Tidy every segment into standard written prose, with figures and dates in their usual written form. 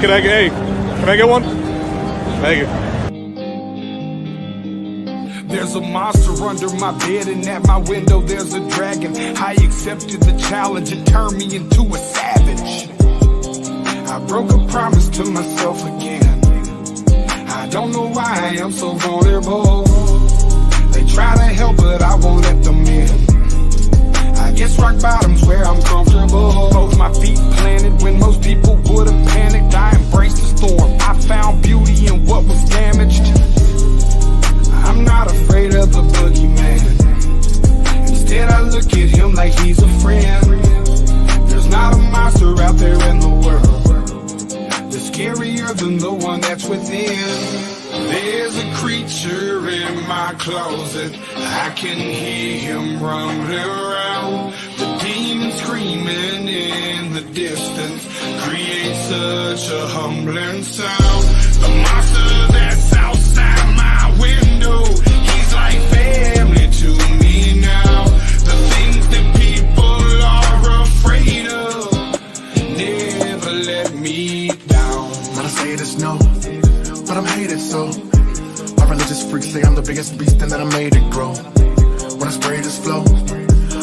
can I get one? Thank you. There's a monster under my bed, and at my window there's a dragon. I accepted the challenge, it turned me into a savage. I broke a promise to myself again. I don't know why I am so vulnerable. They try to help, but I won't let them in. I guess rock bottom's where I'm comfortable. Both my feet planted when most people would have panicked. I embraced the storm. I found beauty in what was damaged. I'm not afraid of the boogeyman. Instead I look at him like he's a friend. There's not a monster out there in the world that's scarier than the one that's within. There's a creature in my closet. I can hear him rumbling around. The demon screaming in the distance creates such a humbling sound. The monster that's outside my window, he's like family to me now. The things that people are afraid of never let me down. When I say it, it's no, but I'm hated so. My religious freaks say I'm the biggest beast and that I made it grow. When I spray this flow,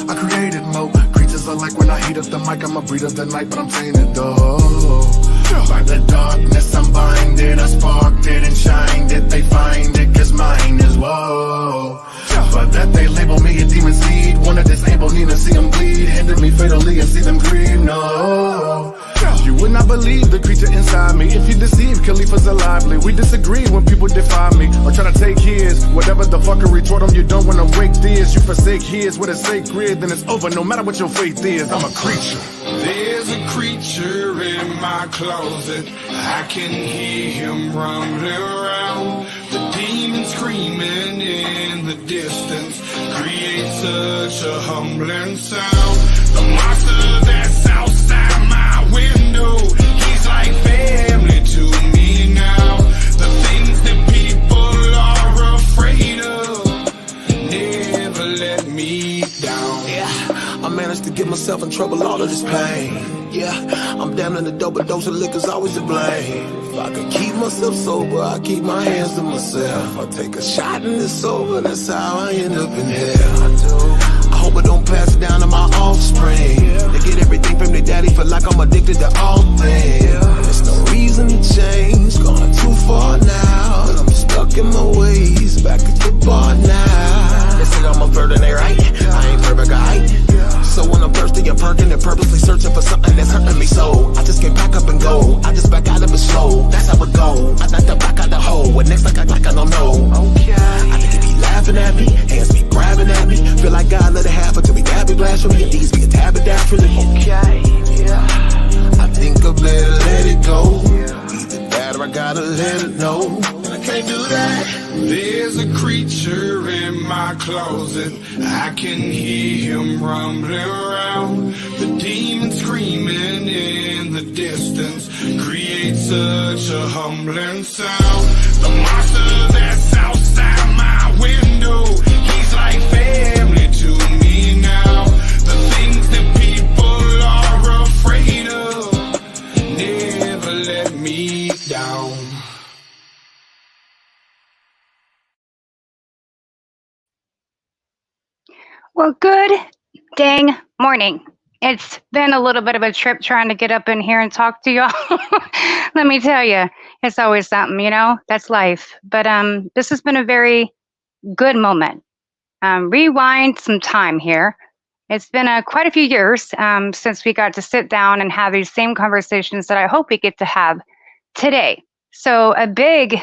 I created mo. Creatures are like when I heat up the mic, I'm a breed of the night, but I'm tainted though. By the darkness I'm blinded, I sparked it and shined it. They find it cause mine is whoa. But that they label me a demon seed. Wanna disable me to see them bleed, hinder me fatally and see them grieve, no. You would not believe the creature inside me. If you deceive, Khalifa's lively. We disagree when people defy me or try to take his. Whatever the fuckery toward them, you don't wanna break this. You forsake his with a sacred, then it's over no matter what your faith is. I'm a creature. There's a creature in my closet. I can hear him rumbling around. The demon screaming in the distance creates such a humbling sound. The monster that's outside my window, he's like family to me now. The things that people are afraid of never let me down. Yeah, I managed to get myself in trouble, all of this pain. Yeah, I'm down in the dope, dose of liquor's always to blame. If I could keep myself sober, I keep my hands to myself. I take a shot and it's over, that's how I end up in hell. I hope I don't pass it down to my offspring. They get everything from their daddy, feel like I'm addicted to all things. There's no reason to change, gone too far now. And I'm stuck in my ways, back at the bar now. They say I'm a flirt and they right, I ain't perfect, alright. So when I'm thirsty and perking and purposely searching for something that's hurting me so I just can't back up and go, I just back out of it slow. That's how it go, I like to back out the hole. What next like I don't know. Okay, I think he be laughing at me, hands be grabbing at me. Feel like God let it happen to me, dabby blast for me. And these be a tabby dash for me. Okay, yeah, I think I better let it go. Either that or I gotta let it know. I can't do that. There's a creature in my closet. I can hear him rumbling around. The demon screaming in the distance creates such a humbling sound. The monster that's outside my window, he's like family to me now. The things that people are afraid of never let me down. Well, good dang morning. It's been a little bit of a trip trying to get up in here and talk to y'all. Let me tell you, it's always something, you know, that's life. But this has been a very good moment. Rewind some time here. It's been quite a few years since we got to sit down and have these same conversations that I hope we get to have today. So a big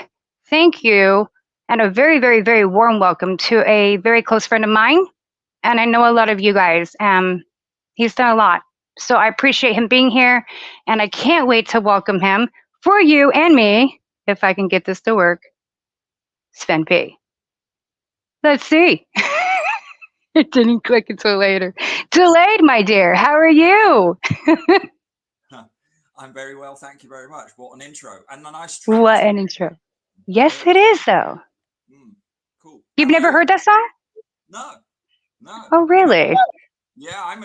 thank you and a very, very, very warm welcome to a very close friend of mine. And I know a lot of you guys. He's done a lot. So I appreciate him being here. And I can't wait to welcome him for you and me, if I can get this to work, Sven P. Let's see. It didn't click until later. Delayed, my dear. How are you? I'm very well, thank you very much. What an intro. And a nice track. What an intro. Yes, it is, though. Cool. You've never heard that song? No. Oh, really? Yeah, I'm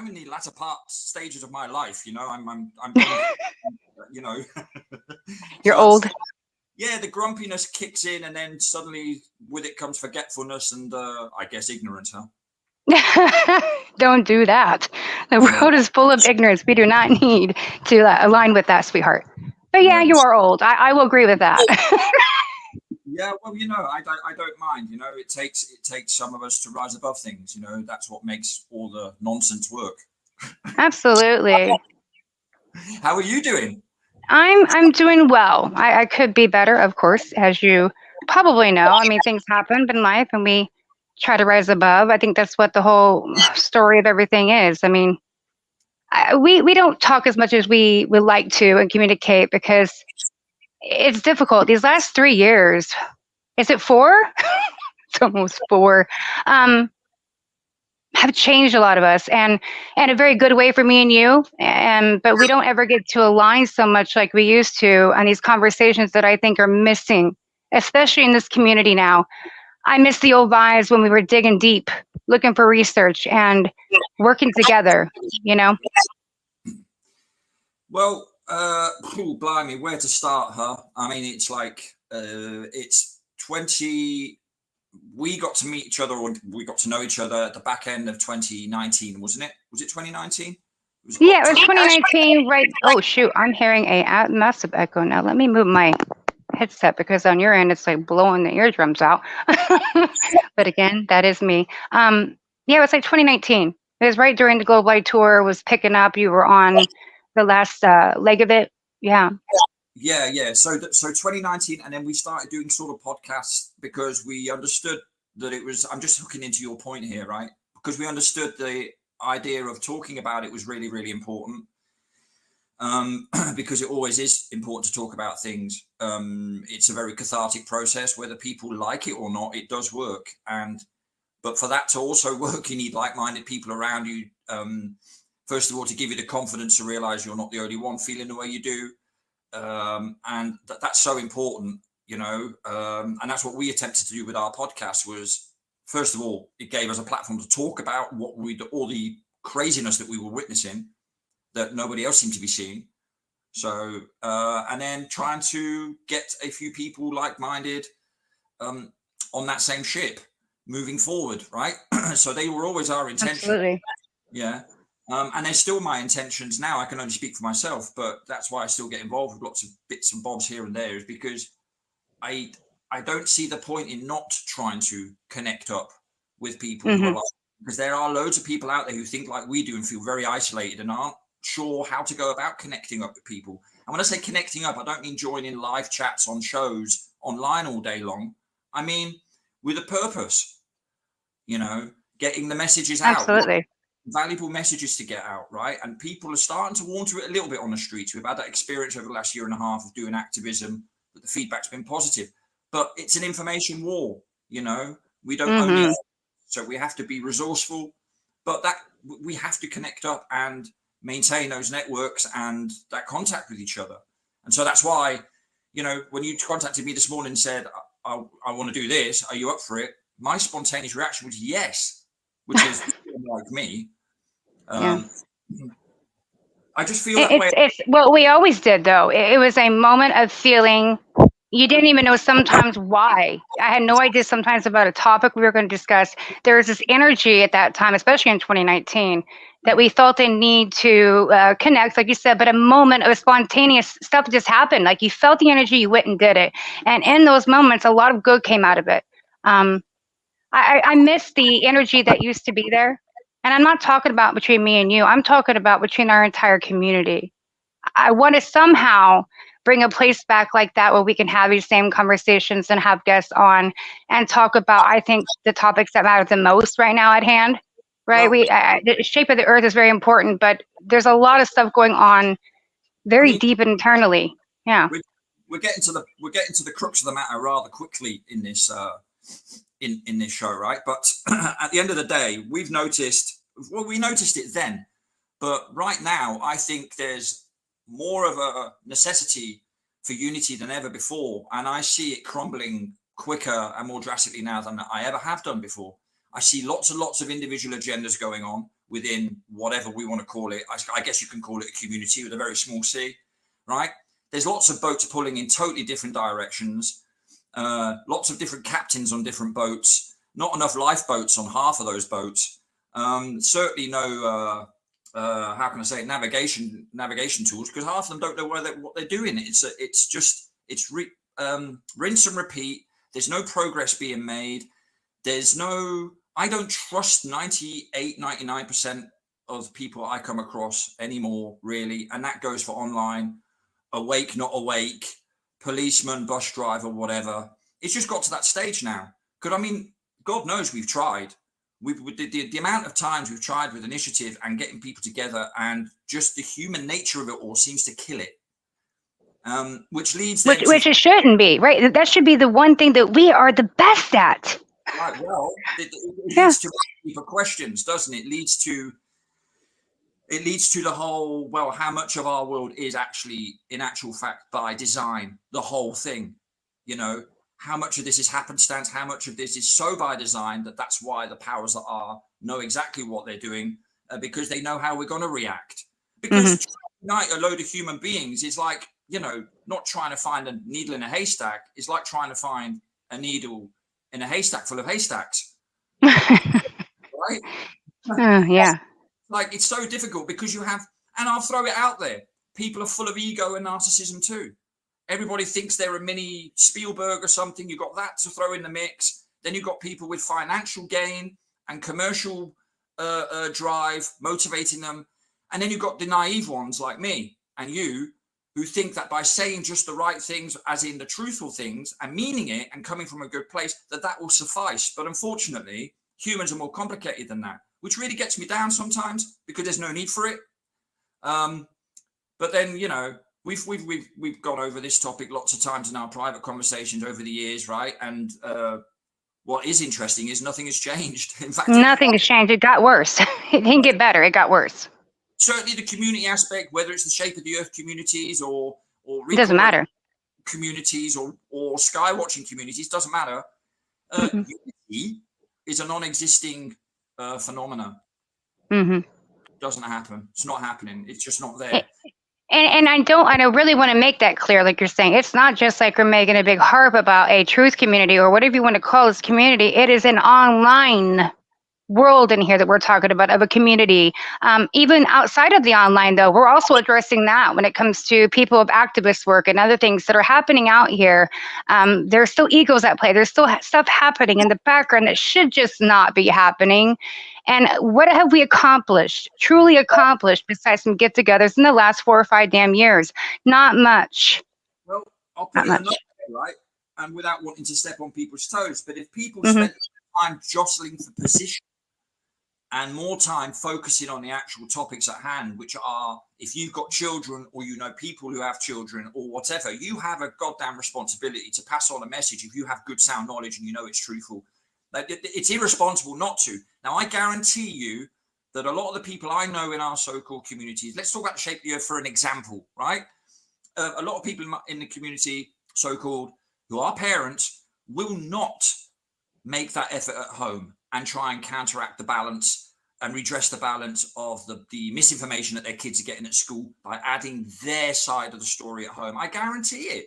in the latter stages of my life. You know, I'm you know, You're so old. yeah, the grumpiness kicks in, and then suddenly with it comes forgetfulness and I guess ignorance, huh? Don't do that. The world is full of ignorance. We do not need to align with that, sweetheart. But yeah, you are old. I will agree with that. Yeah, well, you know, I don't mind. You know, it takes some of us to rise above things. You know, that's what makes all the nonsense work. Absolutely. How are you doing? I'm doing well. I could be better, of course, as you probably know. I mean, things happen in life, and we try to rise above. I think that's what the whole story of everything is. I mean, we don't talk as much as we would like to and communicate because it's difficult. These last 3 years, is it 4? It's almost 4. Have changed a lot of us, and a very good way for me and you. And but we don't ever get to align so much like we used to on these conversations that I think are missing, especially in this community now. I miss the old vibes when we were digging deep, looking for research and working together. You know. Well, blimey, where to start, huh? I mean, it's like it's 20. We got to meet each other, or we got to know each other at the back end of 2019, wasn't it? Was it 2019? Yeah, it was 2019, right? Oh shoot, I'm hearing a massive echo now. Let me move my headset because on your end it's like blowing the eardrums out. But again, that is me. Yeah, it was like 2019. It was right during the Globe Light Tour was picking up. You were on the last leg of it. Yeah. Yeah. So 2019, and then we started doing sort of podcasts because we understood that it was. I'm just hooking into your point here, right? Because we understood the idea of talking about it was really, really important. Because it always is important to talk about things. It's a very cathartic process, whether people like it or not. It does work, but for that to also work, you need like-minded people around you. First of all, to give you the confidence to realize you're not the only one feeling the way you do. And that's so important, you know, and that's what we attempted to do with our podcast was, first of all, it gave us a platform to talk about all the craziness that we were witnessing that nobody else seemed to be seeing. So, and then trying to get a few people like-minded on that same ship moving forward, right? So they were always our intention. Absolutely. Yeah. And they're still my intentions now. I can only speak for myself, but that's why I still get involved with lots of bits and bobs here and there, is because I don't see the point in not trying to connect up with people who are like, because there are loads of people out there who think like we do and feel very isolated and aren't sure how to go about connecting up with people. And when I say connecting up, I don't mean joining live chats on shows online all day long. I mean with a purpose, you know, getting the messages out. Absolutely. Valuable messages to get out, right? And people are starting to warm to it a little bit on the streets. We've had that experience over the last year and a half of doing activism, but the feedback's been positive. But it's an information war, you know. We don't own it, so we have to be resourceful. But that we have to connect up and maintain those networks and that contact with each other. And so that's why, you know, when you contacted me this morning and said, I want to do this, are you up for it? My spontaneous reaction was yes, which is like me. I just feel that way. It's what we always did, though. It was a moment of feeling. You didn't even know sometimes why. I had no idea sometimes about a topic we were going to discuss. There was this energy at that time, especially in 2019, that we felt a need to connect, like you said, but a moment of spontaneous stuff just happened. Like you felt the energy, you went and did it. And in those moments, a lot of good came out of it. I miss the energy that used to be there. And I'm not talking about between me and you. I'm talking about between our entire community. I want to somehow bring a place back like that where we can have these same conversations and have guests on and talk about, I think, the topics that matter the most right now at hand, right? Well, the shape of the earth is very important, but there's a lot of stuff going on very deep internally. Yeah. We're getting to the crux of the matter rather quickly in this in this show, right? But at the end of the day, we noticed it then, but right now I think there's more of a necessity for unity than ever before, and I see it crumbling quicker and more drastically now than I ever have done before. I see lots and lots of individual agendas going on, within whatever we want to call it. I guess you can call it a community with a very small c, right? There's lots of boats pulling in totally different directions, lots of different captains on different boats, not enough lifeboats on half of those boats, certainly no, how can I say it, navigation tools, because half of them don't know what they're doing. It's just rinse and repeat. There's no progress being made. I don't trust 99% of people I come across anymore, really. And that goes for online, awake, not awake, policeman, bus driver, whatever. It's just got to that stage now. Because, I mean, God knows we've tried. The amount of times we've tried with initiative and getting people together, and just the human nature of it all seems to kill it. Which it shouldn't be, right? That should be the one thing that we are the best at. Right, well, it leads to deeper questions, doesn't it? It leads to the whole, well, how much of our world is actually, in actual fact, by design, the whole thing, you know, how much of this is happenstance, how much of this is so by design that's why the powers that are know exactly what they're doing, because they know how we're going to react. Because to unite a load of human beings is like, you know, not trying to find a needle in a haystack. It's like trying to find a needle in a haystack full of haystacks. Right? Yeah. Like, it's so difficult because you have, and I'll throw it out there, people are full of ego and narcissism too. Everybody thinks they're a mini Spielberg or something. You've got that to throw in the mix. Then you've got people with financial gain and commercial drive motivating them. And then you've got the naive ones like me and you, who think that by saying just the right things, as in the truthful things, and meaning it and coming from a good place, that will suffice. But unfortunately, humans are more complicated than that, which really gets me down sometimes because there's no need for it. But then, you know, we've gone over this topic lots of times in our private conversations over the years, right? And what is interesting is nothing has changed. In fact, nothing has changed. It got worse. It didn't get better. It got worse. Certainly the community aspect, whether it's the Shape of the Earth communities or it doesn't matter, communities or sky watching communities, doesn't matter. Unity is a non-existing phenomena. Doesn't happen. It's not happening. It's just not there. And I really want to make that clear, like you're saying, it's not just like we're making a big harp about a truth community or whatever you want to call this community. It is an online world in here that we're talking about, of a community. Even outside of the online, though, we're also addressing that when it comes to people of activist work and other things that are happening out here. There's still egos at play. There's still stuff happening in the background that should just not be happening. And what have we truly accomplished, besides some get-togethers in the last 4 or 5 damn years? Not much. Well, I'll put it another way, right? And without wanting to step on people's toes, but if people spend time jostling for position and more time focusing on the actual topics at hand, which are, if you've got children or you know people who have children or whatever, you have a goddamn responsibility to pass on a message if you have good sound knowledge and you know it's truthful. Like, it's irresponsible not to. Now, I guarantee you that a lot of the people I know in our so-called communities, let's talk about the Shape of the Earth for an example, right? A lot of people in the community, so-called, who are parents, will not make that effort at home and try and counteract the balance and redress the balance of the misinformation that their kids are getting at school by adding their side of the story at home. I guarantee it.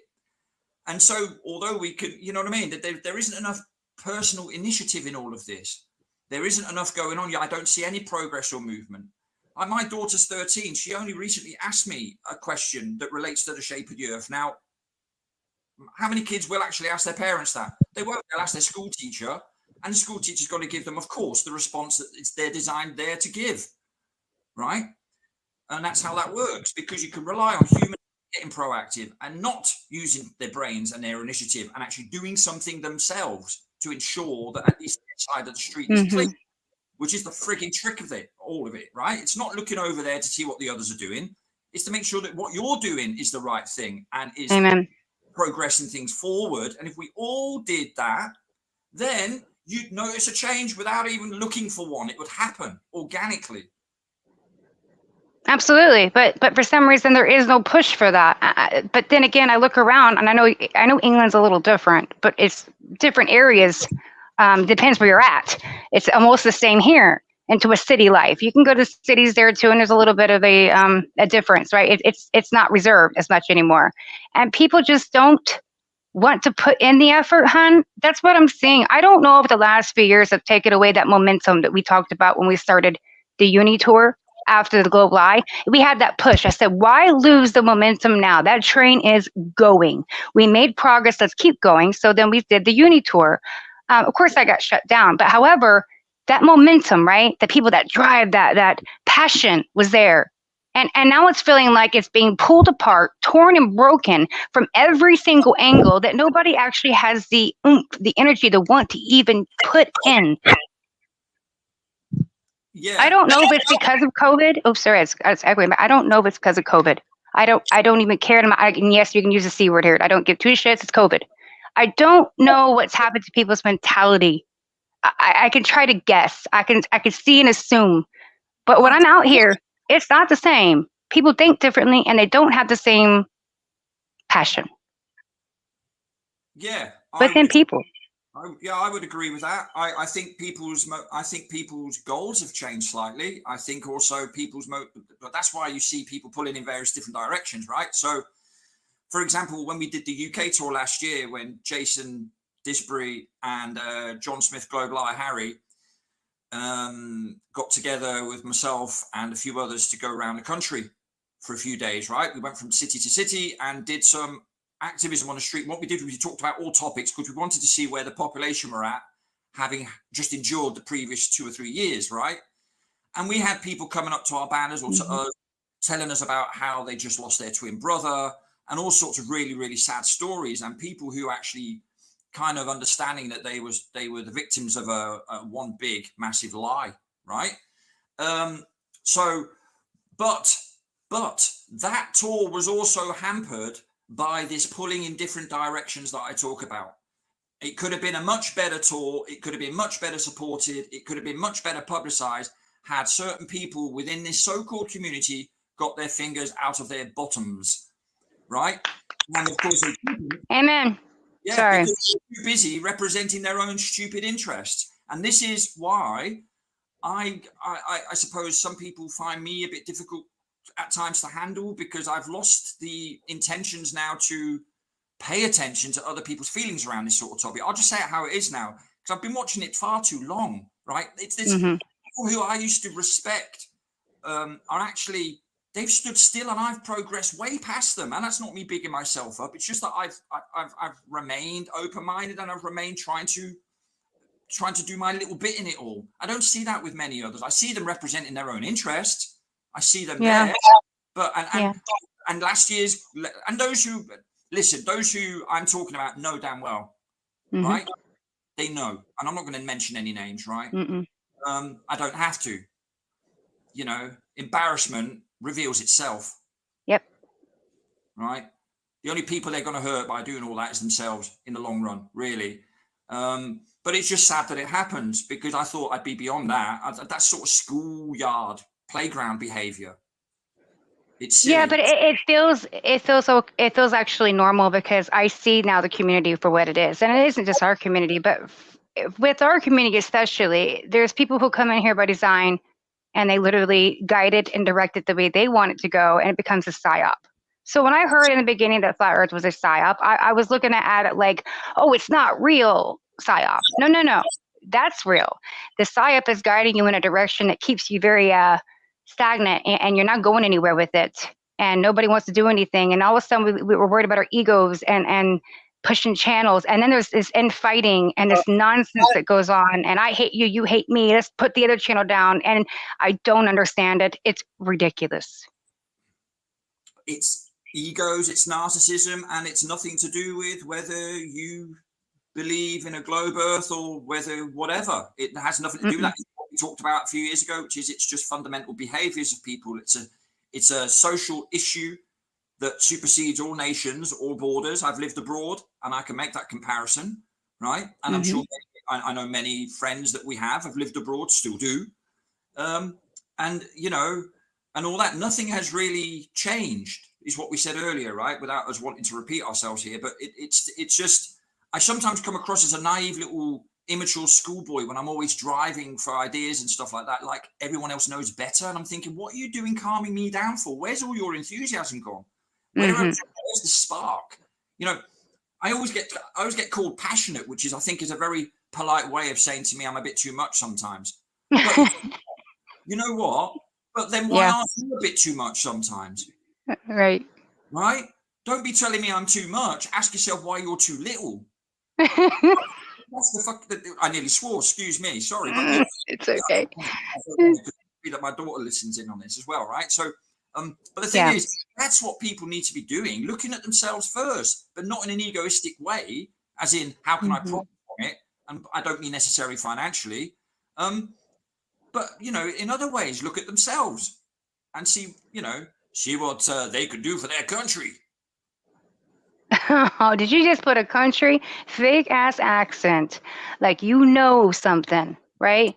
And so, although we can, you know what I mean, that there isn't enough personal initiative in all of this. There isn't enough going on yet. I don't see any progress or movement. My daughter's 13. She only recently asked me a question that relates to the Shape of the Earth. Now, how many kids will actually ask their parents that? They won't. They'll ask their school teacher, and the school teacher's got to give them, of course, the response that they're designed there to give, right? And that's how that works, because you can rely on humans getting proactive and not using their brains and their initiative and actually doing something themselves to ensure that at least their side of the street is clean, which is the frigging trick of it, all of it, right? It's not looking over there to see what the others are doing. It's to make sure that what you're doing is the right thing and is progressing things forward. And if we all did that, then you'd notice a change without even looking for one. It would happen organically. Absolutely, but for some reason there is no push for that. But then again, I look around and I know England's a little different, but it's different areas. Depends where you're at. It's almost the same here. into a city life. You can go to cities there too, and there's a little bit of a difference, right? It's not reserved as much anymore, and people just don't want to put in the effort, hun. That's what I'm seeing. I don't know if the last few years have taken away that momentum that we talked about when we started the uni tour after the Global Eye. We had that push. I said, why lose the momentum now? That train is going. We made progress. Let's keep going. So then we did the uni tour. Of course, I got shut down. But however, that momentum, right? The people that drive, that passion was there. And now it's feeling like it's being pulled apart, torn and broken from every single angle that nobody actually has the oomph, the energy, the want to even put in. Yeah. I don't know if it's because of COVID. Oh, sorry, it's echoing, but I don't know if it's because of COVID. I don't even care. And yes, you can use the C word here. I don't give two shits. It's COVID. I don't know what's happened to people's mentality. I can try to guess. I can see and assume. But when I'm out here, it's not the same. People think differently, and they don't have the same passion. Yeah, within people. I would agree with that. I think people's goals have changed slightly. I think also but that's why you see people pulling in various different directions, right? So, for example, when we did the UK tour last year, when Jason Disbury and John Smith Global Eye Harry got together with myself and a few others to go around the country for a few days, right? We went from city to city and did some activism on the street. What we did was we talked about all topics because we wanted to see where the population were at, having just endured the previous 2 or 3 years, right? And we had people coming up to our banners or to us, telling us about how they just lost their twin brother and all sorts of really, really sad stories, and people who actually kind of understanding that they were the victims of a one big massive lie, right? But that tour was also hampered by this pulling in different directions that I talk about. It could have been a much better tour. It could have been much better supported. It could have been much better publicized had certain people within this so-called community got their fingers out of their bottoms, right? And of course, amen. Yeah, sorry, because they're too busy representing their own stupid interests. And this is why I suppose some people find me a bit difficult at times to handle, because I've lost the intentions now to pay attention to other people's feelings around this sort of topic. I'll just say it how it is now, because I've been watching it far too long, right? It's this people who I used to respect are actually, they've stood still, and I've progressed way past them. And that's not me bigging myself up. It's just that I've remained open-minded, and I've remained trying to do my little bit in it all. I don't see that with many others. I see them representing their own interests. I see them there, but and last year's, and those who listen, those who I'm talking about know damn well, right? They know, and I'm not going to mention any names, right? I don't have to. You know, embarrassment reveals itself. Yep. Right. The only people they're going to hurt by doing all that is themselves in the long run, really. But it's just sad that it happens, because I thought I'd be beyond that. That sort of schoolyard playground behavior. It's silly. Yeah, but it feels actually normal, because I see now the community for what it is, and it isn't just our community, but with our community especially, there's people who come in here by design, and they literally guide it and direct it the way they want it to go, and it becomes a psyop. So when I heard in the beginning that Flat Earth was a psyop, I was looking at it like, oh, it's not real psyop. No, that's real. The psyop is guiding you in a direction that keeps you very stagnant, and you're not going anywhere with it, and nobody wants to do anything, and all of a sudden we were worried about our egos and pushing channels, and then there's this infighting and this nonsense that goes on, and I hate you, you hate me, let's put the other channel down, and I don't understand it. It's ridiculous. It's egos, it's narcissism, and it's nothing to do with whether you believe in a globe earth or whether whatever. It has nothing to do with that. What we talked about a few years ago, which is it's just fundamental behaviors of people. It's a social issue that supersedes all nations, all borders. I've lived abroad, and I can make that comparison, right? And I'm sure I know many friends that we have lived abroad, still do, and you know, and all that. Nothing has really changed, is what we said earlier, right? Without us wanting to repeat ourselves here, but it's just, I sometimes come across as a naive little immature schoolboy when I'm always driving for ideas and stuff like that, like everyone else knows better. And I'm thinking, what are you doing calming me down for? Where's all your enthusiasm gone? Where's the spark? You know, I always get called passionate, which is, I think, is a very polite way of saying to me I'm a bit too much sometimes. But you know what? But then why aren't you a bit too much sometimes? Right. Right? Don't be telling me I'm too much. Ask yourself why you're too little. That's the fuck. I nearly swore. Excuse me. Sorry, but it's okay. That my daughter listens in on this as well, right? So, but the thing is, that's what people need to be doing, looking at themselves first, but not in an egoistic way, as in how can I profit from it? And I don't mean necessarily financially, but you know, in other ways, look at themselves and see, you know, see what they could do for their country. Oh, did you just put a country fake ass accent like you know something, right?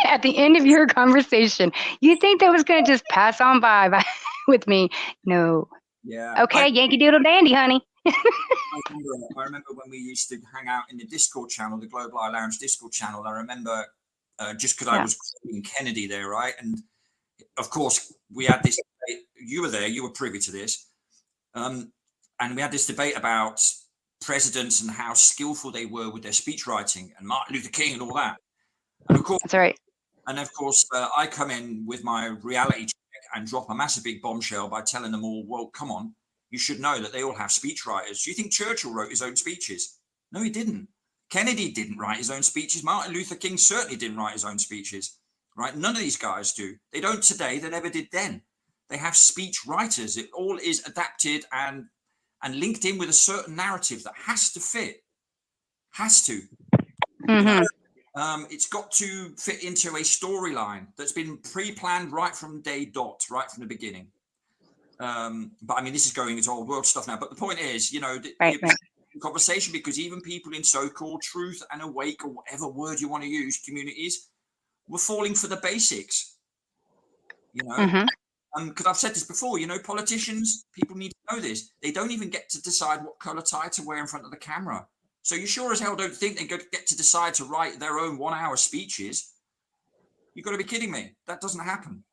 At the end of your conversation, you think that was going to just pass on by with me? No. Yeah. Okay, Yankee Doodle Dandy, honey. I remember when we used to hang out in the Discord channel, the Global Eye Lounge Discord channel. I remember just because I was in Kennedy there, right? And of course, we had this debate. You were there, you were privy to this. And we had this debate about presidents and how skillful they were with their speech writing and Martin Luther King and all that. And of course, that's right. And of course, I come in with my reality check and drop a massive big bombshell by telling them all, well, come on, you should know that they all have speech writers. Do you think Churchill wrote his own speeches? No, he didn't. Kennedy didn't write his own speeches. Martin Luther King certainly didn't write his own speeches, right? None of these guys do. They don't today. They never did then. They have speech writers. It all is adapted and linked in with a certain narrative that has to fit. Has to. You know? It's got to fit into a storyline that's been pre-planned right from day dot, right from the beginning. But I mean, this is going into old world stuff now. But the point is, you know, the conversation, because even people in so-called truth and awake, or whatever word you want to use, communities, were falling for the basics. You know, because I've said this before, you know, politicians, people need to know this. They don't even get to decide what color tie to wear in front of the camera. So you sure as hell don't think they get to decide to write their own 1 hour speeches. You've got to be kidding me. That doesn't happen.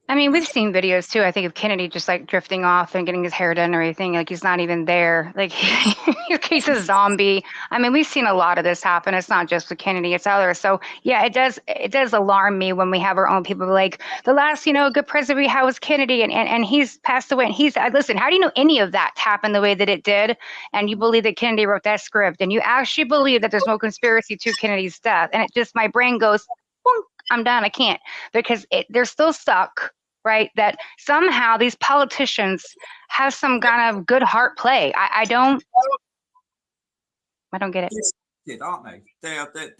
I mean, we've seen videos too, I think, of Kennedy just like drifting off and getting his hair done and everything. Like he's not even there. Like he's a zombie. I mean, we've seen a lot of this happen. It's not just with Kennedy, it's others. So yeah, it does alarm me when we have our own people like the last, you know, good president we had was Kennedy and he's passed away. And he's, listen, how do you know any of that happened the way that it did? And you believe that Kennedy wrote that script and you actually believe that there's no conspiracy to Kennedy's death. And it just, my brain goes, I'm done. I can't, because they're still stuck, right? That somehow these politicians have some kind of good heart play. I don't get it. Aren't they?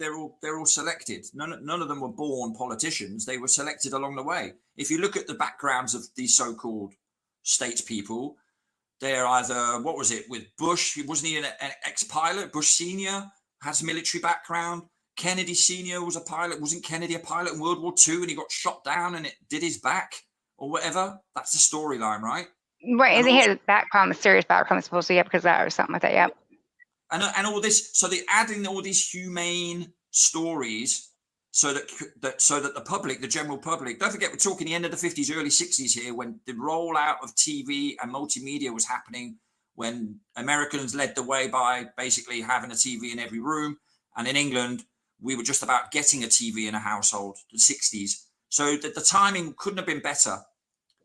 They're all selected. None of them were born politicians. They were selected along the way. If you look at the backgrounds of these so-called statespeople, they're either, what was it with Bush? Wasn't he an ex-pilot? Bush Senior has military background. Kennedy Senior was a pilot. Wasn't Kennedy a pilot in World War II and he got shot down and it did his back or whatever? That's the storyline, right? Right. And he had a background, a serious background, supposedly, because of that or something like that. Yep. And all this, so they're adding all these humane stories so that the public, the general public, don't forget, we're talking the end of the 50s, early 60s here, when the rollout of TV and multimedia was happening, when Americans led the way by basically having a TV in every room. And in England, we were just about getting a TV in a household, the 60s. So the timing couldn't have been better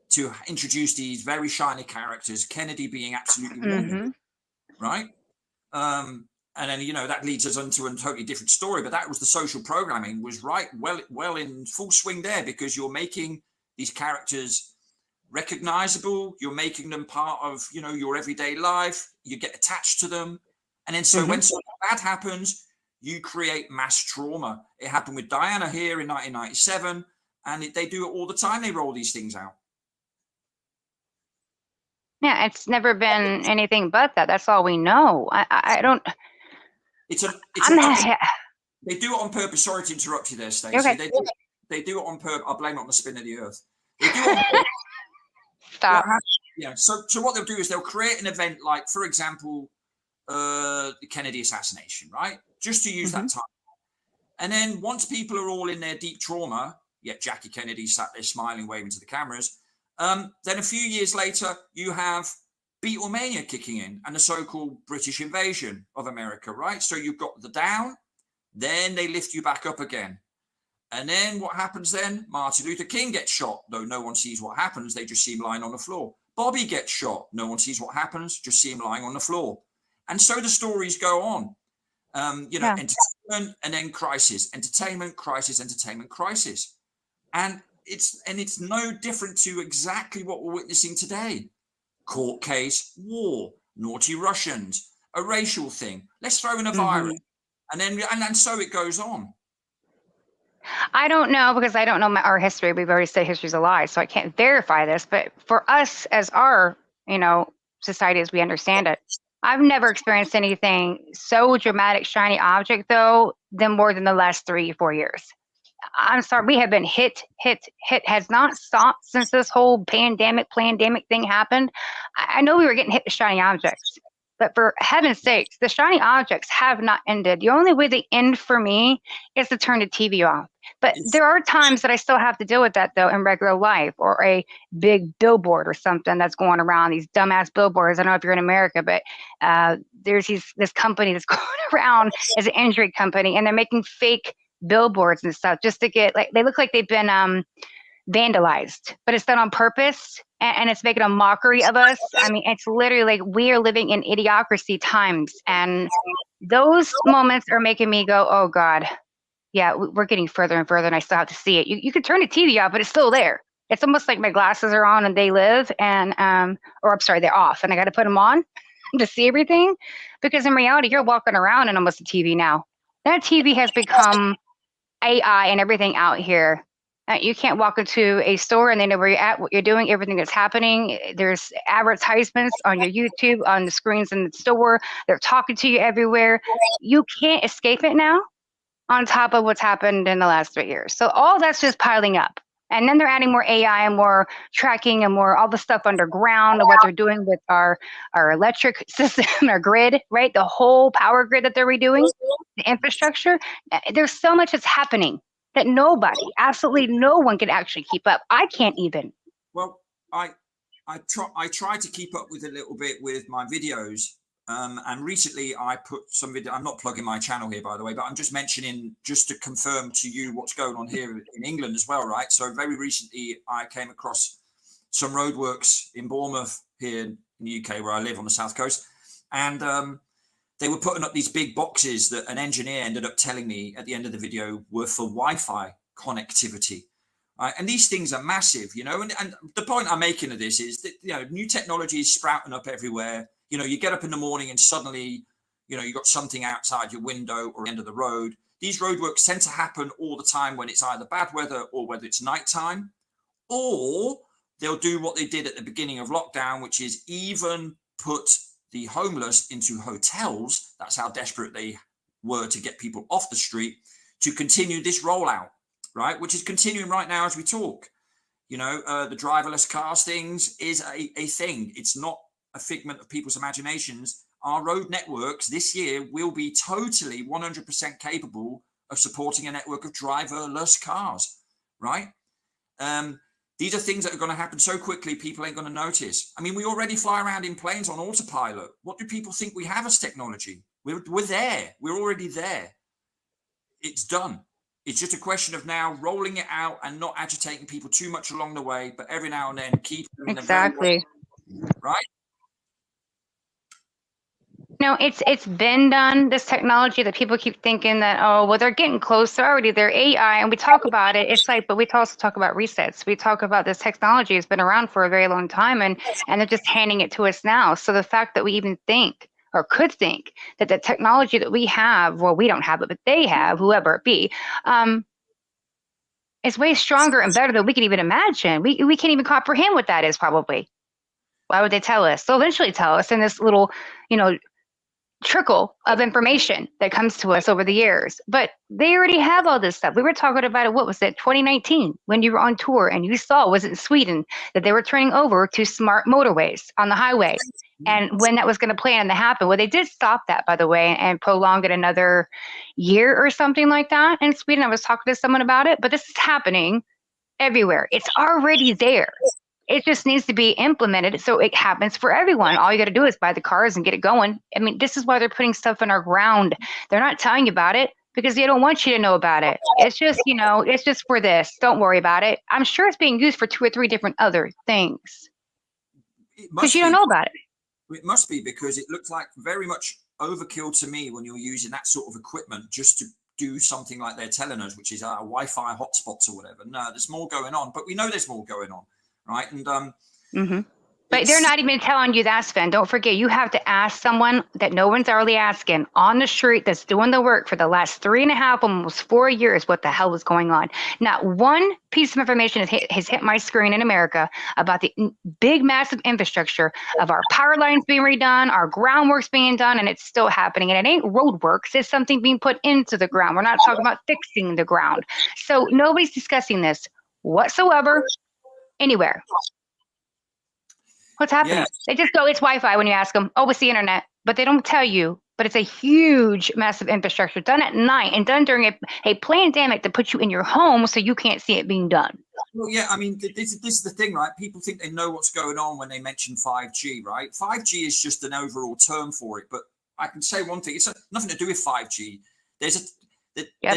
to introduce these very shiny characters, Kennedy being absolutely one of them, right? And then, you know, that leads us into a totally different story, but that was the social programming was well in full swing there, because you're making these characters recognizable. You're making them part of, you know, your everyday life. You get attached to them. And then so when something bad happens, you create mass trauma. It happened with Diana here in 1997, and they do it all the time. They roll these things out. Yeah, it's never been anything but that. That's all we know. I don't. They do it on purpose. Sorry to interrupt you there, Stacey. Okay. They do it on purpose. I blame it on the spin of the earth. They do it on purpose. Stop. Yeah. So what they'll do is they'll create an event like, for example, the Kennedy assassination, right? Just to use that time And then once people are all in their deep trauma, yet Jackie Kennedy sat there smiling, waving to the cameras, then a few years later, you have Beatlemania kicking in and the so-called British invasion of America, right? So you've got the down, then they lift you back up again. And then what happens then? Martin Luther King gets shot, though no one sees what happens. They just see him lying on the floor. Bobby gets shot. No one sees what happens. Just see him lying on the floor. And so the stories go on. Entertainment and then crisis, entertainment, crisis, entertainment, crisis. And it's no different to exactly what we're witnessing today. Court case, war, naughty Russians, a racial thing. Let's throw in a virus. And then so it goes on. I don't know, because I don't know our history. We've already said history's a lie, so I can't verify this. But for us, as our, society as we understand it, I've never experienced anything so dramatic, shiny object, though, than more than the last 3-4 years. I'm sorry, we have been hit, has not stopped since this whole pandemic thing happened. I know we were getting hit with shiny objects, but for heaven's sakes, the shiny objects have not ended. The only way they end for me is to turn the TV off. But there are times that I still have to deal with that, though, in regular life, or a big billboard or something that's going around, these dumbass billboards. I don't know if you're in America, but there's this company that's going around as an injury company, and they're making fake billboards and stuff just to get, like, they look like they've been vandalized, but it's done on purpose, and it's making a mockery of us. I mean, it's literally like we are living in idiocracy times, and those moments are making me go, oh God, yeah, we're getting further and further, and I still have to see it. You can turn the TV off, but it's still there. It's almost like my glasses are on and they live, and or I'm sorry, they're off, and I got to put them on to see everything, because in reality, you're walking around in almost a TV now. That TV has become AI and everything out here. You can't walk into a store and they know where you're at, what you're doing, everything that's happening. There's advertisements on your YouTube, on the screens in the store. They're talking to you everywhere. You can't escape it now, on top of what's happened in the last 3 years. So all that's just piling up. And then they're adding more AI and more tracking and more all the stuff underground, and what they're doing with our electric system, our grid, right? The whole power grid that they're redoing, the infrastructure. There's so much that's happening that nobody, absolutely no one can actually keep up. I can't even. Well, I try to keep up with a little bit with my videos. And recently I put some video. I'm not plugging my channel here, by the way, but I'm just mentioning, just to confirm to you what's going on here in England as well, right? So very recently I came across some roadworks in Bournemouth here in the UK, where I live on the south coast. And they were putting up these big boxes that an engineer ended up telling me at the end of the video were for Wi-Fi connectivity. Right? And these things are massive, and the point I'm making of this is that, new technology is sprouting up everywhere. You get up in the morning and suddenly, you've got something outside your window or end of the road. These roadworks tend to happen all the time when it's either bad weather or whether it's nighttime, or they'll do what they did at the beginning of lockdown, which is even put the homeless into hotels. That's how desperate they were to get people off the street, to continue this rollout, right? Which is continuing right now as we talk. The driverless cars things is a thing. It's not a figment of people's imaginations. Our road networks this year will be totally 100% capable of supporting a network of driverless cars, right? These are things that are going to happen so quickly, people ain't going to notice. I mean, we already fly around in planes on autopilot. What do people think we have as technology? We're there. We're already there. It's done. It's just a question of now rolling it out and not agitating people too much along the way, but every now and then keep them in Exactly. Right? No, it's been done, this technology, that people keep thinking that, oh, well, they're getting closer already. They're AI, and we talk about it. It's like, but we also talk about resets. We talk about this technology has been around for a very long time, and they're just handing it to us now. So the fact that we even think, or could think, that the technology that we have, well, we don't have it, but they have, whoever it be, is way stronger and better than we can even imagine. We can't even comprehend what that is, probably. Why would they tell us? They'll eventually tell us in this little, trickle of information that comes to us over the years. But they already have all this stuff. We were talking about it, what was it, 2019, when you were on tour and you saw, was it in Sweden, that they were turning over to smart motorways on the highway. And when that was going to plan to happen, well, they did stop that, by the way, and prolong it another year or something like that in Sweden. I was talking to someone about it, but this is happening everywhere. It's already there. It just needs to be implemented so it happens for everyone. All you got to do is buy the cars and get it going. I mean, this is why they're putting stuff in our ground. They're not telling you about it because they don't want you to know about it. It's just, you know, it's just for this. Don't worry about it. I'm sure it's being used for 2 or 3 different other things because you don't know about it. It must be, because it looks like very much overkill to me when you're using that sort of equipment just to do something like they're telling us, which is our Wi-Fi hotspots or whatever. No, there's more going on, but we know there's more going on, right? And but they're not even telling you that, Sven. Don't forget, you have to ask someone that no one's already asking on the street that's doing the work for the last 3.5, almost 4 years, what the hell was going on. Not one piece of information has hit my screen in America about the big, massive infrastructure of our power lines being redone, our groundworks being done, and it's still happening. And it ain't roadworks. It's something being put into the ground. We're not talking about fixing the ground. So nobody's discussing this whatsoever anywhere. What's happening? Yeah. They just go, it's Wi-Fi when you ask them. Oh, it's the internet. But they don't tell you. But it's a huge, massive infrastructure done at night and done during a pandemic to put you in your home so you can't see it being done. Well, yeah, I mean, this is the thing, right? People think they know what's going on when they mention 5G, right? 5G is just an overall term for it. But I can say one thing. It's nothing to do with 5G. There's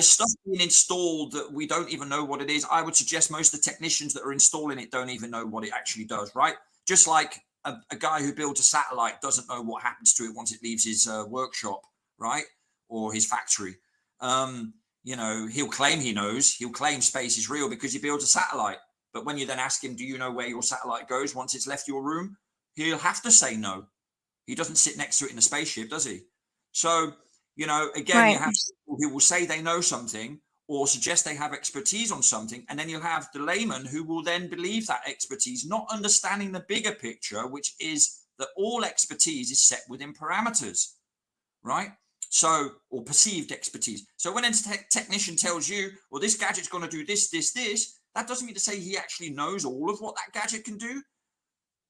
stuff being installed that we don't even know what it is. I would suggest most of the technicians that are installing it don't even know what it actually does, right? Just like a guy who builds a satellite doesn't know what happens to it once it leaves his workshop, right? Or his factory. You know, he'll claim he knows. He'll claim space is real because he builds a satellite. But when you then ask him, do you know where your satellite goes once it's left your room? He'll have to say no. He doesn't sit next to it in a spaceship, does he? So, you know, again, you have people who will say they know something or suggest they have expertise on something, and then you'll have the layman who will then believe that expertise, not understanding the bigger picture, which is that all expertise is set within parameters, right? So, or perceived expertise. So when a technician tells you, well, this gadget's going to do this, this, this, that doesn't mean to say he actually knows all of what that gadget can do,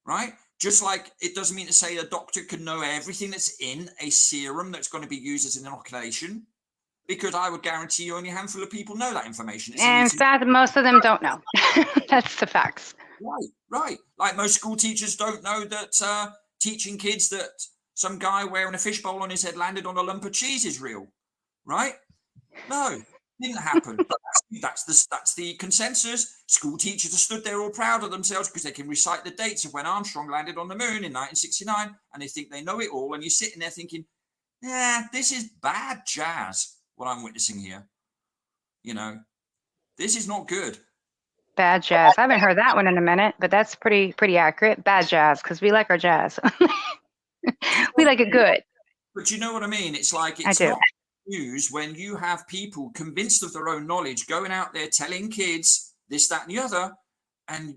right? Just like it doesn't mean to say a doctor can know everything that's in a serum that's going to be used as an inoculation, because I would guarantee you only a handful of people know that information. And in fact, most of them don't know. That's the facts. Right. Like most school teachers don't know that teaching kids that some guy wearing a fishbowl on his head landed on a lump of cheese is real, right? No, didn't happen. But that's the consensus. School teachers are stood there all proud of themselves because they can recite the dates of when Armstrong landed on the moon in 1969, and they think they know it all. And you're sitting there thinking, yeah, this is bad jazz. What I'm witnessing here, you know, this is not good. Bad jazz. I haven't heard that one in a minute, but that's pretty accurate. Bad jazz, because we like our jazz. We like it good. But you know what I mean? It's like it's not news when you have people convinced of their own knowledge going out there telling kids this, that, and the other, and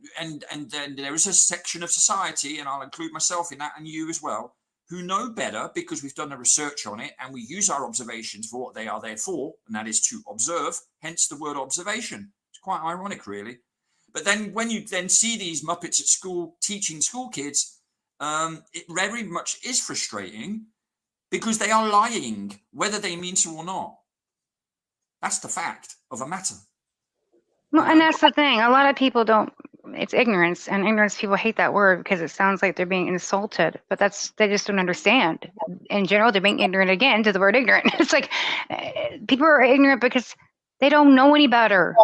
then there is a section of society, and I'll include myself in that, and you as well, who know better because we've done the research on it and we use our observations for what they are there for, and that is to observe, hence the word observation. It's quite ironic, really. But then when you then see these Muppets at school teaching school kids, it very much is frustrating because they are lying, whether they mean to or not. That's the fact of a matter. Well, and that's the thing. A lot of people don't. It's ignorance, and ignorance, people hate that word because it sounds like they're being insulted, but they just don't understand. In general, they're being ignorant again to the word ignorant. It's like people are ignorant because they don't know any better.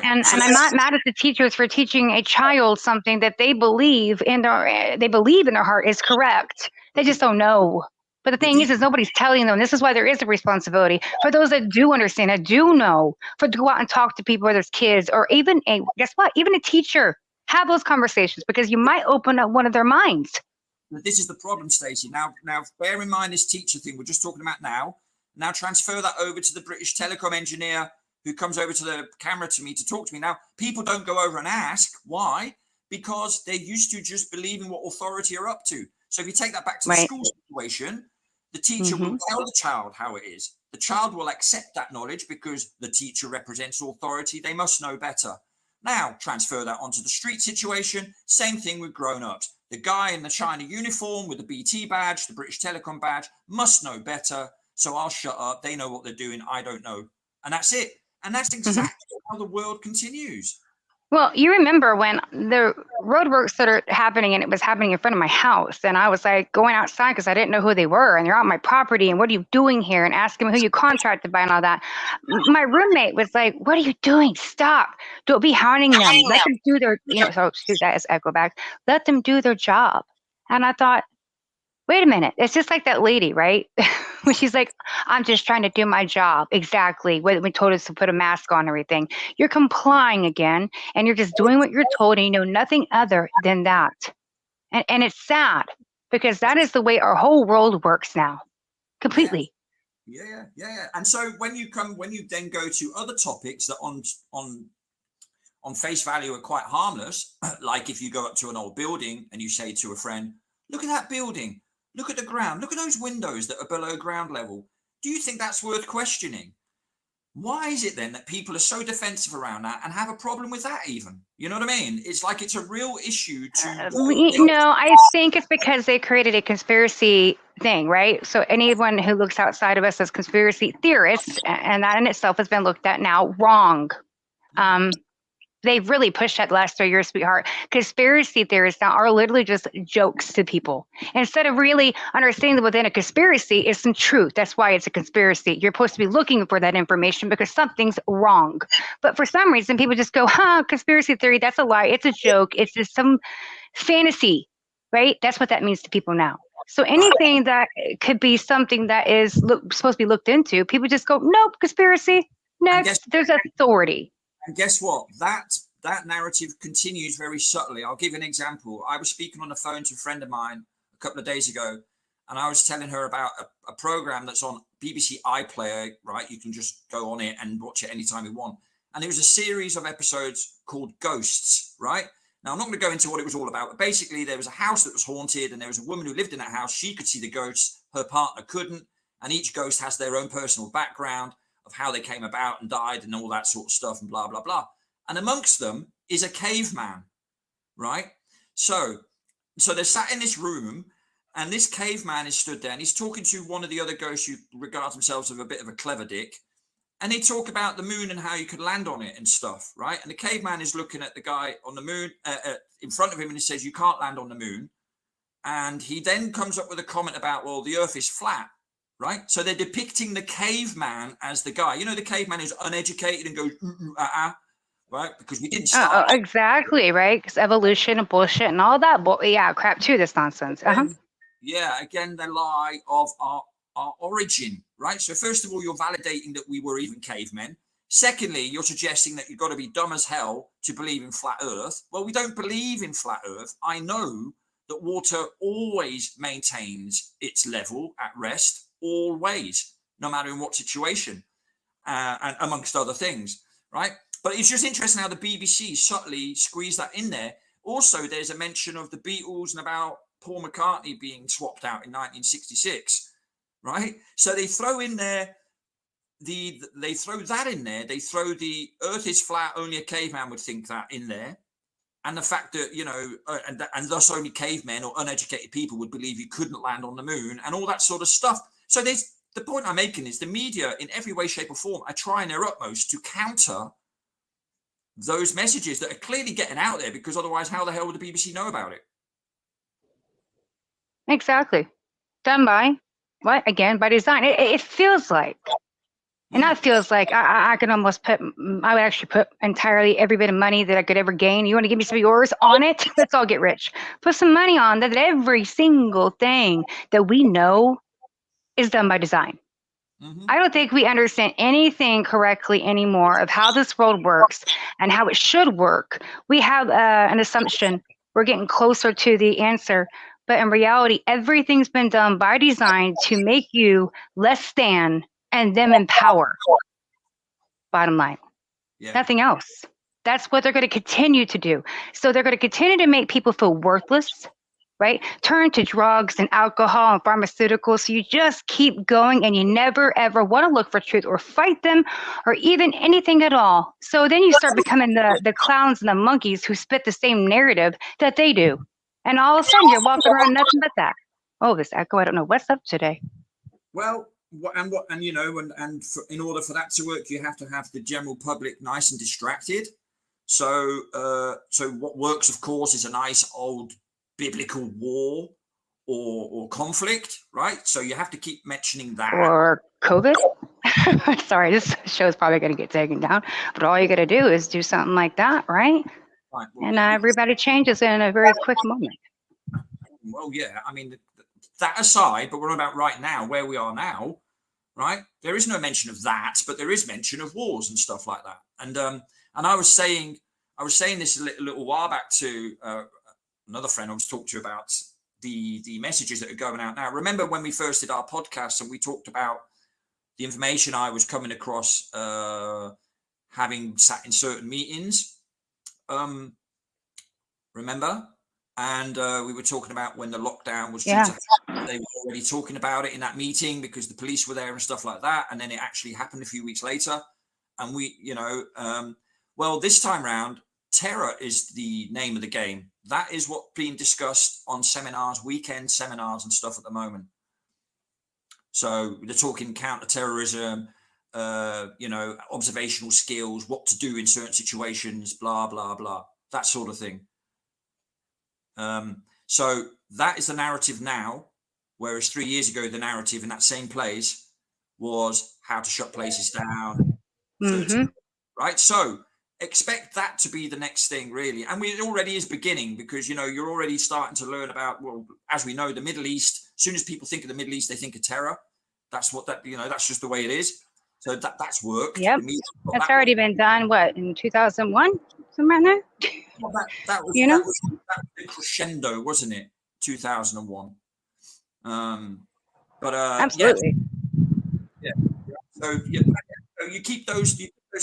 And I'm not mad at the teachers for teaching a child something that they believe in their heart is correct. They just don't know. But the thing is nobody's telling them. This is why there is a responsibility for those that do understand, that do know, to go out and talk to people, whether it's kids or even even a teacher. Have those conversations because you might open up one of their minds. This is the problem, Stacey. Now, bear in mind this teacher thing we're just talking about now. Now transfer that over to the British telecom engineer who comes over to the camera to me to talk to me. Now, people don't go over and ask why, because they're used to just believing what authority are up to. So if you take that back to the school situation, The teacher will tell the child how it is. The child will accept that knowledge because the teacher represents authority. They must know better. Now, transfer that onto the street situation. Same thing with grown-ups. The guy in the China uniform with the BT badge, the British Telecom badge, must know better. So I'll shut up. They know what they're doing. I don't know. And that's it. And that's exactly how the world continues. Well, you remember when the roadworks started happening and it was happening in front of my house, and I was like going outside because I didn't know who they were, and they're on my property, and what are you doing here, and asking me who you contracted by and all that. My roommate was like, what are you doing? Stop. Don't be hounding them. Let them do their, so excuse that as echo back. Let them do their job. And I thought, wait a minute. It's just like that lady, right? When she's like, I'm just trying to do my job. Exactly. When we told us to put a mask on and everything. You're complying again, and you're just doing what you're told, and you know nothing other than that. And it's sad because that is the way our whole world works now. Completely. Yeah. And so when you then go to other topics that on face value are quite harmless, like if you go up to an old building and you say to a friend, look at that building. Look at the ground. Look at those windows that are below ground level. Do you think that's worth questioning? Why is it then that people are so defensive around that and have a problem with that even? You know what I mean? It's like it's a real issue to... No, I think it's because they created a conspiracy thing, right? So anyone who looks outside of us as conspiracy theorists, and that in itself has been looked at now wrong. They've really pushed that the last 3 years, sweetheart. Conspiracy theorists now are literally just jokes to people. Instead of really understanding that within a conspiracy is some truth. That's why it's a conspiracy. You're supposed to be looking for that information because something's wrong. But for some reason, people just go, conspiracy theory, that's a lie. It's a joke. It's just some fantasy, right? That's what that means to people now. So anything that could be something that is supposed to be looked into, people just go, nope, conspiracy. Next, there's authority. And guess what? That narrative continues very subtly. I'll give you an example. I was speaking on the phone to a friend of mine a couple of days ago, and I was telling her about a program that's on BBC iPlayer, right? You can just go on it and watch it anytime you want. And there was a series of episodes called Ghosts, right? Now, I'm not going to go into what it was all about, but basically there was a house that was haunted, and there was a woman who lived in that house. She could see the ghosts. Her partner couldn't. And each ghost has their own personal background of how they came about and died and all that sort of stuff and blah, blah, blah. And amongst them is a caveman, right? So they're sat in this room, and this caveman is stood there, and he's talking to one of the other ghosts who regard themselves as a bit of a clever dick. And they talk about the moon and how you could land on it and stuff, right? And the caveman is looking at the guy on the moon in front of him, and he says, you can't land on the moon. And he then comes up with a comment about, well, the earth is flat. Right, so they're depicting the caveman as the guy. You know, the caveman who's uneducated and goes, right? Because we didn't start. Exactly, right? Because evolution and bullshit and all that, crap too. This nonsense. Yeah, again, the lie of our origin, right? So first of all, you're validating that we were even cavemen. Secondly, you're suggesting that you've got to be dumb as hell to believe in flat Earth. Well, we don't believe in flat Earth. I know that water always maintains its level at rest. Always, no matter in what situation, and amongst other things, right? But it's just interesting how the BBC subtly squeezed that in there. Also, there's a mention of the Beatles and about Paul McCartney being swapped out in 1966, right? So they throw in there they throw that in there. They throw the Earth is flat. Only a caveman would think that in there. And the fact that, and thus only cavemen or uneducated people would believe you couldn't land on the moon and all that sort of stuff. So the point I'm making is the media in every way, shape or form are trying their utmost to counter those messages that are clearly getting out there, because otherwise how the hell would the BBC know about it? Exactly. Done by, by design. It feels like. And that feels like I could almost I would actually put entirely every bit of money that I could ever gain. You want to give me some of yours on it? Let's all get rich. Put some money on that every single thing that we know is done by design. I don't think we understand anything correctly anymore of how this world works and how it should work. We have an assumption. We're getting closer to the answer. But in reality, everything's been done by design to make you less than and them in power. Bottom line. Nothing else. That's what they're going to continue to do. So they're going to continue to make people feel worthless, right? Turn to drugs and alcohol and pharmaceuticals. So you just keep going and you never, ever want to look for truth or fight them or even anything at all. So then you start becoming the clowns and the monkeys who spit the same narrative that they do. And all of a sudden you're walking around nothing but that. Oh, this echo, I don't know what's up today. Well, in order for that to work, you have to have the general public nice and distracted. So what works, of course, is a nice old biblical war or conflict, right? So you have to keep mentioning that. Or COVID. Sorry, this show is probably going to get taken down, but all you got to do is do something like that, right? Right. Well, and everybody changes in a very quick moment. Well, yeah, I mean, that aside, but we're about right now, where we are now, right? There is no mention of that, but there is mention of wars and stuff like that. And I was saying this a little while back to another friend I was talking to about the messages that are going out now. Remember when we first did our podcast and we talked about the information I was coming across, having sat in certain meetings, remember? And we were talking about when the lockdown was due to happen. They were already talking about it in that meeting because the police were there and stuff like that. And then it actually happened a few weeks later. And we, well, this time round, terror is the name of the game. That is what's being discussed on seminars, weekend seminars and stuff at the moment. So they're talking counter-terrorism, observational skills, what to do in certain situations, blah, blah, blah, that sort of thing. So that is the narrative now, whereas 3 years ago, the narrative in that same place was how to shut places down. Mm-hmm. Right. So expect that to be the next thing, really. And it already is beginning because, you're already starting to learn about, well, as we know, the Middle East. As soon as people think of the Middle East, they think of terror. That's that's just the way it is. So that's worked. Yep. That's already been done, what, in 2001? Somewhere in there? Well, that was the crescendo, wasn't it? 2001. Absolutely. Yeah. So you keep those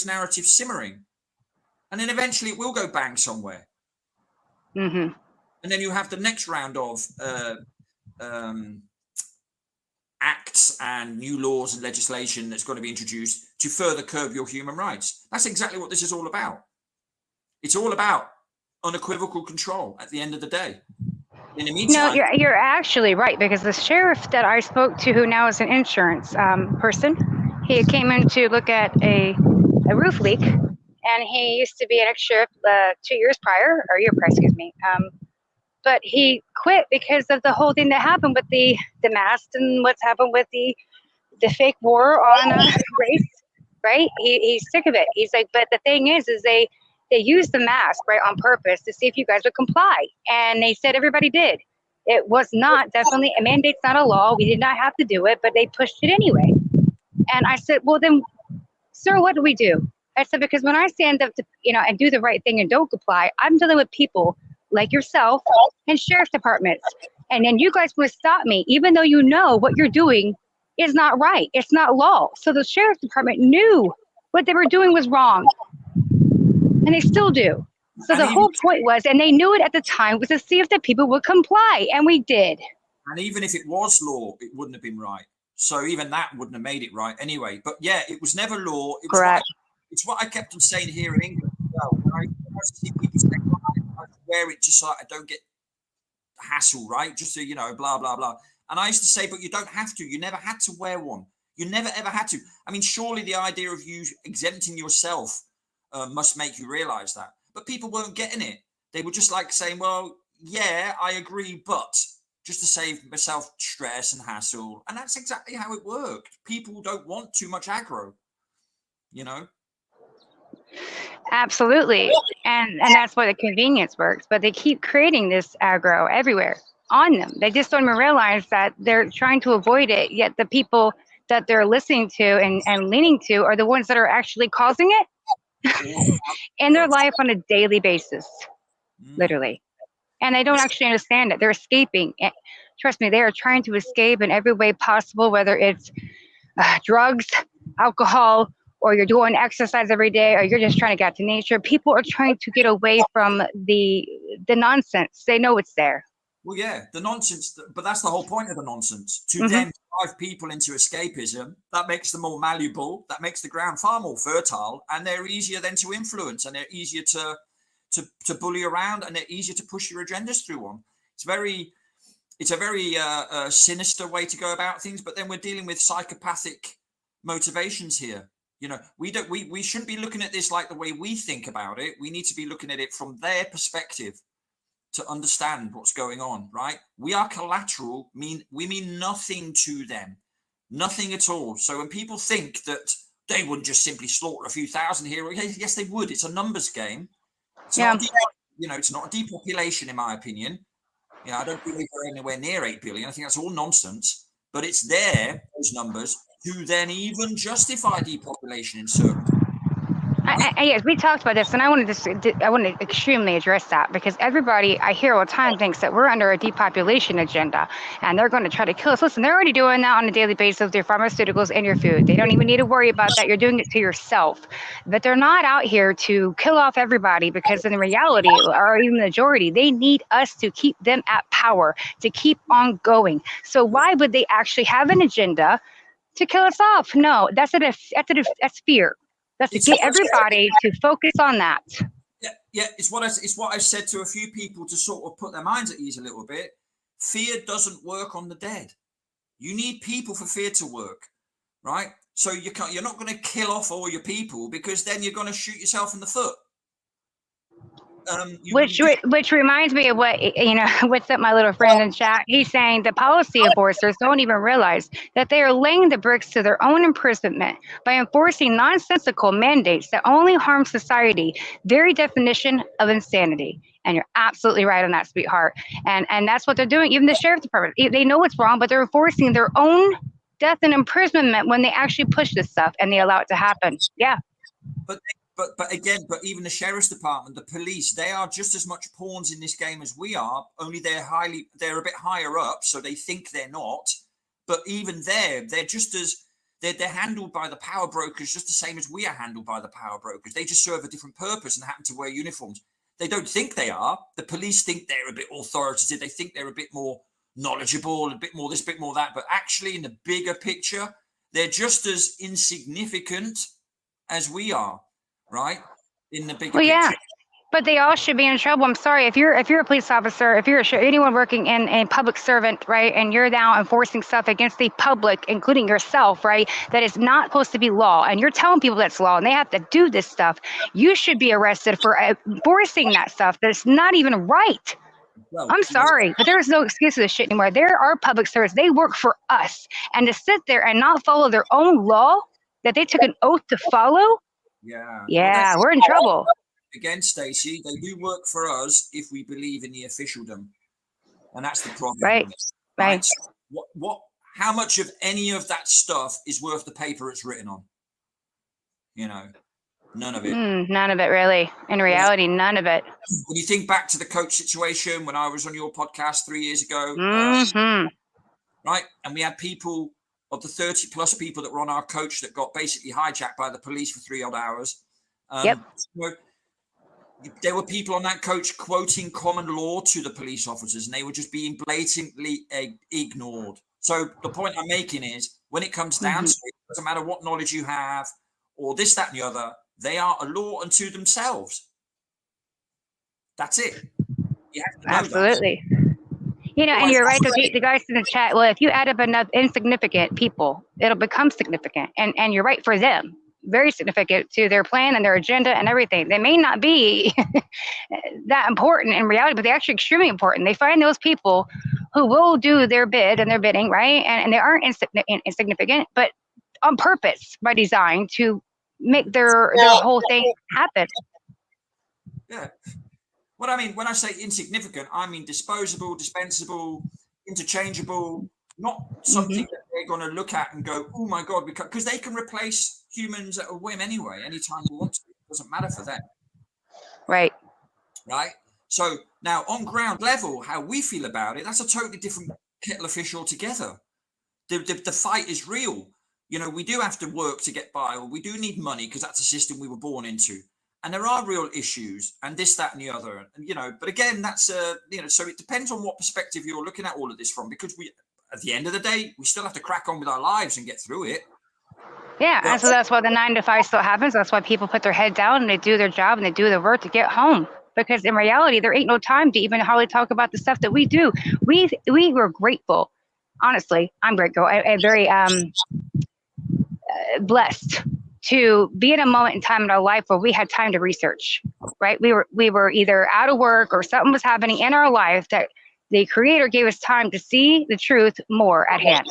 narratives simmering, and then eventually it will go bang somewhere. Mm-hmm. And then you have the next round of acts and new laws and legislation that's going to be introduced to further curb your human rights. That's exactly what this is all about. It's all about unequivocal control at the end of the day. In the meantime, no, you're actually right, because the sheriff that I spoke to, who now is an insurance person, he came in to look at a roof leak, and he used to be an ex-sheriff 2 years prior, or a year prior, excuse me. But he quit because of the whole thing that happened with the mask and what's happened with the fake war on race, right? He's sick of it. He's like, but the thing is they used the mask, right, on purpose to see if you guys would comply. And they said everybody did. It was not definitely a mandate's not a law. We did not have to do it, but they pushed it anyway. And I said, well, then, sir, what do we do? I said, because when I stand up to, and do the right thing and don't comply, I'm dealing with people like yourself and sheriff departments. And then you guys want to stop me, even though you know what you're doing is not right. It's not law. So the sheriff department knew what they were doing was wrong. And they still do. So the whole point was, and they knew it at the time, was to see if the people would comply. And we did. And even if it was law, it wouldn't have been right. So even that wouldn't have made it right anyway. But yeah, it was never law. It was correct. It's what I kept on saying here in England. Well, when I see people say, I wear it just so I don't get hassle, right? Just so, blah, blah, blah. And I used to say, but you don't have to. You never had to wear one. You never, ever had to. I mean, surely the idea of you exempting yourself must make you realize that. But people weren't getting it. They were just like saying, well, yeah, I agree, but just to save myself stress and hassle. And that's exactly how it worked. People don't want too much aggro, Absolutely. And that's why the convenience works. But they keep creating this aggro everywhere on them. They just don't even realize that they're trying to avoid it, yet the people that they're listening to and leaning to are the ones that are actually causing it in their life on a daily basis, literally. And they don't actually understand it. They're escaping. Trust me, they are trying to escape in every way possible, whether it's drugs, alcohol, or you're doing exercise every day, or you're just trying to get to nature. People are trying to get away from the nonsense. They know it's there. Well, yeah, the nonsense, but that's the whole point of the nonsense. To then drive people into escapism, that makes them more malleable, that makes the ground far more fertile, and they're easier then to influence, and they're easier to bully around, and they're easier to push your agendas through on. It's a very sinister way to go about things, but then we're dealing with psychopathic motivations here. You know, we shouldn't be looking at this like the way we think about it. We need to be looking at it from their perspective to understand what's going on, right? We are collateral, we mean nothing to them, nothing at all. So when people think that they wouldn't just simply slaughter a few thousand here, yes, they would. It's a numbers game. It's not, it's not a depopulation, in my opinion. You know, I don't believe we're anywhere near 8 billion. I think that's all nonsense. But it's there, those numbers, to then even justify depopulation in certain. Yes, we talked about this, and I want to extremely address that, because everybody I hear all the time thinks that we're under a depopulation agenda, and they're going to try to kill us. Listen, they're already doing that on a daily basis with your pharmaceuticals and your food. They don't even need to worry about that. You're doing it to yourself. But they're not out here to kill off everybody, because in reality, or even the majority, they need us to keep them at power, to keep on going. So why would they actually have an agenda to kill us off? No, that's fear. That's to get everybody to focus on that. Yeah, it's what I said to a few people to sort of put their minds at ease a little bit. Fear doesn't work on the dead. You need people for fear to work, right? So you're not going to kill off all your people, because then you're going to shoot yourself in the foot. Which reminds me of what, what's up, my little friend in chat. He's saying the policy enforcers don't even realize that they are laying the bricks to their own imprisonment by enforcing nonsensical mandates that only harm society. Very definition of insanity. And you're absolutely right on that, sweetheart. And that's what they're doing. Even the sheriff's department, they know it's wrong, but they're enforcing their own death and imprisonment when they actually push this stuff and they allow it to happen. Yeah. But even the sheriff's department, the police, they are just as much pawns in this game as we are, only they're a bit higher up, so they think they're not. But even they're handled by the power brokers just the same as we are handled by the power brokers. They just serve a different purpose and happen to wear uniforms. They don't think they are. The police think they're a bit authoritative. They think they're a bit more knowledgeable, a bit more this, bit more that. But actually, in the bigger picture, they're just as insignificant as we are. Right, in the bigger picture. But they all should be in trouble. I'm sorry, if you're a police officer, if you're anyone working in a public servant, right, and you're now enforcing stuff against the public, including yourself, right, that is not supposed to be law, and you're telling people that's law, and they have to do this stuff, you should be arrested for enforcing that stuff that's not even right. Well, I'm sorry, but there's no excuse for this shit anymore. There are public servants. They work for us, and to sit there and not follow their own law that they took an oath to follow. Yeah, we're in trouble. Again, Stacey, they do work for us if we believe in the officialdom, and that's the problem. Right. So how much of any of that stuff is worth the paper it's written on? None of it. None of it, really. In reality, none of it. When you think back to the coach situation when I was on your podcast 3 years ago, right, and we had people. Of the 30 plus people that were on our coach that got basically hijacked by the police for 3 odd hours. There were people on that coach quoting common law to the police officers, and they were just being blatantly ignored. So the point I'm making is, when it comes down to it, it doesn't matter what knowledge you have or this, that, and the other, they are a law unto themselves. That's it. You have to know absolutely. That. And you're right. The guys in the chat, well, if you add up enough insignificant people, it'll become significant. And you're right, for them. Very significant to their plan and their agenda and everything. They may not be that important in reality, but they're actually extremely important. They find those people who will do their bid and their bidding, right? And they aren't insignificant, but on purpose, by design, to make their whole thing happen. Yeah. What I mean, when I say insignificant, I mean disposable, dispensable, interchangeable, not something that they're going to look at and go, oh my God, because they can replace humans at a whim anyway, anytime they want to. It doesn't matter for them. Right. So now on ground level, how we feel about it, that's a totally different kettle of fish altogether. The fight is real. We do have to work to get by, or we do need money because that's a system we were born into. and there are real issues and this, that, and the other, and, you know, but again, that's, you know, so it depends on what perspective you're looking at all of this from, because we, at the end of the day, we still have to crack on with our lives and get through it. Yeah, and so that's why the 9 to 5 still happens. That's why people put their head down and they do their job and they do their work to get home. Because in reality, there ain't no time to even hardly talk about the stuff that we do. We were grateful. Honestly, I'm grateful. I'm very blessed to be in a moment in time in our life where we had time to research, right? We were either out of work or something was happening in our life that the Creator gave us time to see the truth more at hand.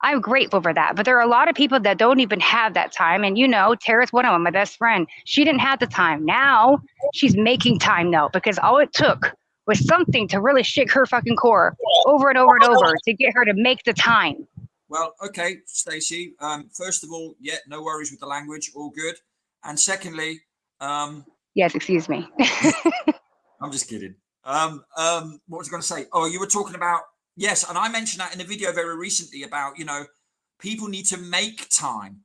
I'm grateful for that. But there are a lot of people that don't even have that time. And you know, Tara's one of them, my best friend. She didn't have the time. Now she's making time though, because all it took was something to really shake her fucking core over and over and over to get her to make the time. Well, okay, Stacey. First of all, yeah, no worries with the language, all good. And secondly, yes, excuse me. I'm just kidding. What was I going to say? Oh, you were talking about, yes, and I mentioned that in a video very recently about, you know, people need to make time.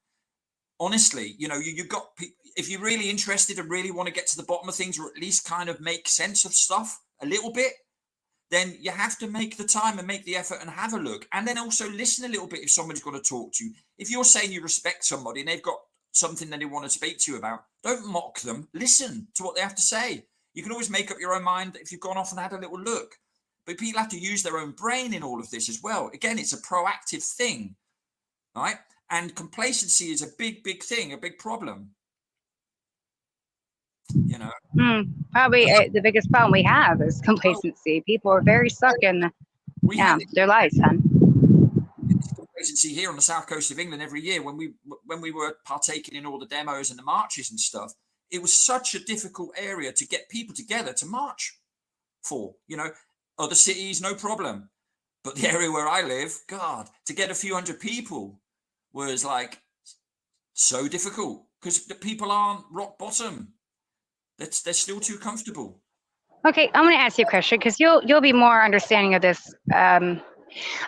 Honestly, you know, you've got, if you're really interested and really want to get to the bottom of things, or at least kind of make sense of stuff a little bit, then you have to make the time and make the effort and have a look. And then also listen a little bit if somebody's going to talk to you. If you're saying you respect somebody and they've got something that they want to speak to you about, don't mock them. Listen to what they have to say. You can always make up your own mind if you've gone off and had a little look. But people have to use their own brain in all of this as well. Again, it's a proactive thing, right? And complacency is a big, big thing, a big problem. You know, probably the biggest problem we have is complacency. People are very stuck in their lives, son. Complacency here on the south coast of England every year when we were partaking in all the demos and the marches and stuff. It was such a difficult area to get people together to march for. You know, other cities, no problem, but the area where I live, God, to get a few hundred people was like so difficult because the people aren't rock bottom. They're still too comfortable. Okay, I'm going to ask you a question because you'll be more understanding of this.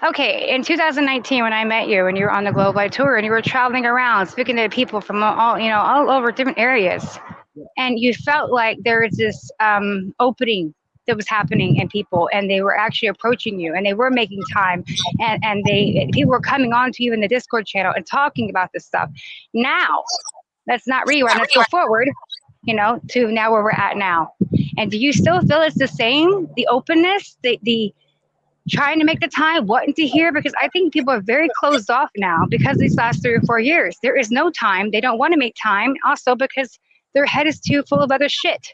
Okay, in 2019 when I met you and you were on the Global Tour and you were traveling around speaking to people from all over different areas, and you felt like there was this opening that was happening in people, and they were actually approaching you and they were making time, and people were coming on to you in the Discord channel and talking about this stuff. Now, let's not rewind, let's go forward, you know, to now where we're at now. And do you still feel it's the same, the openness, the trying to make the time, wanting to hear? Because I think people are very closed off now because these last 3 or 4 years, there is no time. They don't want to make time also because their head is too full of other shit.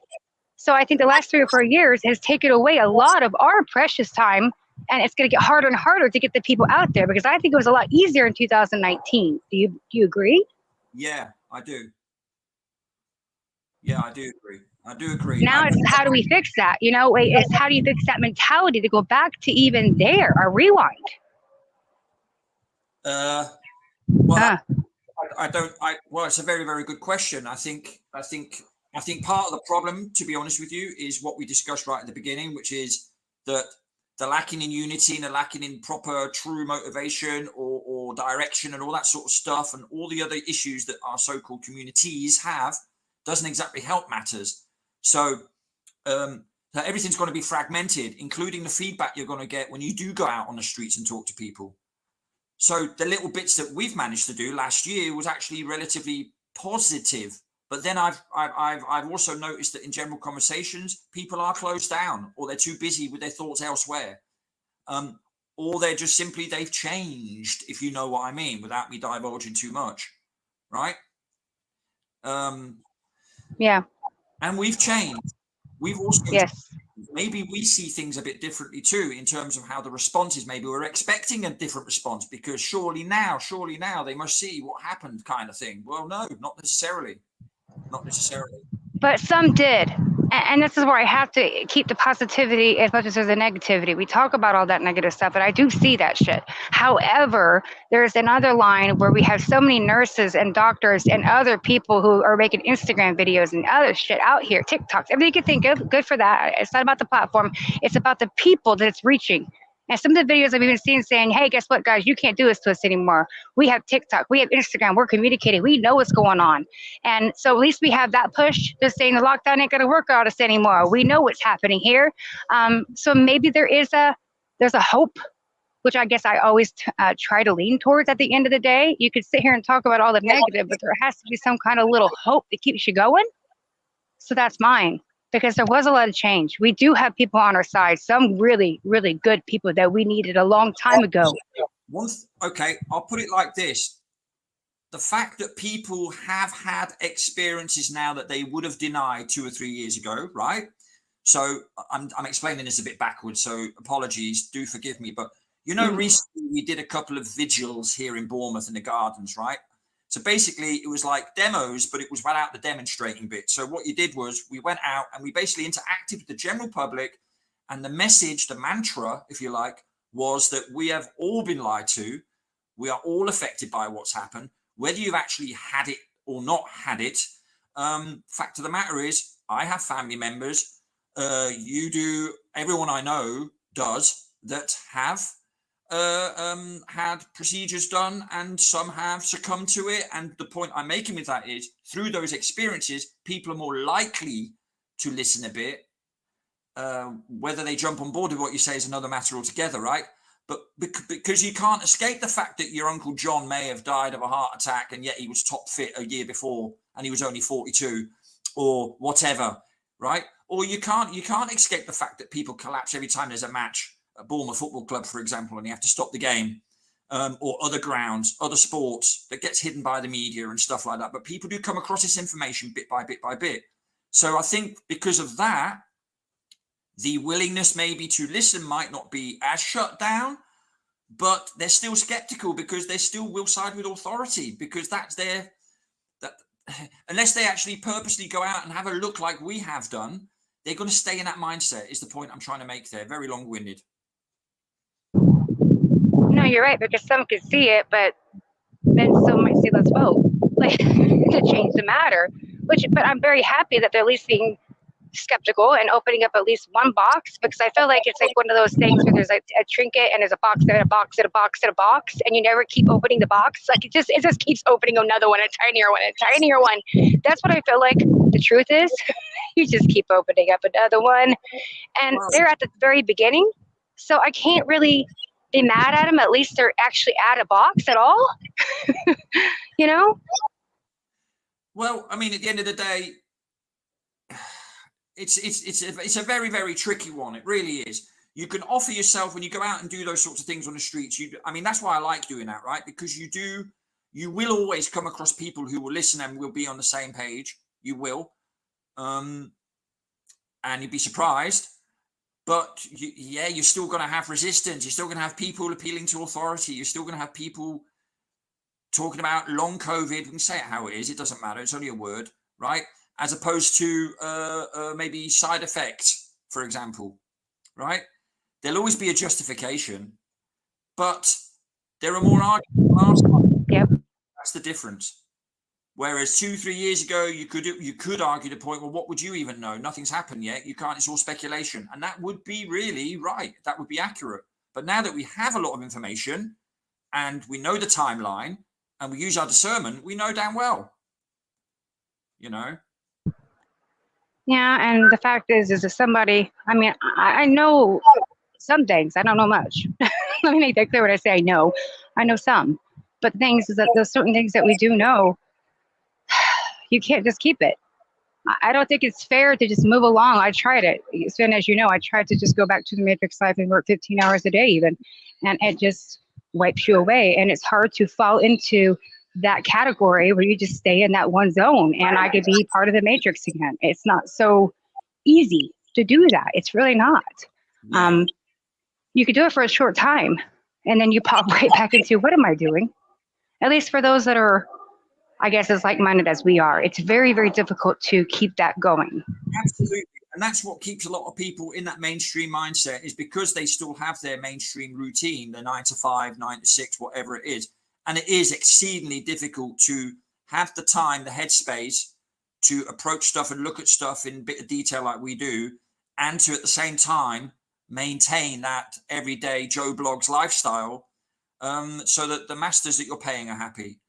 So I think the last 3 or 4 years has taken away a lot of our precious time, and it's going to get harder and harder to get the people out there because I think it was a lot easier in 2019. Do you agree? Yeah, I do. Yeah, I do agree. I do agree. Now it's how do we fix that? You know, it's how do you fix that mentality to go back to even there or rewind? Well, it's a very, very good question. I think part of the problem, to be honest with you, is what we discussed right at the beginning, which is that the lacking in unity and the lacking in proper true motivation or direction and all that sort of stuff and all the other issues that our so-called communities have doesn't exactly help matters. So everything's going to be fragmented, including the feedback you're going to get when you do go out on the streets and talk to people. So the little bits that we've managed to do last year was actually relatively positive. But then I've also noticed that in general conversations, people are closed down or they're too busy with their thoughts elsewhere. Or they're just simply, they've changed, if you know what I mean, without me divulging too much. Right? Yeah. And we've changed. We've also, maybe we see things a bit differently too, in terms of how the response is. Maybe we're expecting a different response because surely now they must see what happened kind of thing. Well, no, not necessarily. Not necessarily. But some did. And this is where I have to keep the positivity as much as there's the negativity. We talk about all that negative stuff, and I do see that shit. However, there's another line where we have so many nurses and doctors and other people who are making Instagram videos and other shit out here, TikToks, everything you can think of, good for that. It's not about the platform. It's about the people that it's reaching. And some of the videos I've even seen saying, hey, guess what, guys, you can't do this to us anymore. We have TikTok, we have Instagram, we're communicating, we know what's going on. And so at least we have that push, just saying the lockdown ain't gonna work on us anymore. We know what's happening here. So maybe there's a hope, which I guess I always try to lean towards at the end of the day. You could sit here and talk about all the negative, but there has to be some kind of little hope that keeps you going. So that's mine. Because there was a lot of change. We do have people on our side, some really, really good people that we needed a long time ago. Okay, I'll put it like this. The fact that people have had experiences now that they would have denied 2 or 3 years ago, right? So I'm explaining this a bit backwards, so apologies, do forgive me. But, you know, recently we did a couple of vigils here in Bournemouth in the gardens, right? So basically it was like demos, but it was without the demonstrating bit. So what you did was we went out and we basically interacted with the general public, and the message, the mantra, if you like, was that we have all been lied to. We are all affected by what's happened, whether you've actually had it or not had it. Fact of the matter is, I have family members, you do, everyone I know does, that have had procedures done, and some have succumbed to it. And the point I'm making with that is, through those experiences, people are more likely to listen a bit. Whether they jump on board with what you say is another matter altogether, right? But because you can't escape the fact that your Uncle John may have died of a heart attack, and yet he was top fit a year before and he was only 42 or whatever, right? Or you can't escape the fact that people collapse every time there's a match at Bournemouth Football Club, for example, and you have to stop the game, or other grounds, other sports that gets hidden by the media and stuff like that. But people do come across this information bit by bit by bit. So I think because of that, the willingness maybe to listen might not be as shut down, but they're still skeptical because they still will side with authority, because that's unless they actually purposely go out and have a look like we have done, they're going to stay in that mindset, is the point I'm trying to make there. Very long-winded. No, you're right, because some could see it, but then some might say, let's vote, like, to change the matter. But I'm very happy that they're at least being skeptical and opening up at least one box, because I feel like it's like one of those things where there's a trinket and there's a box there, a box and a box and a box, and you never keep opening the box. Like it just keeps opening another one, a tinier one, a tinier one. That's what I feel like the truth is. You just keep opening up another one, and they're at the very beginning, so I can't really be mad at them. At least they're actually at a box at all. You know? Well, I mean, at the end of the day, it's a very, very tricky one. It really is. You can offer yourself when you go out and do those sorts of things on the streets. I mean, that's why I like doing that, right? Because you will always come across people who will listen and will be on the same page. You will. And you'd be surprised. But you're still going to have resistance. You're still going to have people appealing to authority. You're still going to have people talking about long COVID. We can say it how it is. It doesn't matter. It's only a word, right? As opposed to maybe side effects, for example, right? There'll always be a justification, but there are more arguments. Yep. That's the difference. Whereas 2-3 years ago, you could argue the point, well, what would you even know? Nothing's happened yet. You can't, it's all speculation. And that would be really right. That would be accurate. But now that we have a lot of information and we know the timeline and we use our discernment, we know damn well, you know? Yeah, and the fact is if somebody, I mean, I know some things. I don't know much. Let me make that clear when I say I know some. But the things is that there's certain things that we do know, you can't just keep it. I don't think it's fair to just move along. I tried it. And as you know, I tried to just go back to the matrix life and work 15 hours a day even. And it just wipes you away. And it's hard to fall into that category where you just stay in that one zone and I could be part of the matrix again. It's not so easy to do that. It's really not. Yeah. You could do it for a short time and then you pop right back into what am I doing? At least for those that are, I guess, as like-minded as we are. It's very, very difficult to keep that going. Absolutely. And that's what keeps a lot of people in that mainstream mindset, is because they still have their mainstream routine, the 9 to 5, 9 to 6, whatever it is. And it is exceedingly difficult to have the time, the headspace to approach stuff and look at stuff in a bit of detail like we do, and to at the same time maintain that everyday Joe Blogs lifestyle, so that the masters that you're paying are happy.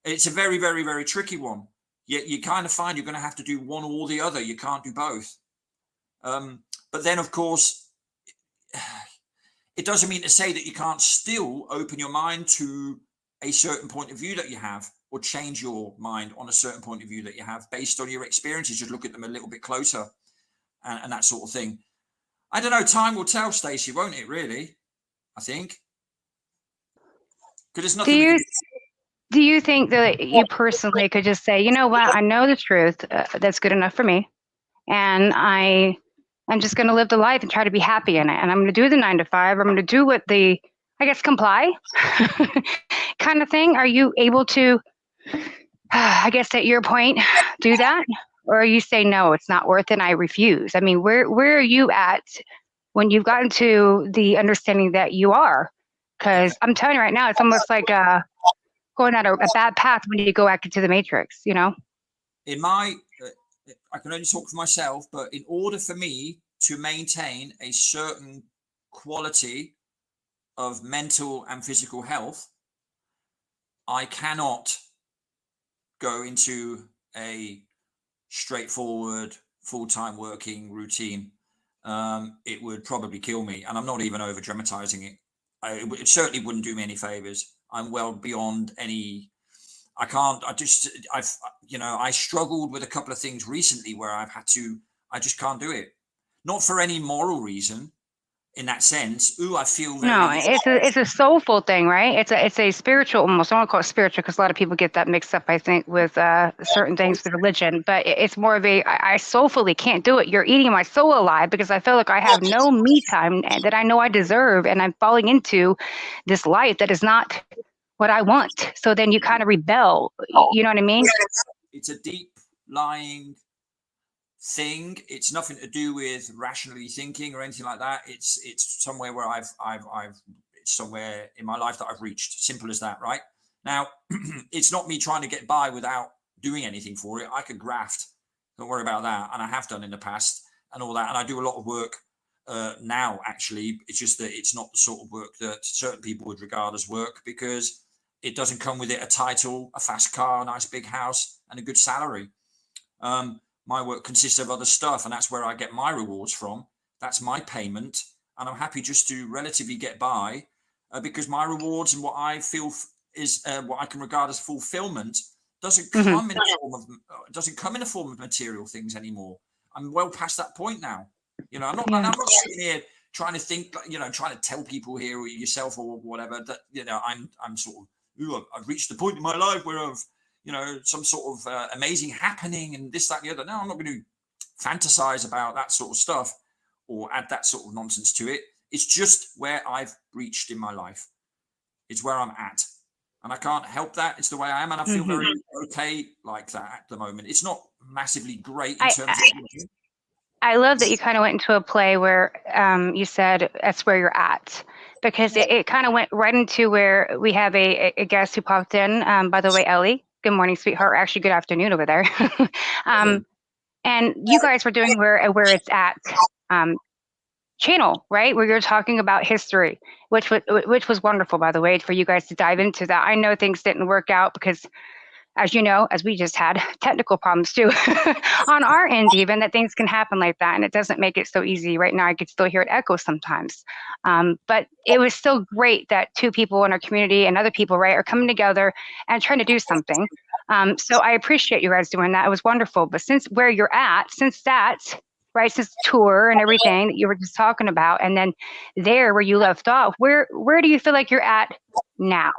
It's a very, very, very tricky one. You kind of find you're going to have to do one or the other. You can't do both. But then, of course, it doesn't mean to say that you can't still open your mind to a certain point of view that you have, or change your mind on a certain point of view that you have based on your experiences. Just look at them a little bit closer, and that sort of thing. I don't know. Time will tell, Stacey, won't it? Really, I think. Because there's nothing. Do you think that you personally could just say, you know what, I know the truth, that's good enough for me, and I'm just going to live the life and try to be happy in it, and I'm going to do the 9 to 5, I'm going to do what I guess, comply kind of thing? Are you able to, I guess at your point, do that? Or you say, no, it's not worth it, I refuse? I mean, where are you at when you've gotten to the understanding that you are? Because I'm telling you right now, it's almost like going down a bad path when you go back into the matrix, you know? In my, I can only talk for myself, but in order for me to maintain a certain quality of mental and physical health, I cannot go into a straightforward full-time working routine. It would probably kill me, and I'm not even over dramatizing it. It certainly wouldn't do me any favors. I'm well beyond any. I struggled with a couple of things recently where I just can't do it. Not for any moral reason in that sense. I feel very. No, it's a soulful thing, right? It's a spiritual, almost. I don't want to call it spiritual because a lot of people get that mixed up, I think, with certain things with religion. But it's more of I soulfully can't do it. You're eating my soul alive because I feel like I have no me time that I know I deserve, and I'm falling into this life that is not what I want. So then you kind of rebel. You know what I mean? It's a deep lying thing. It's nothing to do with rationally thinking or anything like that. It's somewhere where it's somewhere in my life that I've reached. Simple as that, right? Now, it's not me trying to get by without doing anything for it. I could graft. Don't worry about that. And I have done in the past and all that. And I do a lot of work now, actually. It's just that it's not the sort of work that certain people would regard as work, because it doesn't come with it a title, a fast car, a nice big house, and a good salary. My work consists of other stuff, and that's where I get my rewards from. That's my payment, and I'm happy just to relatively get by, because my rewards and what I feel is what I can regard as fulfillment doesn't come in the form of material things anymore. I'm well past that point now. I'm not sitting here trying to think, trying to tell people here or yourself or whatever that I'm sort of, I've reached the point in my life where I've some sort of amazing happening and this, that, and the other. No, I'm not going to fantasize about that sort of stuff or add that sort of nonsense to it. It's just where I've reached in my life. It's where I'm at. And I can't help that. It's the way I am. And I feel very okay like that at the moment. It's not massively great in terms of... I love that you kind of went into a play where you said that's where you're at, because it kind of went right into where we have a guest who popped in, by the way, Ellie. Good morning, sweetheart. Actually, good afternoon over there. And you guys were doing where it's at channel, right? Where you're talking about history, which was wonderful, by the way, for you guys to dive into that. I know things didn't work out because, as you know, as we just had technical problems too on our end, even that things can happen like that. And it doesn't make it so easy. Right now, I could still hear it echo sometimes. But it was still great that two people in our community and other people, right, are coming together and trying to do something. So I appreciate you guys doing that. It was wonderful. But since where you're at, since the tour and everything that you were just talking about, and then there where you left off, where do you feel like you're at now?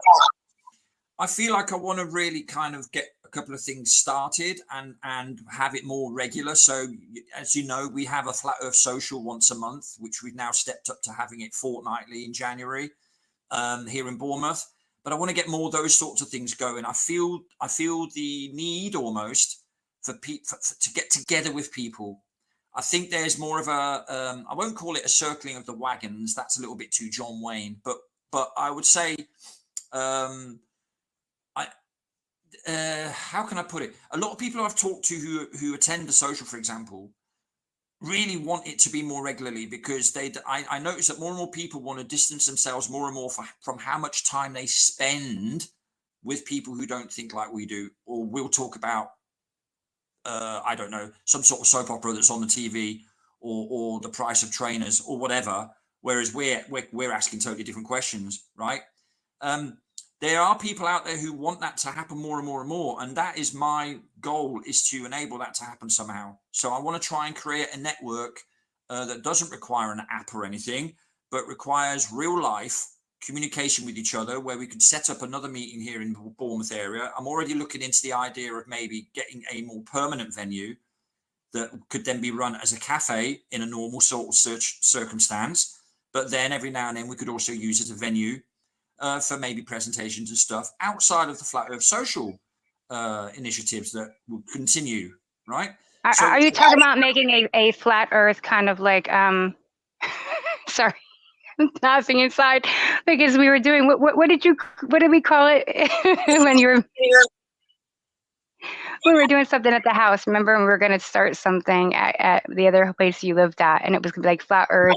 I feel like I want to really kind of get a couple of things started and have it more regular. So, as you know, we have a Flat Earth Social once a month, which we've now stepped up to having it fortnightly in January here in Bournemouth. But I want to get more of those sorts of things going. I feel the need almost for people to get together with people. I think there's more of a I won't call it a circling of the wagons. That's a little bit too John Wayne. But I would say. How can I put it? A lot of people I've talked to who attend the social, for example, really want it to be more regularly, because I notice that more and more people want to distance themselves more and more from how much time they spend with people who don't think like we do, or we'll talk about, I don't know, some sort of soap opera that's on the TV, or the price of trainers or whatever. Whereas we're asking totally different questions, right? There are people out there who want that to happen more and more and more. And that is my goal, is to enable that to happen somehow. So I want to try and create a network that doesn't require an app or anything, but requires real life communication with each other, where we could set up another meeting here in the Bournemouth area. I'm already looking into the idea of maybe getting a more permanent venue that could then be run as a cafe in a normal sort of circumstance. But then every now and then we could also use it as a venue for maybe presentations and stuff outside of the Flat Earth social initiatives that will continue, right? Are you talking about making a Flat Earth kind of like, sorry, I'm laughing inside because we were doing, what did we call it when we were doing something at the house? Remember, when we were going to start something at the other place you lived at, and it was like Flat Earth.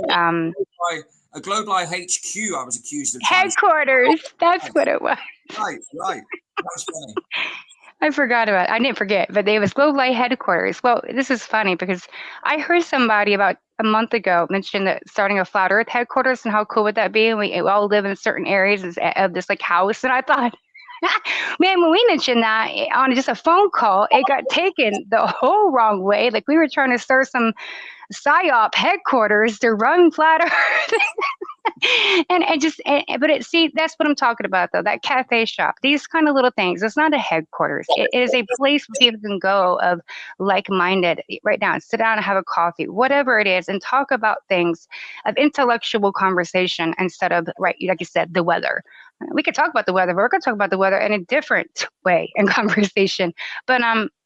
A Global HQ, I was accused of headquarters. That's what it was. Right. That was funny. I forgot about it. I didn't forget, but it was Global headquarters. Well, this is funny because I heard somebody about a month ago mention that starting a Flat Earth headquarters, and how cool would that be? And we all live in certain areas of this like house. And I thought, man, when we mentioned that on just a phone call, it got taken the whole wrong way. Like we were trying to start some PSYOP headquarters to run Flat Earth. See, that's what I'm talking about, though. That cafe shop, these kind of little things. It's not a headquarters. It is a place where people can go of like-minded right now, sit down and have a coffee, whatever it is, and talk about things of intellectual conversation instead of, right, like you said, the weather. We could talk about the weather, but we're going to talk about the weather in a different way in conversation. But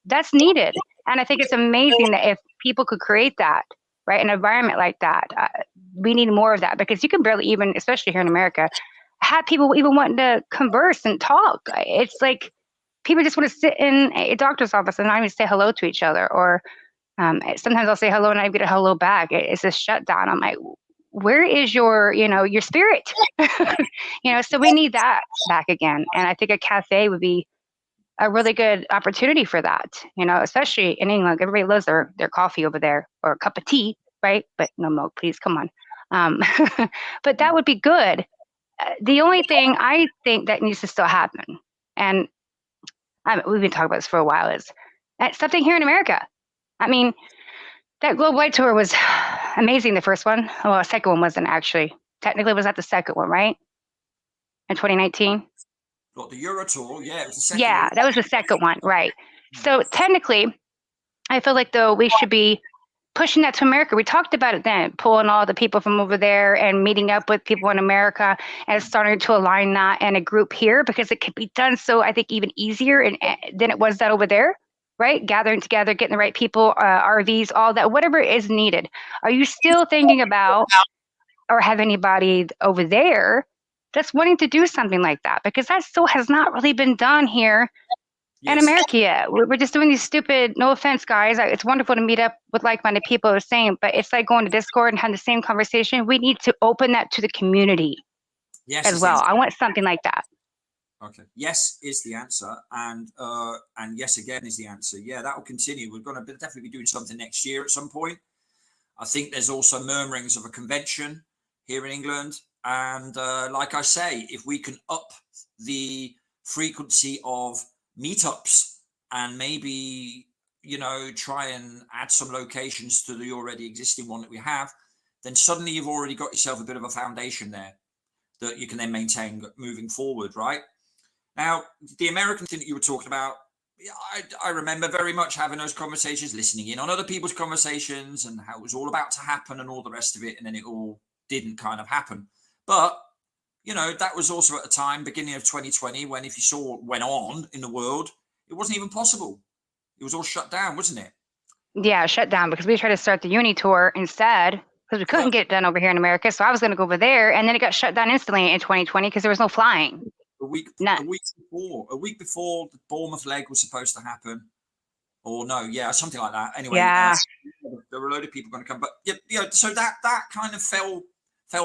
that's needed. And I think it's amazing that if people could create that, right, an environment like that, we need more of that, because you can barely even, especially here in America, have people even wanting to converse and talk. It's like people just want to sit in a doctor's office and not even say hello to each other. Or sometimes I'll say hello and I get a hello back. It's a shutdown. I'm like, where is your spirit? So we need that back again. And I think a cafe would be a really good opportunity for that, especially in England. Everybody loves their coffee over there, or a cup of tea, right? But no milk, please, come on. But that would be good. The only thing I think that needs to still happen, and we've been talking about this for a while, is something here in America. I mean, that Globe Light Tour was amazing, the first one. Well, the second one wasn't actually. Technically, was that the second one, right? In 2019? Got the Euro Tour, yeah. It was the second one. That was the second one, right. So technically, I feel like, though, we should be pushing that to America. We talked about it then, pulling all the people from over there and meeting up with people in America and starting to align that in a group here, because it could be done so, I think, even easier than it was that over there, right? Gathering together, getting the right people, RVs, all that, whatever is needed. Are you still thinking about, or have anybody over there that's wanting to do something like that? Because that still has not really been done here in America yet. We're just doing these stupid, no offense, guys. It's wonderful to meet up with like-minded people the same, but it's like going to Discord and having the same conversation. We need to open that to the community as well. I want something like that. Okay. Yes is the answer, and yes again is the answer. Yeah, that will continue. We're going to definitely be doing something next year at some point. I think there's also murmurings of a convention here in England. And like I say, if we can up the frequency of meetups and maybe, try and add some locations to the already existing one that we have, then suddenly you've already got yourself a bit of a foundation there that you can then maintain moving forward, right? Now, the American thing that you were talking about, I remember very much having those conversations, listening in on other people's conversations and how it was all about to happen and all the rest of it. And then it all didn't kind of happen. But, that was also at a time, beginning of 2020, when if you saw what went on in the world, it wasn't even possible. It was all shut down, wasn't it? Yeah, shut down, because we tried to start the uni tour instead, because we couldn't get it done over here in America. So I was going to go over there, and then it got shut down instantly in 2020 because there was no flying. A week before the Bournemouth leg was supposed to happen. Or no, yeah, something like that. Anyway, there are a load of people going to come, but so that kind of fell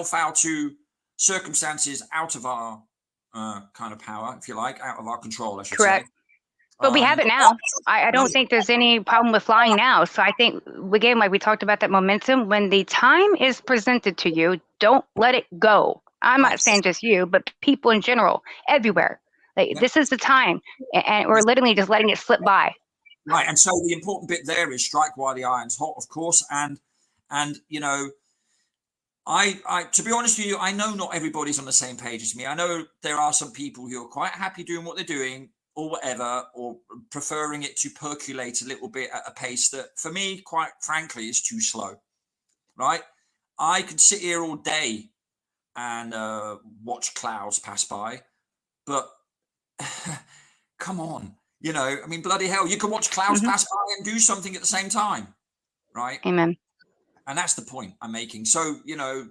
foul to circumstances out of our kind of power, if you like, out of our control, I should Correct. say. But we have it now. I don't think there's any problem with flying now. So I think, again, like we talked about that momentum, when the time is presented to you, don't let it go. I'm not saying just you, but people in general, everywhere. Like this is the time, and we're literally just letting it slip by. Right, and so the important bit there is strike while the iron's hot, of course, and you know, I to be honest with you, I know not everybody's on the same page as me. I know there are some people who are quite happy doing what they're doing, or whatever, or preferring it to percolate a little bit at a pace that, for me, quite frankly, is too slow, right? I could sit here all day and watch clouds pass by, but come on, you know, I mean, bloody hell, you can watch clouds pass by and do something at the same time, right? Amen. And that's the point I'm making. So, you know,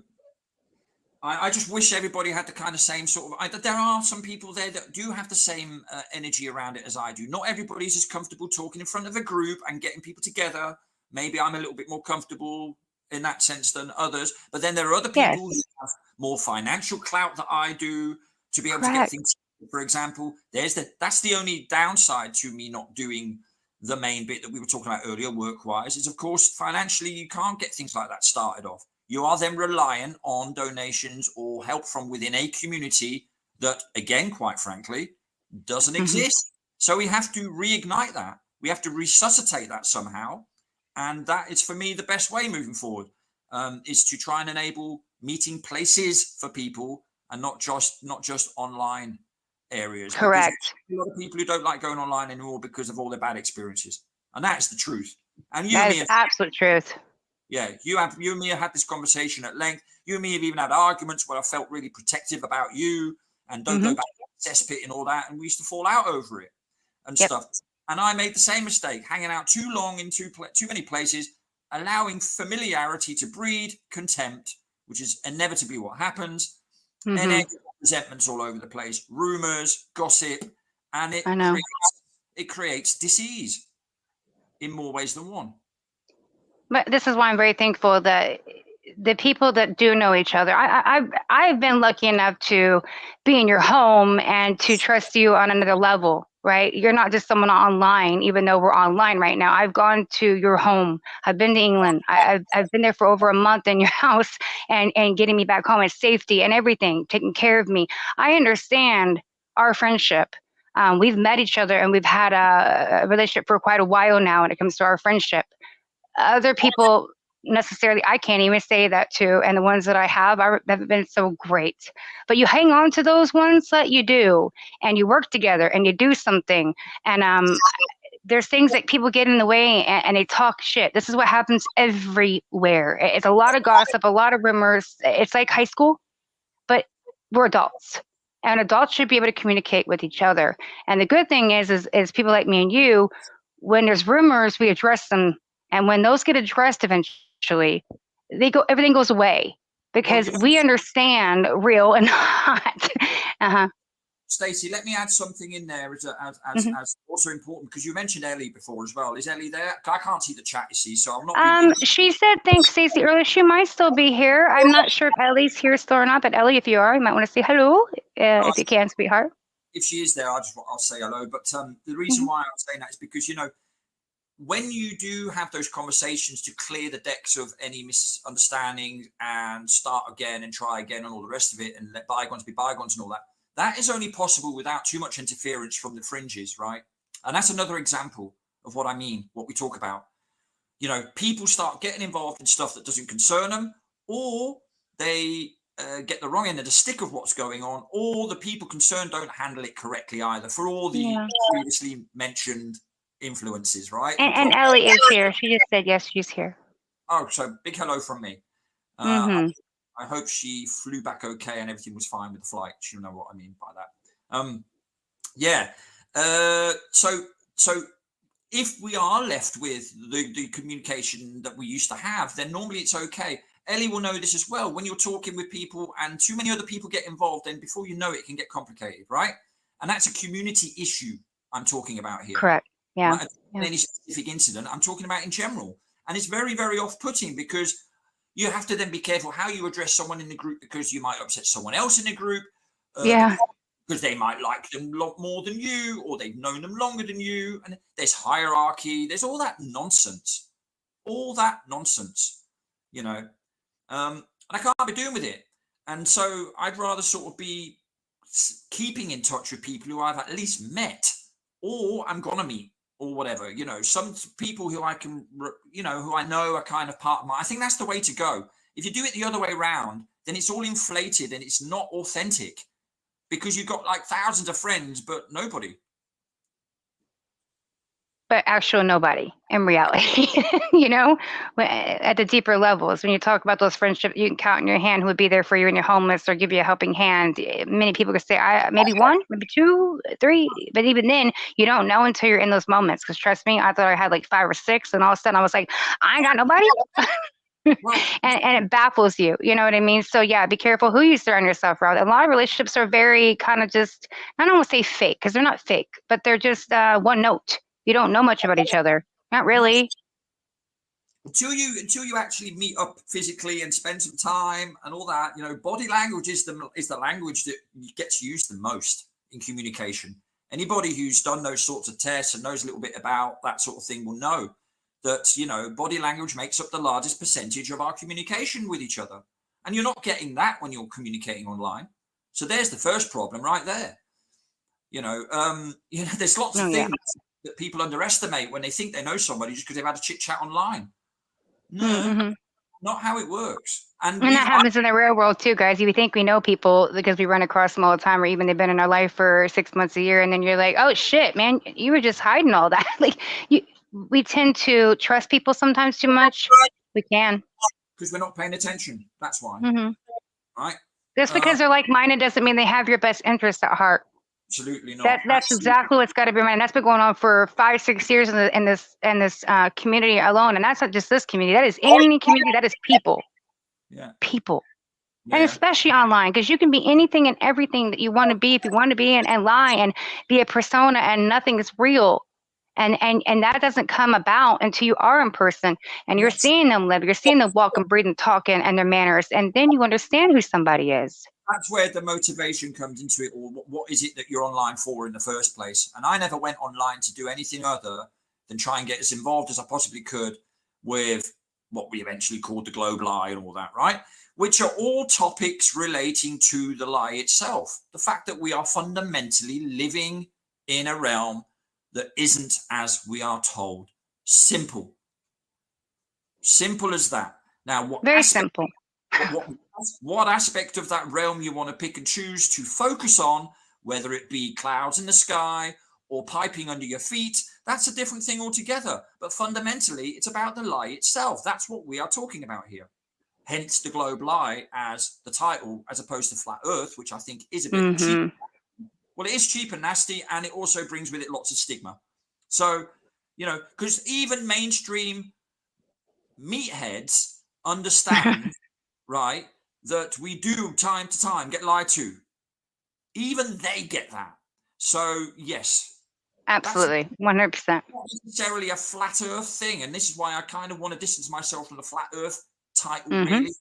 I just wish everybody had the kind of same sort of, there are some people there that do have the same energy around it as I do. Not everybody's as comfortable talking in front of a group and getting people together. Maybe I'm a little bit more comfortable in that sense than others. But then there are other people who have more financial clout than I do to be able to get things. For example, that's the only downside to me not doing the main bit that we were talking about earlier, work-wise, is of course, financially, you can't get things like that started off. You are then reliant on donations or help from within a community that, again, quite frankly, doesn't exist. So we have to reignite that. We have to resuscitate that somehow. And that is, for me, the best way moving forward, is to try and enable meeting places for people and not just online areas. Correct. A lot of people who don't like going online anymore because of all their bad experiences. And that's the truth. And you that is absolute truth. Yeah, you and me have had this conversation at length. You and me have even had arguments where I felt really protective about you and don't go back to the cesspit and all that. And we used to fall out over it and stuff. And I made the same mistake, hanging out too long in too many places, allowing familiarity to breed contempt, which is inevitably what happens. And then resentments all over the place, rumors, gossip, and it creates disease in more ways than one. But this is why I'm very thankful that the people that do know each other, I've been lucky enough to be in your home and to trust you on another level, right? You're not just someone online, even though we're online right now. I've gone to your home. I've been to England. I've been there for over a month in your house and getting me back home in safety and everything, taking care of me. I understand our friendship. We've met each other and we've had a relationship for quite a while now when it comes to our friendship. Other people necessarily, I can't even say that to, and the ones that I have haven't been so great. But you hang on to those ones that you do, and you work together, and you do something. And there's things that people get in the way, and they talk shit. This is what happens everywhere. It's a lot of gossip, a lot of rumors. It's like high school, but we're adults. And adults should be able to communicate with each other. And the good thing is people like me and you, when there's rumors, we address them. And when those get addressed eventually, everything goes away because we understand real and not. Stacey, let me add something in there as also important, because you mentioned Ellie before as well. Is Ellie there? I can't see the chat, you see, so I'm not. She said thanks, Stacey, earlier. She might still be here. I'm not sure if Ellie's here still or not, but Ellie, if you are, you might want to say hello if you can, sweetheart. If she is there, I'll say hello. But the reason why I'm saying that is because, you know, when you do have those conversations to clear the decks of any misunderstanding and start again and try again and all the rest of it and let bygones be bygones and all that, that is only possible without too much interference from the fringes, right? And that's another example of what I mean, what we talk about. You know, people start getting involved in stuff that doesn't concern them, or they get the wrong end of the stick of what's going on, or the people concerned don't handle it correctly either, for all the previously mentioned influences, right? And Ellie is here. She just said yes, she's here. Oh, so big hello from me. I hope she flew back okay and everything was fine with the flight. She'll know what I mean by that. So if we are left with the communication that we used to have, then normally it's okay. Ellie will know this as well. When you're talking with people and too many other people get involved, then before you know it, it can get complicated, right? And that's a community issue I'm talking about here. Correct. Yeah. Not any specific incident. I'm talking about in general. And it's very, very off-putting because you have to then be careful how you address someone in the group, because you might upset someone else in the group. Yeah. Because they might like them a lot more than you, or they've known them longer than you. And there's hierarchy. There's all that nonsense. All that nonsense, you know. And I can't be doing with it. And so I'd rather sort of be keeping in touch with people who I've at least met, or I'm going to meet, or whatever, you know, some people who I can, you know, who I know are kind of part of my, I think that's the way to go. If you do it the other way around, then it's all inflated and it's not authentic, because you've got like thousands of friends, but nobody. But actual nobody in reality, you know, at the deeper levels, when you talk about those friendships you can count in your hand who would be there for you when you're homeless or give you a helping hand. Many people could say, maybe one, maybe two, three, but even then you don't know until you're in those moments. Because trust me, I thought I had like 5 or 6, and all of a sudden I was like, I ain't got nobody. and it baffles you, you know what I mean? So yeah, be careful who you surround yourself around. A lot of relationships are very kind of just, I don't want to say fake, because they're not fake, but they're just one note. You don't know much about each other. Not really. Until you actually meet up physically and spend some time and all that, you know, body language is the language that gets used the most in communication. Anybody who's done those sorts of tests and knows a little bit about that sort of thing will know that, you know, body language makes up the largest percentage of our communication with each other. And you're not getting that when you're communicating online. So there's the first problem right there. You know, there's lots of things that people underestimate when they think they know somebody just because they've had a chit chat online. No, not how it works. And that happens in the real world too, guys. You think we know people because we run across them all the time, or even they've been in our life for 6 months, a year, and then you're like, oh shit, man, you were just hiding all that. Like we tend to trust people sometimes too much. We can. Because we're not paying attention. That's why. Right? Just because they're like-minded doesn't mean they have your best interest at heart. Absolutely not. That's exactly what's got to be reminded. That's been going on for 5, 6 years in this community alone, and that's not just this community. That is any community. That is people. Yeah. People, and especially online, because you can be anything and everything that you want to be if you want to be, and lie and be a persona, and nothing is real. And that doesn't come about until you are in person and you're seeing them live. You're seeing them walk and breathe and talk and their manners, and then you understand who somebody is. That's where the motivation comes into it, or what is it that you're online for in the first place? And I never went online to do anything other than try and get as involved as I possibly could with what we eventually called the globe lie and all that, right? Which are all topics relating to the lie itself. The fact that we are fundamentally living in a realm that isn't as we are told. Simple. Simple as that. Now, very simple. What aspect of that realm you want to pick and choose to focus on, whether it be clouds in the sky or piping under your feet, that's a different thing altogether. But fundamentally, it's about the lie itself. That's what we are talking about here. Hence the globe lie as the title, as opposed to flat earth, which I think is a bit cheap. Well, it is cheap and nasty, and it also brings with it lots of stigma. So, you know, because even mainstream meatheads understand, right, that we do time to time get lied to. Even they get that. So, yes. Absolutely, 100%. Not necessarily a flat earth thing. And this is why I kind of want to distance myself from the flat earth title really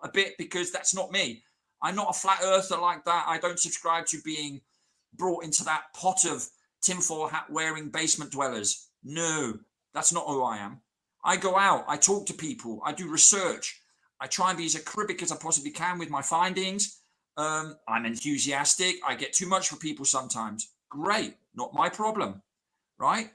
a bit, because that's not me. I'm not a flat earther like that. I don't subscribe to being brought into that pot of tinfoil hat wearing basement dwellers. No, that's not who I am. I go out, I talk to people, I do research. I try and be as acribic as I possibly can with my findings. I'm enthusiastic. I get too much for people sometimes. Great, not my problem, right?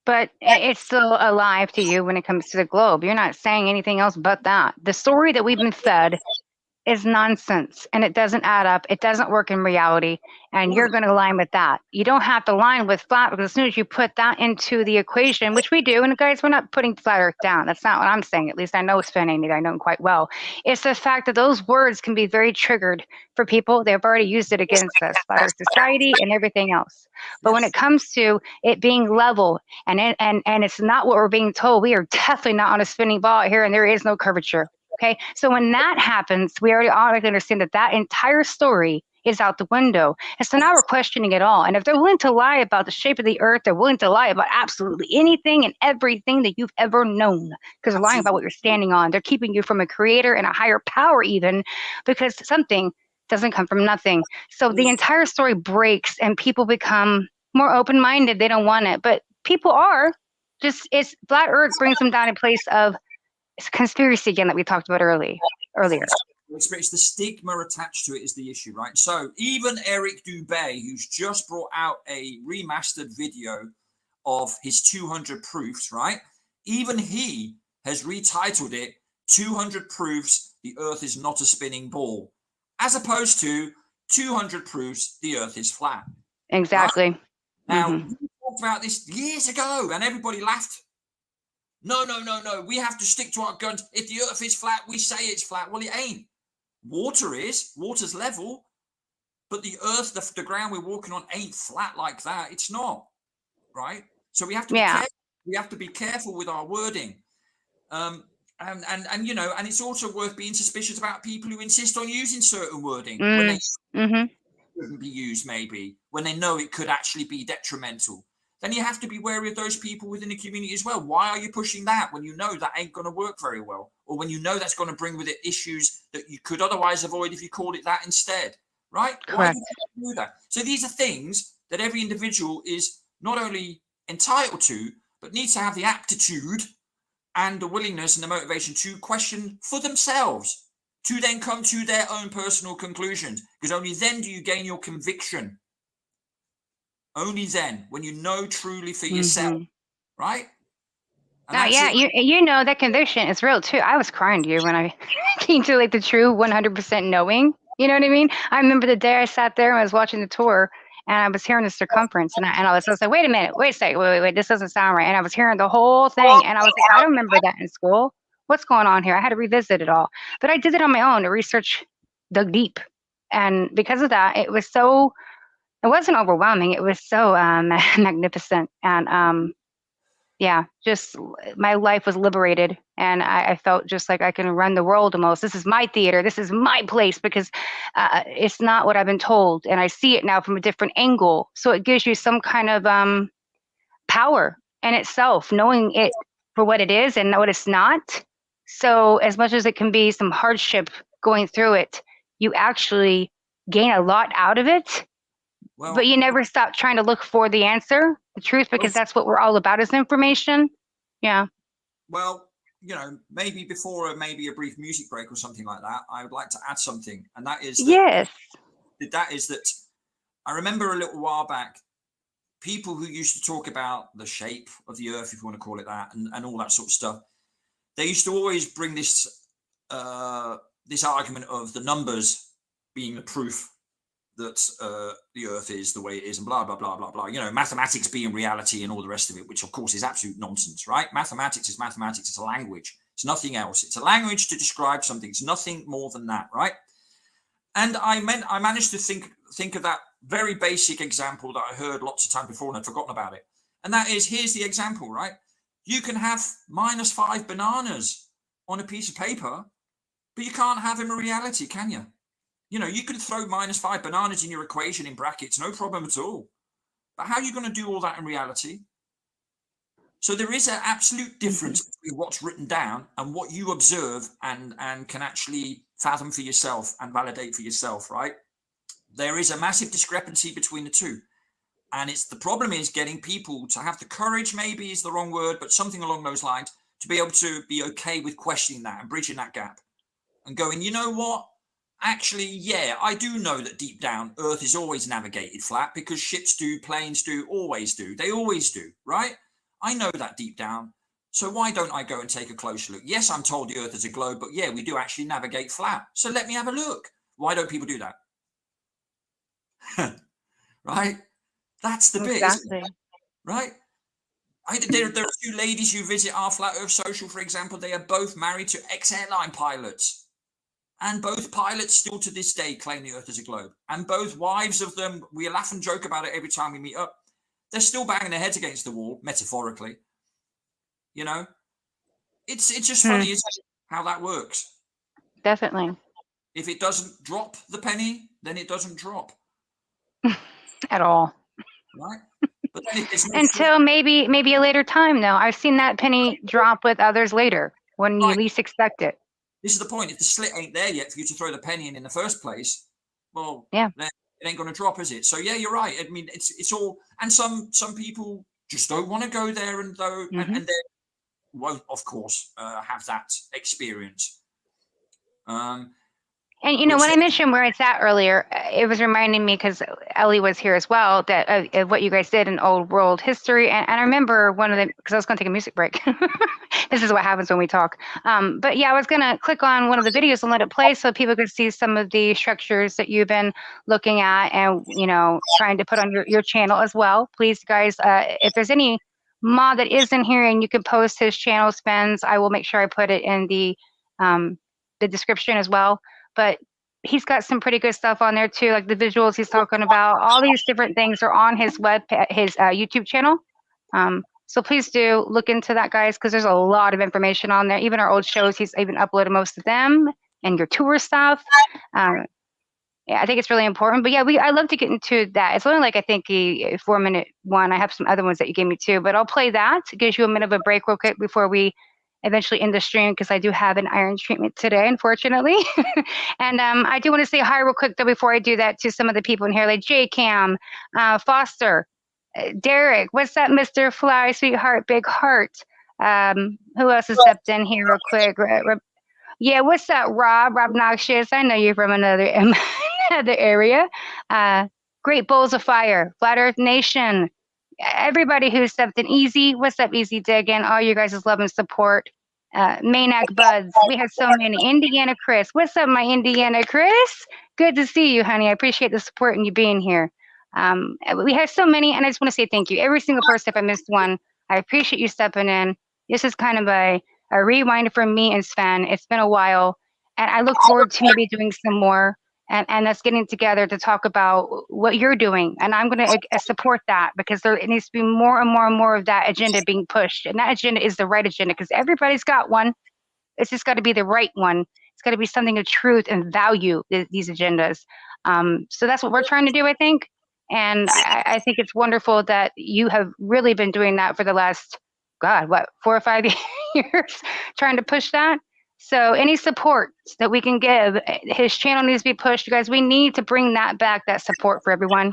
But it's still alive to you when it comes to the globe. You're not saying anything else but that. The story that we've been fed is nonsense, and it doesn't add up. It doesn't work in reality, and you're going to align with that. You don't have to align with flat, because as soon as you put that into the equation, which we do, and guys, we're not putting flat earth down. That's not what I'm saying. At least I know Sven it. I know him quite well. It's the fact that those words can be very triggered for people. They've already used it against us, flat earth society and everything else. But when it comes to it being level, and it's not what we're being told, we are definitely not on a spinning ball here, and there is no curvature. Okay, so when that happens, we already automatically understand that that entire story is out the window. And so now we're questioning it all. And if they're willing to lie about the shape of the earth, they're willing to lie about absolutely anything and everything that you've ever known, because they're lying about what you're standing on. They're keeping you from a creator and a higher power, even, because something doesn't come from nothing. So the entire story breaks and people become more open-minded. They don't want it, but people are just, it's flat earth brings them down a place of conspiracy again that we talked about earlier. It's the stigma attached to it is the issue, right? So even Eric Dubé, who's just brought out a remastered video of his 200 proofs, right? Even he has retitled it 200 proofs the earth is not a spinning ball, as opposed to 200 proofs the earth is flat. Exactly. Right? Now, we talked about this years ago and everybody laughed. No. We have to stick to our guns. If the earth is flat, we say it's flat. Well, it ain't. Water is. Water's level. But the earth, the ground we're walking on ain't flat like that. It's not. Right? So we have to be careful. We have to be careful with our wording. And you know, and it's also worth being suspicious about people who insist on using certain wording when they shouldn't be used, maybe, when they know it could actually be detrimental. Then you have to be wary of those people within the community as well. Why are you pushing that when you know that ain't going to work very well? Or when you know that's going to bring with it issues that you could otherwise avoid if you called it that instead, right? Correct. Why do you do that? So these are things that every individual is not only entitled to, but needs to have the aptitude and the willingness and the motivation to question for themselves, to then come to their own personal conclusions, because only then do you gain your conviction. Only then, when you know truly for yourself, right? Yeah, you know that conviction is real too. I was crying to you when I came to like the true 100% knowing. You know what I mean? I remember the day I sat there and I was watching the tour, and I was hearing the circumference, and I was like, wait a minute, wait a second, wait, this doesn't sound right. And I was hearing the whole thing, and I was like, I don't remember that in school. What's going on here? I had to revisit it all, but I did it on my own to research, dug deep, and because of that, it wasn't overwhelming. It was so magnificent, and yeah, just my life was liberated, and I felt just like I can run the world almost. This is my theater. This is my place, because it's not what I've been told, and I see it now from a different angle. So it gives you some kind of power in itself, knowing it for what it is and what it's not. So as much as it can be some hardship going through it, you actually gain a lot out of it. Well, but you never stop trying to look for the answer, the truth, because that's what we're all about is information. Yeah. Well, you know, maybe before maybe a brief music break or something like that, I would like to add something. And that is that, that I remember a little while back, people who used to talk about the shape of the earth, if you want to call it that, and all that sort of stuff. They used to always bring this this argument of the numbers being the proof that the earth is the way it is, and blah, blah, blah, blah, blah. You know, mathematics being reality and all the rest of it, which of course is absolute nonsense, right? Mathematics is mathematics. It's a language. It's nothing else. It's a language to describe something. It's nothing more than that, right? And I managed to think of that very basic example that I heard lots of times before and I'd forgotten about it. And that is, here's the example, right? You can have -5 bananas on a piece of paper, but you can't have them in reality, can you? You know, you can throw -5 bananas in your equation in brackets, no problem at all. But how are you going to do all that in reality? So there is an absolute difference between what's written down and what you observe and can actually fathom for yourself and validate for yourself, right? There is a massive discrepancy between the two. And the problem is getting people to have the courage, maybe is the wrong word, but something along those lines, to be able to be okay with questioning that and bridging that gap and going, you know what? Actually, yeah, I do know that deep down, Earth is always navigated flat because ships do, planes do, always do. They always do, right? I know that deep down. So why don't I go and take a closer look? Yes, I'm told the Earth is a globe, but yeah, we do actually navigate flat. So let me have a look. Why don't people do that? Right? That's the bit, isn't it? Right? There are 2 ladies who visit our Flat Earth Social, for example. They are both married to ex-airline pilots. And both pilots still to this day claim the Earth is a globe. And both wives of them, we laugh and joke about it every time we meet up. They're still banging their heads against the wall, metaphorically. You know? It's just funny, isn't it, how that works. Definitely. If it doesn't drop the penny, then it doesn't drop At all. right. But then if there's no Until maybe a later time, though. I've seen that penny drop with others later when you Right. least expect it. this is the point. If the slit ain't there yet for you to throw the penny in the first place, well, Yeah. then it ain't going to drop, is it? So yeah, you're right. I mean, it's all, and some people just don't want to go there, and and they won't, of course, have that experience. And you know, Which- when I mentioned where it's at earlier, it was reminding me, because Ellie was here as well, that of what you guys did in old world history. And I remember one of the, because I was going to take a music break. This is what happens when we talk. But yeah, I was going to click on one of the videos and let it play so people could see some of the structures that you've been looking at and, you know, trying to put on your channel as well. Please, guys, if there's any mod that is in here and you can post his channel spends, I will make sure I put it in the description as well. But he's got some pretty good stuff on there too, like the visuals he's talking about. All these different things are on his YouTube channel. So please do look into that, guys, because there's a lot of information on there. Even our old shows, he's even uploaded most of them, and your tour stuff. Yeah, I think it's really important. But yeah, I love to get into that. It's only like, I think, a 4-minute one. I have some other ones that you gave me too, but I'll play that. It gives you a minute of a break real quick before we eventually end the stream, because I do have an iron treatment today, unfortunately. And I do want to say hi real quick though before I do that to some of the people in here, like J Cam, Foster, Derek. What's up, Mr. Fly, sweetheart, big heart? Who else has stepped in here real quick? Yeah, what's up, Rob Noxious? I know you're from another area. Great Bowls of Fire, Flat Earth Nation. Everybody who's stepped in. Easy, what's up, Easy Diggin? All you guys' love and support. Maniac Buds, we have so many. Indiana Chris, what's up, my Indiana Chris? Good to see you, honey. I appreciate the support and you being here. We have so many, and I just want to say thank you. Every single person, if I missed one, I appreciate you stepping in. This is kind of a rewind for me and Sven. It's been a while, and I look forward to maybe doing some more. And us getting together to talk about what you're doing. And I'm going to support that, because there needs to be more and more and more of that agenda being pushed. And that agenda is the right agenda, because everybody's got one. It's just got to be the right one. It's got to be something of truth and value, these agendas. So that's what we're trying to do, I think. And I think it's wonderful that you have really been doing that for the last, 4 or 5 years, trying to push that. So any support that we can give, his channel needs to be pushed. You guys, we need to bring that back, that support for everyone.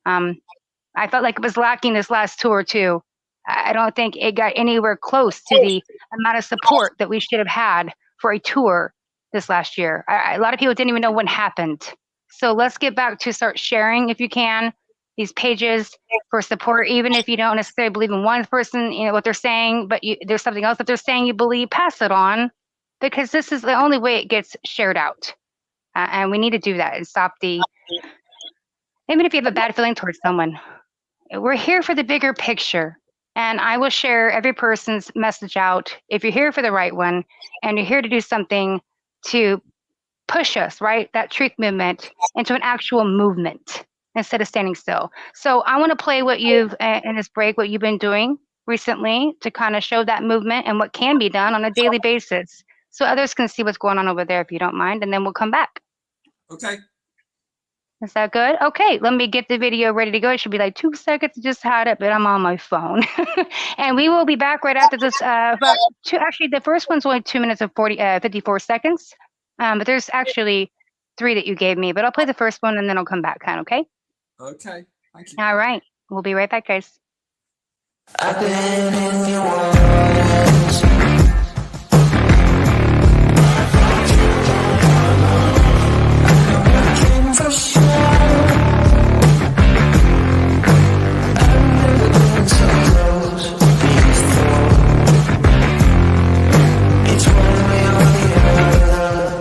I felt like it was lacking this last tour too. I don't think it got anywhere close to the amount of support that we should have had for a tour this last year. A lot of people didn't even know what happened. So let's get back to start sharing, if you can, these pages for support, even if you don't necessarily believe in one person, you know, what they're saying, but there's something else that they're saying you believe, pass it on. Because this is the only way it gets shared out. And we need to do that and stop even if you have a bad feeling towards someone, we're here for the bigger picture. And I will share every person's message out. If you're here for the right one, and you're here to do something to push us, right, that truth movement into an actual movement instead of standing still. So I want to play what you've, in this break, what you've been doing recently to kind of show that movement and what can be done on a daily basis, so others can see what's going on over there, if you don't mind, and then we'll come back. Okay. Is that good? Okay, let me get the video ready to go. It should be like 2 seconds. I just had it, but I'm on my phone. And we will be back right after this. Actually, the first one's only 2 minutes and 54 seconds. But there's actually 3 that you gave me. But I'll play the first one, and then I'll come back, okay? Okay. Thank you. All right. We'll be right back, guys. I've been in your walls. For sure, I've never been so close before. It's one way or the other.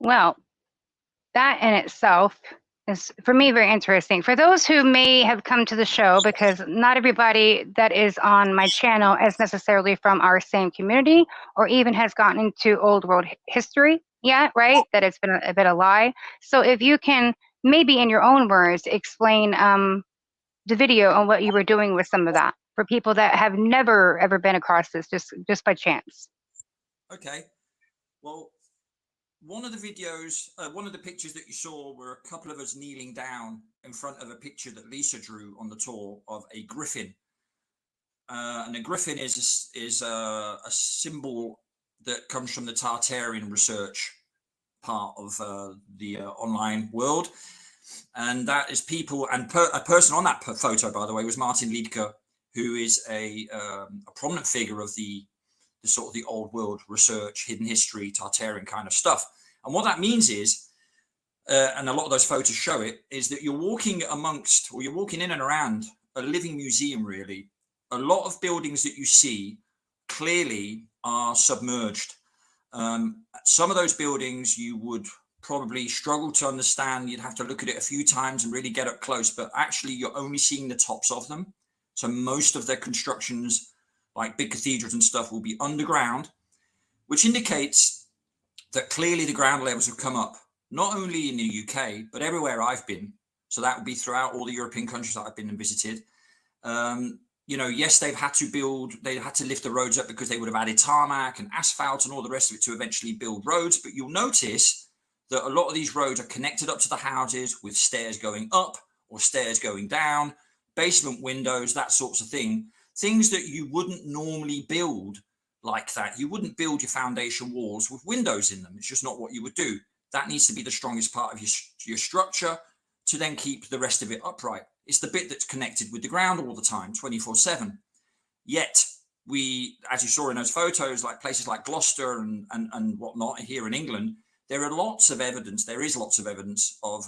Well, that in itself is, for me, very interesting. For those who may have come to the show, because not everybody that is on my channel is necessarily from our same community or even has gotten into old world history yet, right? That it's been a bit of lie. So if you can maybe in your own words explain the video on what you were doing with some of that for people that have never ever been across this just by chance. Okay. Well, one of the videos, one of the pictures that you saw were a couple of us kneeling down in front of a picture that Lisa drew on the tour of a griffin. And a griffin is a symbol that comes from the Tartarian research part of the online world. And that is people, and a person on that photo, by the way, was Martin Liedtke, who is a prominent figure of the sort of the old world research, hidden history, Tartarian kind of stuff. And what that means is, and a lot of those photos show it, is that you're walking amongst, or you're walking in and around a living museum, really. A lot of buildings that you see clearly are submerged. Some of those buildings you would probably struggle to understand. You'd have to look at it a few times and really get up close, but actually you're only seeing the tops of them. So most of their constructions, like big cathedrals and stuff, will be underground, which indicates that clearly the ground levels have come up, not only in the UK, but everywhere I've been. So that would be throughout all the European countries that I've been and visited. You know, yes, they had to lift the roads up because they would have added tarmac and asphalt and all the rest of it to eventually build roads. But you'll notice that a lot of these roads are connected up to the houses with stairs going up or stairs going down, basement windows, that sorts of thing. Things that you wouldn't normally build like that. You wouldn't build your foundation walls with windows in them. It's just not what you would do. That needs to be the strongest part of your structure to then keep the rest of it upright. It's the bit that's connected with the ground all the time, 24/7. Yet we, as you saw in those photos, like places like Gloucester and whatnot here in England, there are lots of evidence. There is lots of evidence of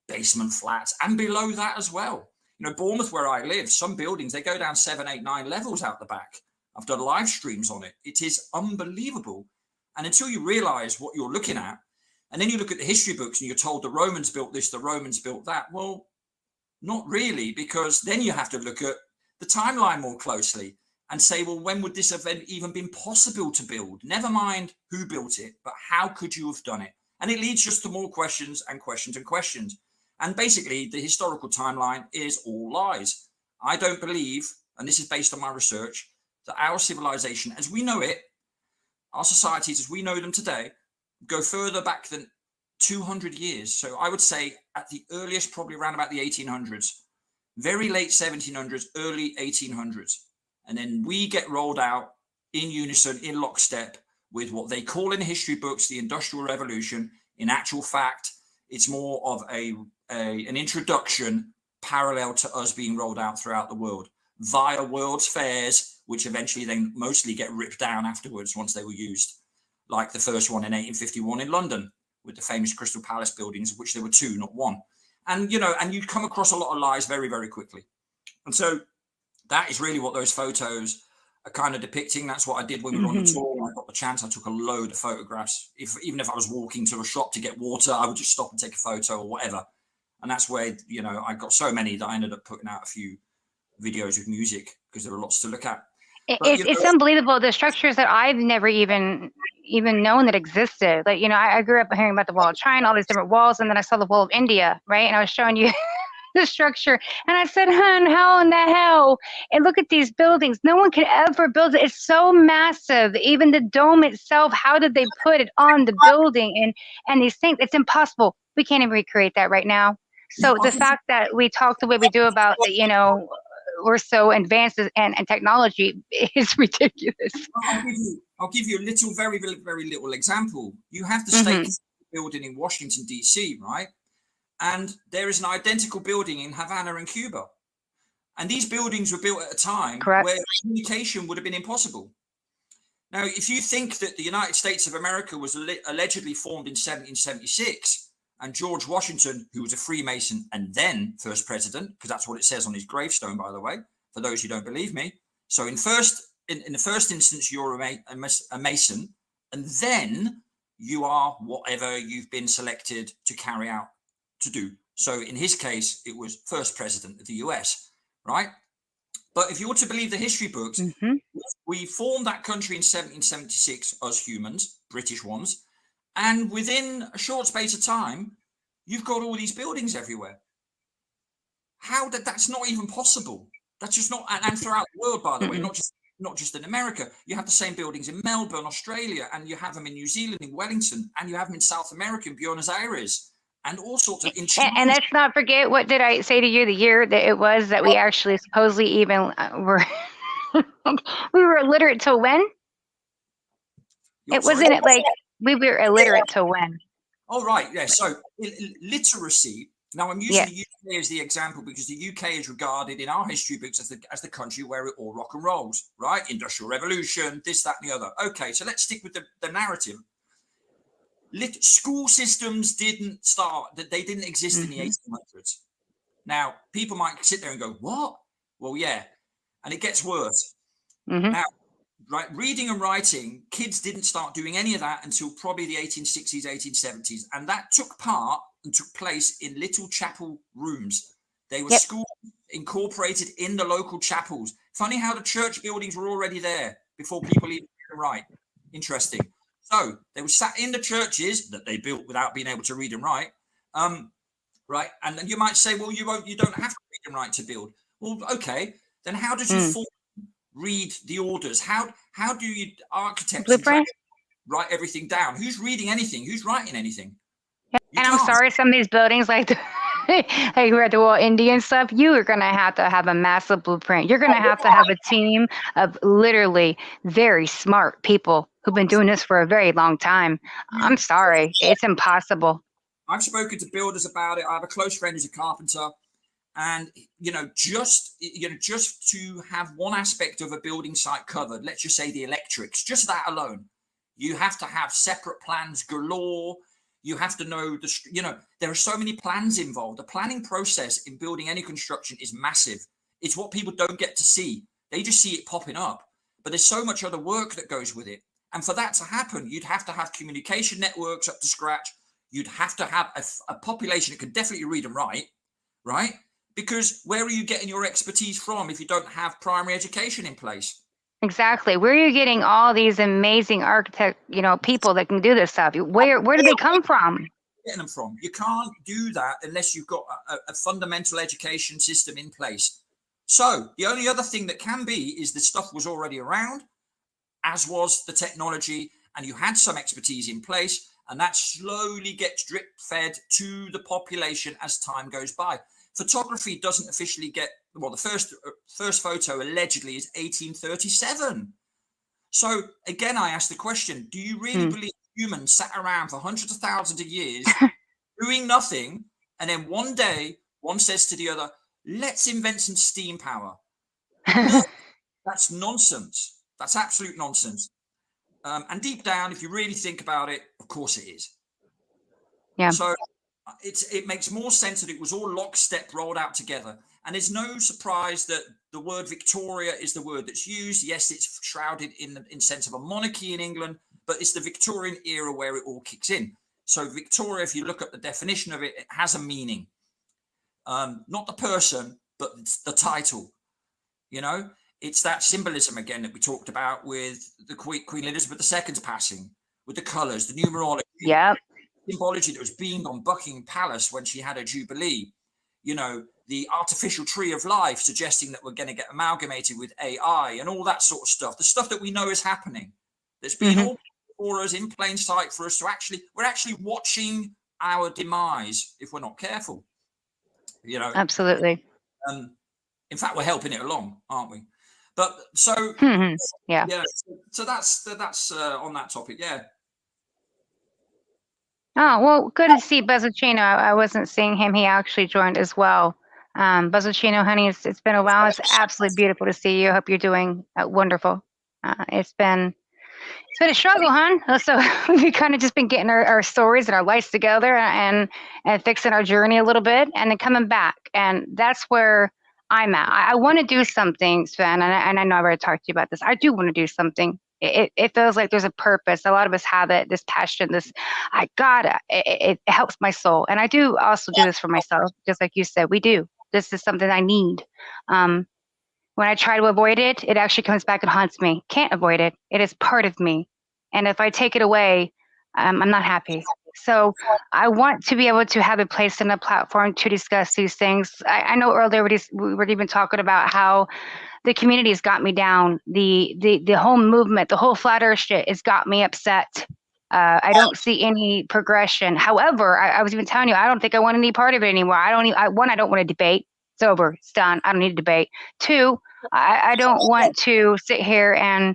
basement flats and below that as well. You know, Bournemouth, where I live, some buildings, they go down 7, 8, 9 levels out the back. I've done live streams on it. It is unbelievable. And until you realize what you're looking at, and then you look at the history books and you're told the Romans built this, the Romans built that. Well, not really, because then you have to look at the timeline more closely and say, well, when would this event even been possible to build? Never mind who built it, but how could you have done it? And it leads just to more questions and questions and questions. And basically, the historical timeline is all lies. I don't believe, and this is based on my research, that our civilization, as we know it, our societies as we know them today, go further back than 200 years. So I would say at the earliest, probably around about the 1800s, very late 1700s, early 1800s. And then we get rolled out in unison, in lockstep with what they call in history books, the Industrial Revolution. In actual fact, it's more of an introduction parallel to us being rolled out throughout the world via world's fairs, which eventually then mostly get ripped down afterwards once they were used, like the first one in 1851 in London with the famous Crystal Palace buildings, of which there were 2, not 1. And, you know, and you come across a lot of lies very, very quickly. And so that is really what those photos are kind of depicting. That's what I did when we were on the tour. When I got the chance, I took a load of photographs. Even if I was walking to a shop to get water, I would just stop and take a photo or whatever. And that's where, you know, I got so many that I ended up putting out a few videos with music because there were lots to look at. It's unbelievable. The structures that I've never even known that existed. Like, you know, I grew up hearing about the Wall of China, all these different walls, and then I saw the Wall of India, right? And I was showing you the structure, and I said, "Hun, how in the hell?" And look at these buildings. No one could ever build it. It's so massive. Even the dome itself. How did they put it on the building? And these things, it's impossible. We can't even recreate that right now. So the fact that we talk the way we do about, you know, we're so advanced and technology is ridiculous. I'll give you a little, very, very, very little example. You have the state building in Washington, D.C., right? And there is an identical building in Havana in Cuba. And these buildings were built at a time where communication would have been impossible. Now, if you think that the United States of America was allegedly formed in 1776, and George Washington, who was a Freemason and then first president, because that's what it says on his gravestone, by the way, for those who don't believe me. So in the first instance, you're a Mason, and then you are whatever you've been selected to carry out to do. So in his case, it was first president of the US, right? But if you were to believe the history books, we formed that country in 1776 as humans, British ones. And within a short space of time, you've got all these buildings everywhere. How that's not even possible. That's just not, and throughout the world, by the way, not just in America. You have the same buildings in Melbourne, Australia, and you have them in New Zealand, in Wellington, and you have them in South America, in Buenos Aires, and all sorts of. And let's not forget, what did I say to you? The year that it was that we actually supposedly even were we were illiterate till when? It wasn't it like we were illiterate till when? Oh, right. Yeah. So literacy. Now, I'm using the UK as the example because the UK is regarded in our history books as the country where it all rock and rolls, right? Industrial Revolution, this, that, and the other. Okay, so let's stick with the narrative. School systems didn't start, they didn't exist in the 1800s. Now, people might sit there and go, what? Well, yeah. And it gets worse. Now, right, reading and writing, kids didn't start doing any of that until probably the 1860s, 1870s. And that took place in little chapel rooms. They were schools incorporated in the local chapels. Funny how the church buildings were already there before people even read and write. Interesting. So they were sat in the churches that they built without being able to read and write. Right. And then you might say, well, you don't have to read and write to build. Well, okay. Then how did you read the orders? How do you architects write everything down? Who's reading anything? Who's writing anything? And I'm sorry, some of these buildings, like like we're at the Wall Indian stuff, you are going to have a massive blueprint. You're going to have a team of literally very smart people who've been doing this for a very long time. I'm sorry, it's impossible. I've spoken to builders about it. I have a close friend who's a carpenter, and just to have one aspect of a building site covered, let's just say the electrics, just that alone, you have to have separate plans galore. You have to know there are so many plans involved. The planning process in building any construction is massive. It's what people don't get to see. They just see it popping up, but there's so much other work that goes with it. And for that to happen, you'd have to have communication networks up to scratch. You'd have to have a population that can definitely read and write, right? Because where are you getting your expertise from if you don't have primary education in place? Exactly. Where are you getting all these amazing architect, people that can do this stuff? Where do they come from? Getting them from. You can't do that unless you've got a fundamental education system in place. So the only other thing that can be is the stuff was already around, as was the technology, and you had some expertise in place, and that slowly gets drip fed to the population as time goes by. Photography doesn't officially get, well, the first photo allegedly is 1837. So again, I ask the question, do you really believe humans sat around for hundreds of thousands of years doing nothing, and then one day one says to the other, let's invent some steam power? No, that's nonsense. That's absolute nonsense. And deep down, if you really think about it, of course it is. Yeah. So it makes more sense that it was all lockstep rolled out together. And there's no surprise that the word Victoria is the word that's used. Yes, it's shrouded in sense of a monarchy in England, but it's the Victorian era where it all kicks in. So Victoria, if you look at the definition of it, it has a meaning. Not the person, but it's the title. It's that symbolism again that we talked about with the Queen Elizabeth II's passing, with the colours, the numerology. Yeah. Symbology that was beamed on Buckingham Palace when she had her jubilee, the artificial tree of life suggesting that we're going to get amalgamated with AI and all that sort of stuff, the stuff that we know is happening, that's being all for us in plain sight for us to we're actually watching our demise if we're not careful. Absolutely. In fact, we're helping it along, aren't we? But so yeah. So that's on that topic. Yeah. Oh, well, good to see Buzzacino. I wasn't seeing him. He actually joined as well. Buzzacino, honey, it's been a while. It's absolutely beautiful to see you. I hope you're doing wonderful. It's been a struggle, hon. So we've kind of just been getting our stories and our lives together and fixing our journey a little bit and then coming back. And that's where I'm at. I want to do something, Sven, and I know I've already talked to you about this. I do want to do something It feels like there's a purpose. A lot of us have it, this passion, this, I gotta, it helps my soul. And I do also do this for myself, just like you said, we do. This is something I need. When I try to avoid it, it actually comes back and haunts me. Can't avoid it. It is part of me. And if I take it away, I'm not happy. So I want to be able to have a place and a platform to discuss these things. I know earlier we were even talking about how the community has got me down. The whole movement, the whole flat earth shit has got me upset. I don't see any progression. However, I was even telling you, I don't think I want any part of it anymore. I don't want to debate. It's over. It's done. I don't need to debate. Two, I don't want to sit here and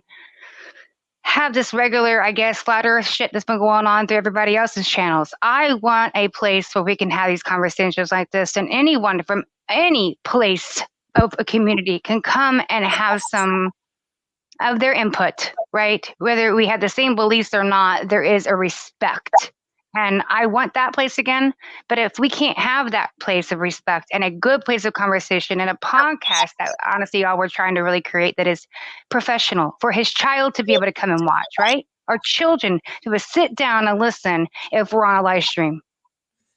have this regular, I guess, flat earth shit that's been going on through everybody else's channels. I want a place where we can have these conversations like this, and anyone from any place of a community can come and have some of their input, right? Whether we have the same beliefs or not, there is a respect. And I want that place again. But if we can't have that place of respect and a good place of conversation and a podcast that honestly all we're trying to really create that is professional for his child to be able to come and watch, right? Our children to sit down and listen if we're on a live stream.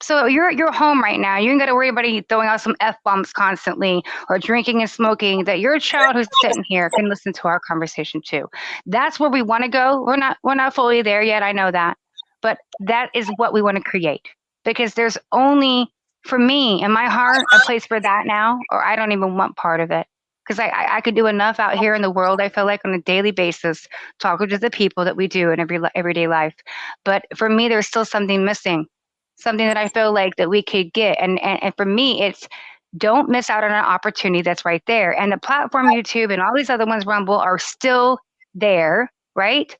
So you're home right now. You ain't got to worry about throwing out some F-bombs constantly or drinking and smoking, that your child who's sitting here can listen to our conversation too. That's where we want to go. We're not fully there yet. I know that. But that is what we want to create, because there's only, for me, in my heart, a place for that now, or I don't even want part of it. Because I could do enough out here in the world, I feel like, on a daily basis, talking to the people that we do in everyday life. But for me, there's still something missing, something that I feel like that we could get. And for me, it's don't miss out on an opportunity that's right there. And the platform, YouTube, and all these other ones, Rumble, are still there, right?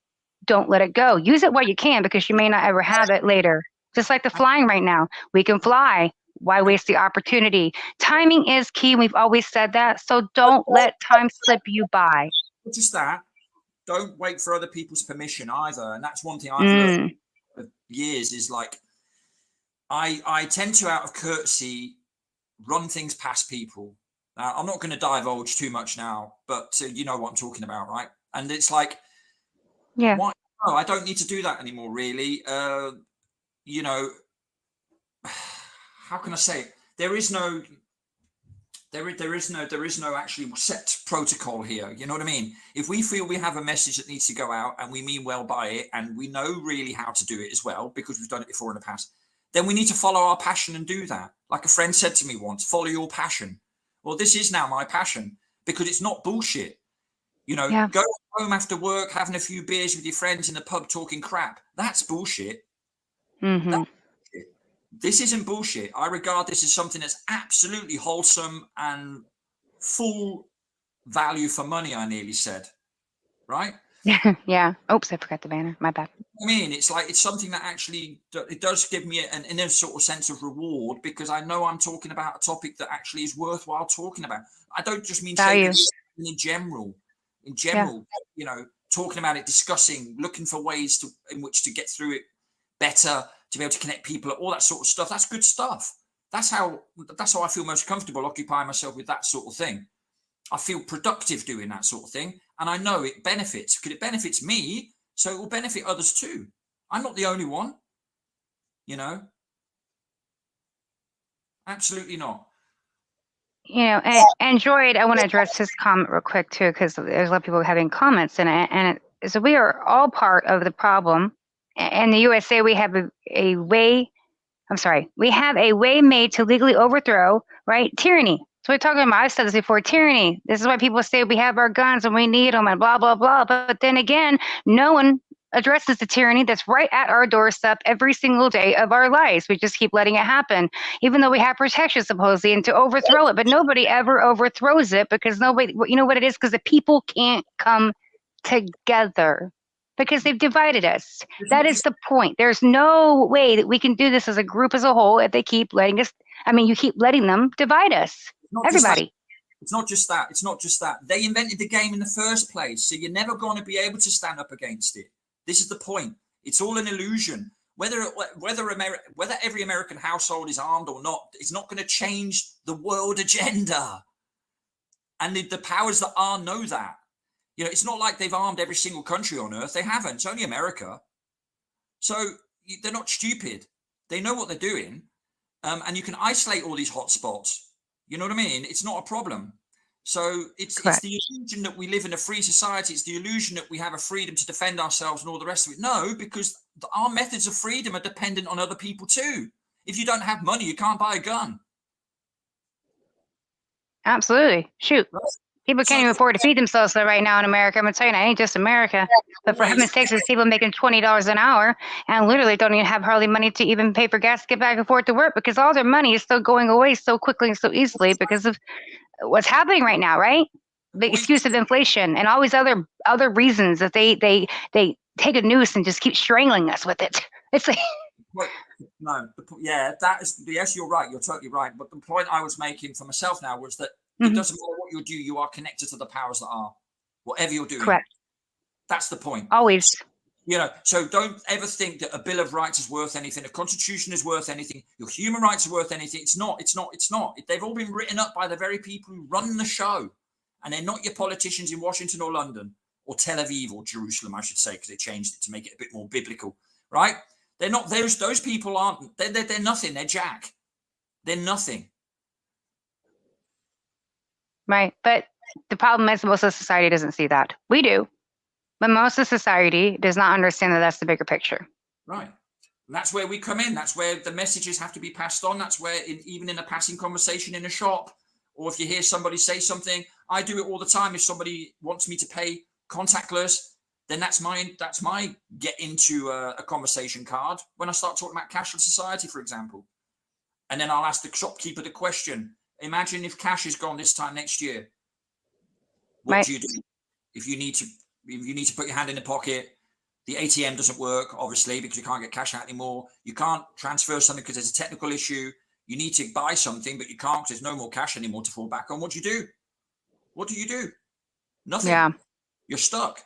Don't let it go. Use it while you can, because you may not ever have it later. Just like the flying right now. We can fly. Why waste the opportunity? Timing is key. We've always said that. So don't let time slip you by. Not just that. Don't wait for other people's permission either. And that's one thing I've learned for years is like, I tend to, out of courtesy, run things past people. Now, I'm not going to divulge too much now, but you know what I'm talking about, right? And it's like, yeah. Why? No, I don't need to do that anymore, really. You know, how can I say it? There is no actually set protocol here. You know what I mean? If we feel we have a message that needs to go out and we mean well by it, and we know really how to do it as well, because we've done it before in the past, then we need to follow our passion and do that. Like a friend said to me once, follow your passion. Well, this is now my passion, because it's not bullshit. You know, go home after work, having a few beers with your friends in the pub talking crap. That's bullshit. Mm-hmm. That's bullshit. This isn't bullshit. I regard this as something that's absolutely wholesome and full value for money, I nearly said. Right? Yeah. Oops, I forgot the banner. My bad. I mean, it's like, it's something that actually, it does give me an inner sort of sense of reward, because I know I'm talking about a topic that actually is worthwhile talking about. I don't just mean in general. You know, talking about it, discussing, looking for ways in which to get through it better, to be able to connect people, all that sort of stuff. That's good stuff. That's how I feel most comfortable occupying myself with that sort of thing. I feel productive doing that sort of thing. And I know it benefits, because it benefits me, so it will benefit others too. I'm not the only one, you know. Absolutely not. You know, and Droid, I want to address his comment real quick too, because there's a lot of people having comments in it. And so we are all part of the problem. In the USA, we have a way made to legally overthrow, right, tyranny. So we're talking about, I've said this before, tyranny. This is why people say we have our guns and we need them and blah, blah, blah. But then again, no one addresses the tyranny that's right at our doorstep every single day of our lives. We just keep letting it happen, even though we have protection supposedly and to overthrow it. But nobody ever overthrows it, because nobody, you know what it is? Because the people can't come together, because they've divided us. That is the point. There's no way that we can do this as a group as a whole if they keep letting us. I mean, you keep letting them divide us. Everybody. It's not just that. It's not just that. They invented the game in the first place, so you're never going to be able to stand up against it. This is the point. It's all an illusion. Whether every American household is armed or not, it's not going to change the world agenda. And the powers that are know that. You know, it's not like they've armed every single country on earth. They haven't. It's only America. So they're not stupid. They know what they're doing. And you can isolate all these hotspots. You know what I mean? It's not a problem. So it's the illusion that we live in a free society. It's the illusion that we have a freedom to defend ourselves and all the rest of it. No, because our methods of freedom are dependent on other people too. If you don't have money, you can't buy a gun. Absolutely. Shoot. People can't even afford to feed themselves though right now in America. I'm telling you, it ain't just America. But for heaven's sakes, there's people making $20 an hour and literally don't even have hardly money to even pay for gas to get back and forth to work because all their money is still going away so quickly and so easily because of what's happening right now, right? The excuse of inflation and all these other reasons that they take a noose and just keep strangling us with it. It's like yes, you're right. You're totally right. But the point I was making for myself now was that it doesn't matter what you do. You are connected to the powers that are, whatever you're doing. Correct. That's the point. Always. You know, so don't ever think that a Bill of Rights is worth anything. A constitution is worth anything. Your human rights are worth anything. It's not. They've all been written up by the very people who run the show. And they're not your politicians in Washington or London or Tel Aviv or Jerusalem, I should say, because they changed it to make it a bit more biblical, right? They're not, those people aren't, they're nothing. They're jack. They're nothing. Right. But the problem is most of society doesn't see that. We do. But most of society does not understand that that's the bigger picture. Right. And that's where we come in. That's where the messages have to be passed on. That's where even in a passing conversation in a shop, or if you hear somebody say something, I do it all the time. If somebody wants me to pay contactless, then that's my get into a conversation card when I start talking about cashless society, for example. And then I'll ask the shopkeeper the question, imagine if cash is gone this time next year. What do you do? If you need to put your hand in the pocket, the ATM doesn't work, obviously, because you can't get cash out anymore. You can't transfer something because there's a technical issue. You need to buy something, but you can't because there's no more cash anymore to fall back on. What do you do? What do you do? Nothing. Yeah. You're stuck.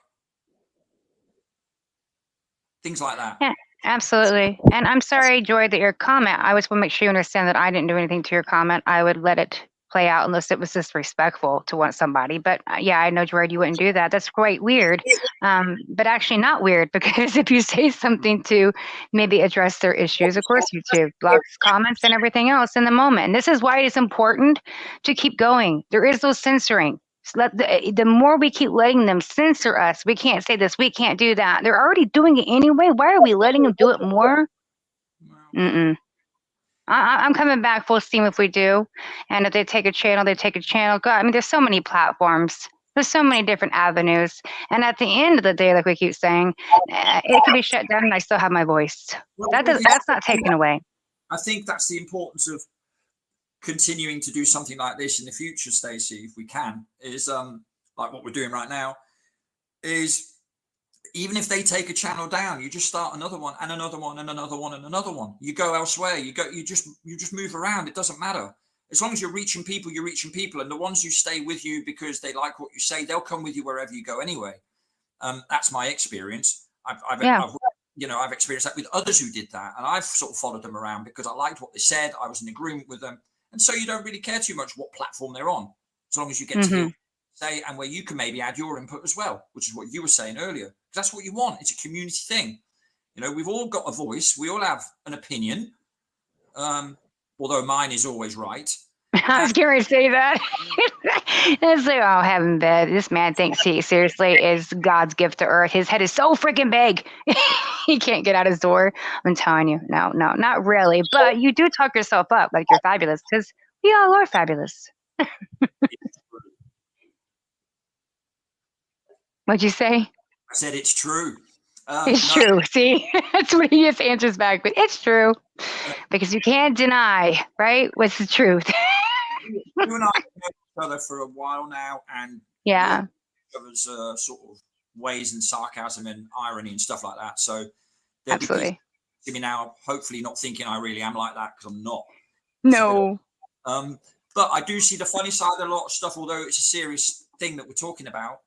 Things like that. Yeah, absolutely. And I'm sorry, Joy, that your comment, I just want to make sure you understand that I didn't do anything to your comment. I would let it play out unless it was disrespectful to want somebody. But yeah, I know, Jordan, you wouldn't do that. That's quite weird. But actually not weird, because if you say something to maybe address their issues, of course YouTube blocks comments and everything else in the moment. And this is why it is important to keep going. There is no censoring. So the more we keep letting them censor us, we can't say this, we can't do that. They're already doing it anyway. Why are we letting them do it more? I'm coming back full steam if we do. And if they take a channel, they take a channel. God, I mean, there's so many platforms. There's so many different avenues. And at the end of the day, like we keep saying, it can be shut down and I still have my voice. That's not taken away. I think that's the importance of continuing to do something like this in the future, Stacey, if we can, is like what we're doing right now, is even if they take a channel down, you just start another one and another one and another one and another one. You go elsewhere. You just move around. It doesn't matter. As long as you're reaching people, you're reaching people. And the ones who stay with you because they like what you say, they'll come with you wherever you go anyway. That's my experience. I've experienced that with others who did that. And I've sort of followed them around because I liked what they said. I was in agreement with them. And so you don't really care too much what platform they're on, as long as you get to say, and where you can maybe add your input as well, which is what you were saying earlier. Because that's what you want. It's a community thing. You know, we've all got a voice. We all have an opinion, although mine is always right. I was going to say that. It's like, oh, heaven bed. This man thinks he seriously is God's gift to earth. His head is so freaking big. He can't get out his door. I'm telling you. No, not really. But you do talk yourself up like you're fabulous, because we all are fabulous. What'd you say? I said it's true. It's true. See, that's what he just answers back. But it's true, because you can't deny, right? What's the truth? You and I have known each other for a while now, and yeah, others sort of ways and sarcasm and irony and stuff like that. So absolutely. To me now, hopefully not thinking I really am like that, because I'm not. No. But I do see the funny side of a lot of stuff, although it's a serious thing that we're talking about.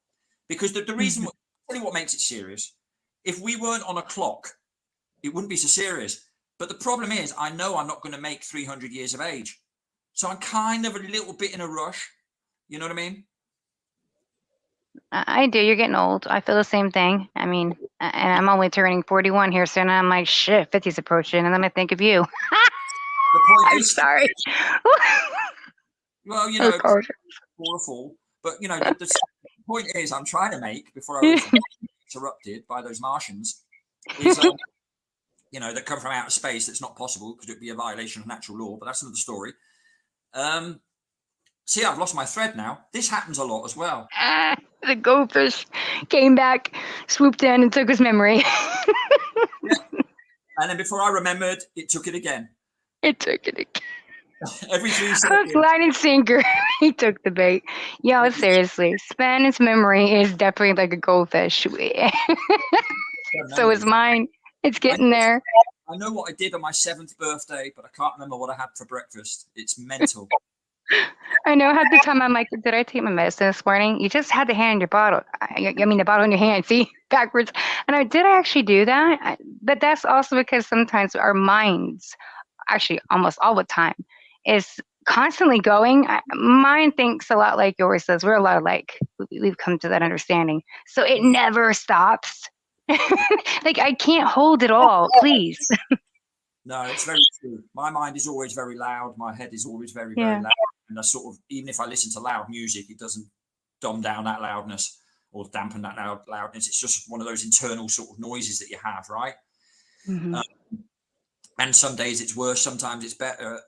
Because the reason, I'll tell you what makes it serious. If we weren't on a clock, it wouldn't be so serious. But the problem is, I know I'm not going to make 300 years of age. So I'm kind of a little bit in a rush. You know what I mean? I do. You're getting old. I feel the same thing. I mean, and I'm only turning 41 here soon. And I'm like, shit, 50's approaching. And then I think of you. The point I'm is, sorry. well, you I know, apologize. for a fall, but you know, the point is, I'm trying to make before I was interrupted by those Martians is, you know, that come from outer space. That's not possible because it'd be a violation of natural law. But that's another story. See, I've lost my thread now. This happens a lot as well. The goldfish came back, swooped in, and took his memory. Yeah. And then before I remembered, it took it again. It took it again. Every 3 Hook, seconds. line, and sinker. He took the bait. Yo, seriously. Sven's memory is definitely like a goldfish. So is mine. It's getting there. I know what I did on my 7th birthday, but I can't remember what I had for breakfast. It's mental. I know half the time I'm like, did I take my medicine this morning? You just had the hand in your bottle. I mean, the bottle in your hand. See, backwards. And did I actually do that? But that's also because sometimes our minds, actually almost all the time, is constantly going. Mine thinks a lot like yours does. We're a lot alike. We've come to that understanding. So it never stops. Like, I can't hold it all, please. No, it's very true. My mind is always very loud. My head is always very, very loud. And I sort of, even if I listen to loud music, it doesn't dumb down that loudness or dampen that loudness. It's just one of those internal sort of noises that you have, right? Mm-hmm. And some days it's worse. Sometimes it's better.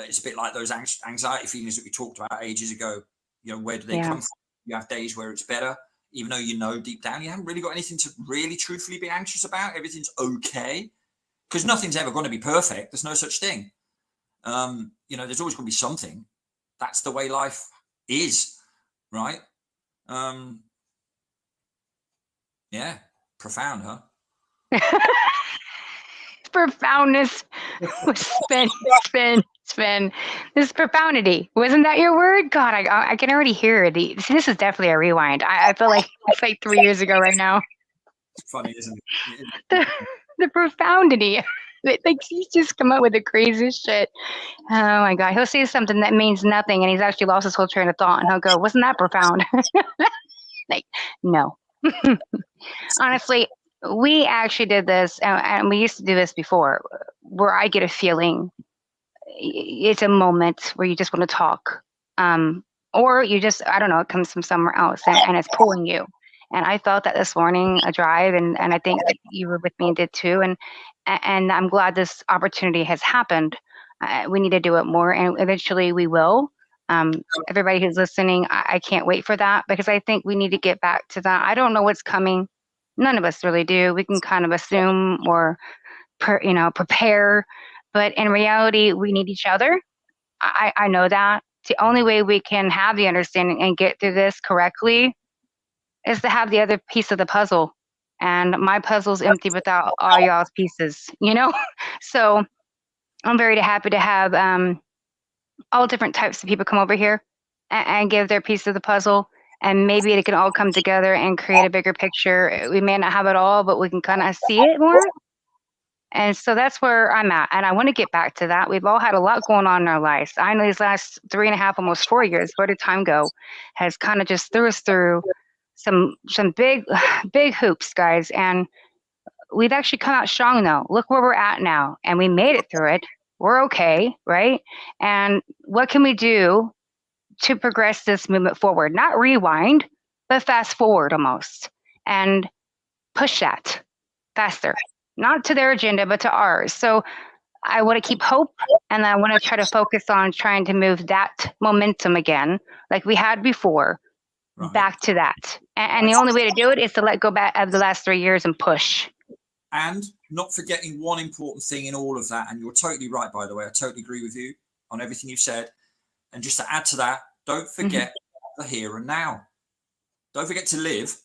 It's a bit like those anxiety feelings that we talked about ages ago. You know, where do they come from? You have days where it's better, even though you know deep down you haven't really got anything to really truthfully be anxious about. Everything's okay. Because nothing's ever going to be perfect. There's no such thing. You know, there's always going to be something. That's the way life is, right? Yeah, profound, huh? Profoundness was Sven. This profundity. Wasn't that your word? God, I can already hear it. See, this is definitely a rewind. I feel like it's like 3 years ago right now. It's funny, isn't it? The profundity. Like, he's just come up with the craziest shit. Oh my God. He'll say something that means nothing and he's actually lost his whole train of thought and he'll go, wasn't that profound? Like, no. Honestly, we actually did this and we used to do this before where I get a feeling it's a moment where you just want to talk. Or you just, I don't know, it comes from somewhere else and it's pulling you. And I felt that this morning, a drive, and I think you were with me and did too. And I'm glad this opportunity has happened. We need to do it more, and eventually we will. Everybody who's listening, I can't wait for that because I think we need to get back to that. I don't know what's coming. None of us really do. We can kind of assume or, prepare, but in reality, we need each other. I know that. The only way we can have the understanding and get through this correctly is to have the other piece of the puzzle. And my puzzle's empty without all y'all's pieces, So I'm very happy to have all different types of people come over here and give their piece of the puzzle. And maybe it can all come together and create a bigger picture. We may not have it all, but we can kind of see it more. And so that's where I'm at. And I want to get back to that. We've all had a lot going on in our lives. I know these last 3.5, almost 4 years, where did time go, has kind of just threw us through some big hoops, guys. And we've actually come out strong though. Look where we're at now. And we made it through it. We're okay, right? And what can we do to progress this movement forward? Not rewind, but fast forward almost. And push that faster. Not to their agenda, but to ours. So I want to keep hope, and I want to try to focus on trying to move that momentum again, like we had before, back to that. And the only way to do it is to let go back of the last 3 years and push. And not forgetting one important thing in all of that, and you're totally right, by the way, I totally agree with you on everything you've said. And just to add to that, don't forget the here and now. Don't forget to live.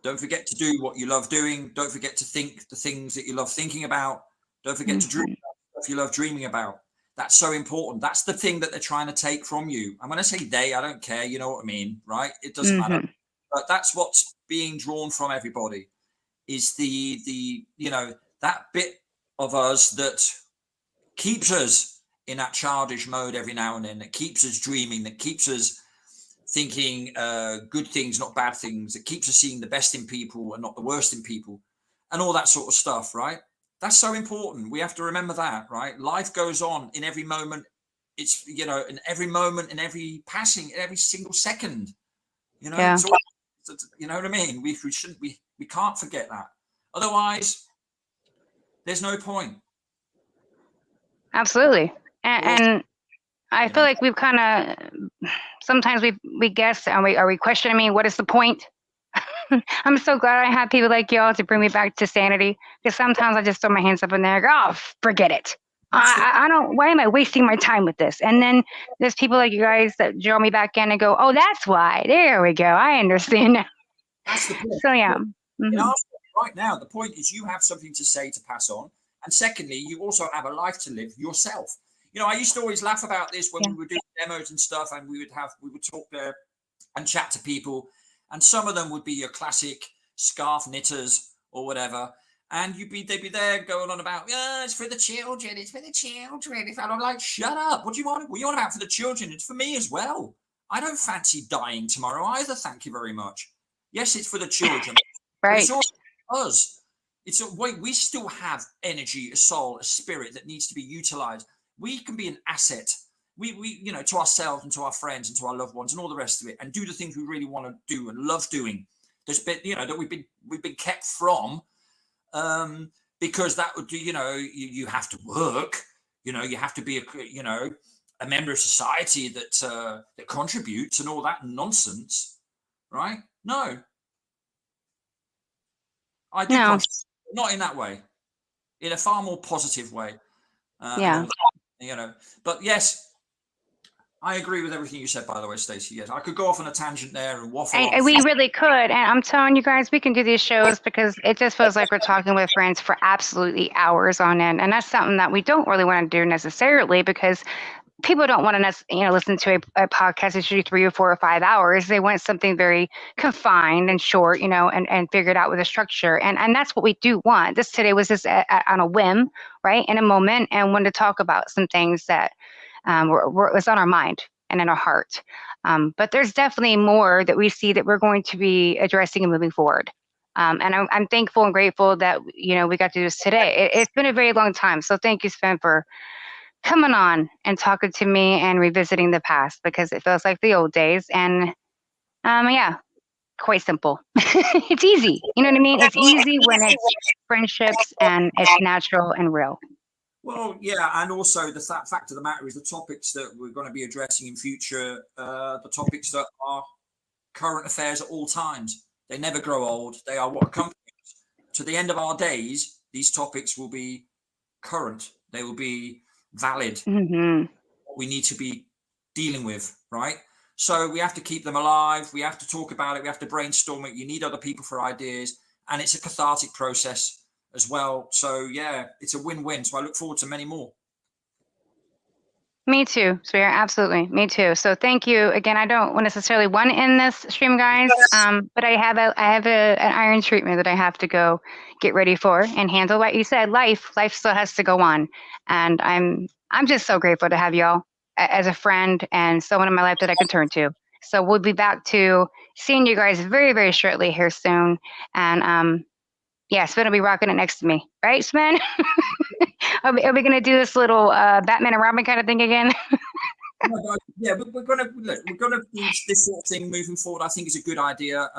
Don't forget to do what you love doing. Don't forget to think the things that you love thinking about. Don't forget to dream if you love dreaming about. That's so important. That's the thing that they're trying to take from you. I'm going to say they, I don't care. You know what I mean, right? It doesn't matter. But that's what's being drawn from everybody is the that bit of us that keeps us in that childish mode every now and then, that keeps us dreaming, that keeps us thinking good things, not bad things. It keeps us seeing the best in people and not the worst in people, and all that sort of stuff, right? That's so important. We have to remember that, right? Life goes on in every moment. It's, you know, in every moment, in every passing, in every single second, you know, it's all, you know what I mean? We shouldn't, we can't forget that. Otherwise, there's no point. Absolutely. And I feel like we've kind of, sometimes we guess, and are we questioning, I mean, what is the point? I'm so glad I have people like y'all to bring me back to sanity, because sometimes I just throw my hands up in there and go, oh, forget it. I don't, why am I wasting my time with this? And then there's people like you guys that draw me back in and go, oh, that's why. There we go. I understand now. That's the point. So, yeah. In our story right now, the point is you have something to say to pass on. And secondly, you also have a life to live yourself. You know, I used to always laugh about this when we were doing demos and stuff, and we would talk there and chat to people. And some of them would be your classic scarf knitters or whatever. And they'd be there going on about, yeah, it's for the children, it's for the children. And I'm like, shut up. What do you want? What are you on about for the children? It's for me as well. I don't fancy dying tomorrow either. Thank you very much. Yes, it's for the children. Right. But it's also us. It's a way we still have energy, a soul, a spirit that needs to be utilized. We can be an asset. We you know, to ourselves and to our friends and to our loved ones and all the rest of it, and do the things we really want to do and love doing. There's been, you know, that we've been kept from, because that would do, you know, you have to work, you know, you have to be a member of society that contributes and all that nonsense, right? No, I do contribute, not in that way, in a far more positive way. You know, but yes, I agree with everything you said, by the way, Stacey. Yes, I could go off on a tangent there and waffle on. And we really could. And I'm telling you guys, we can do these shows because it just feels like we're talking with friends for absolutely hours on end. And that's something that we don't really want to do necessarily, because people don't want to, you know, listen to a podcast that's usually 3 or 4 or 5 hours. They want something very confined and short, you know, and figured out with a structure. And that's what we do want. This today was just on a whim, right, in a moment, and wanted to talk about some things that was on our mind and in our heart. But there's definitely more that we see that we're going to be addressing and moving forward. And I'm thankful and grateful that, you know, we got to do this today. It's been a very long time. So thank you, Sven, for coming on and talking to me and revisiting the past, because it feels like the old days. And yeah, quite simple. It's easy. You know what I mean? It's easy when it's friendships and it's natural and real. Well, yeah, and also the fact of the matter is the topics that we're going to be addressing in future, the topics that are current affairs at all times. They never grow old. They are what accompany us. To the end of our days, these topics will be current. They will be valid. What we need to be dealing with, right? So we have to keep them alive. We have to talk about it. We have to brainstorm it. You need other people for ideas. And it's a cathartic process as well. So yeah, it's a win-win. So I look forward to many more. Me too, Swear. Absolutely. Me too. So thank you again. I don't necessarily want to end this stream, guys. But I have an iron treatment that I have to go get ready for and handle. Like you said, life still has to go on. And I'm just so grateful to have y'all as a friend and someone in my life that I can turn to. So we'll be back to seeing you guys very, very shortly here soon. And yeah, Sven will be rocking it next to me. Right, Sven? Are we going to do this little Batman and Robin kind of thing again? Yeah, we're going to do this sort of thing moving forward. I think it's a good idea.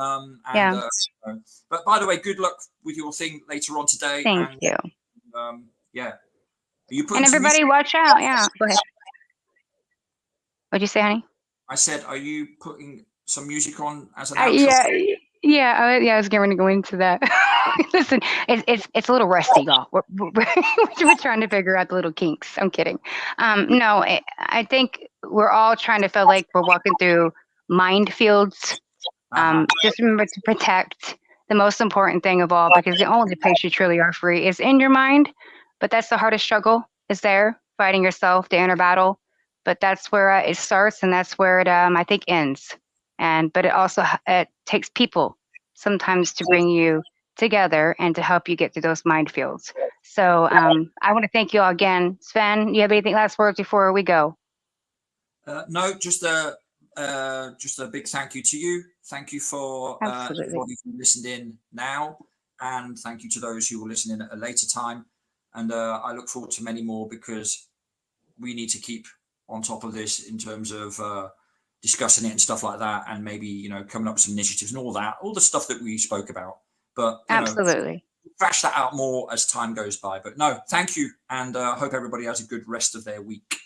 But by the way, good luck with your thing later on today. Thank you. Yeah. Are you putting and everybody watch out. Yeah. Go ahead. What'd you say, honey? I said, are you putting some music on as an outro? I was going to go into that. Listen, it's a little rusty, y'all. We're trying to figure out the little kinks. I'm kidding. No, I think we're all trying to feel like we're walking through minefields. Just remember to protect the most important thing of all, because the only place you truly are free is in your mind. But that's the hardest struggle, is there, fighting yourself, the inner battle. But that's where it starts, and that's where it, I think, ends. But it also takes people sometimes to bring you together and to help you get through those minefields. So I want to thank you all again. Sven, you have anything last words before we go? No, just just a big thank you to you. Thank you for everybody who listened in now, and thank you to those who will listen in at a later time. And I look forward to many more, because we need to keep on top of this in terms of discussing it and stuff like that, and maybe, you know, coming up with some initiatives and all the stuff that we spoke about. But absolutely, thrash that out more as time goes by. But no, thank you, and hope everybody has a good rest of their week.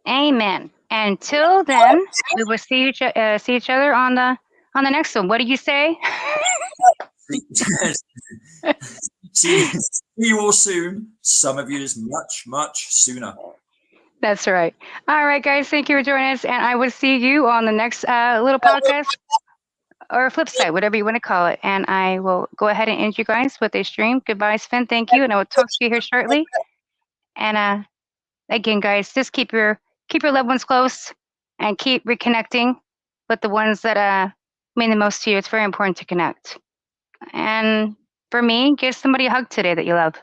Amen. Until then, we will see each other on the next one. What do you say? See you all soon. Some of you is much sooner. That's right. All right, guys. Thank you for joining us, and I will see you on the next little podcast or flip side, whatever you want to call it. And I will go ahead and end you guys with a stream. Goodbye, Sven. Thank you, and I will talk to you here shortly. And again, guys, just keep your loved ones close and keep reconnecting with the ones that mean the most to you. It's very important to connect. And for me, give somebody a hug today that you love.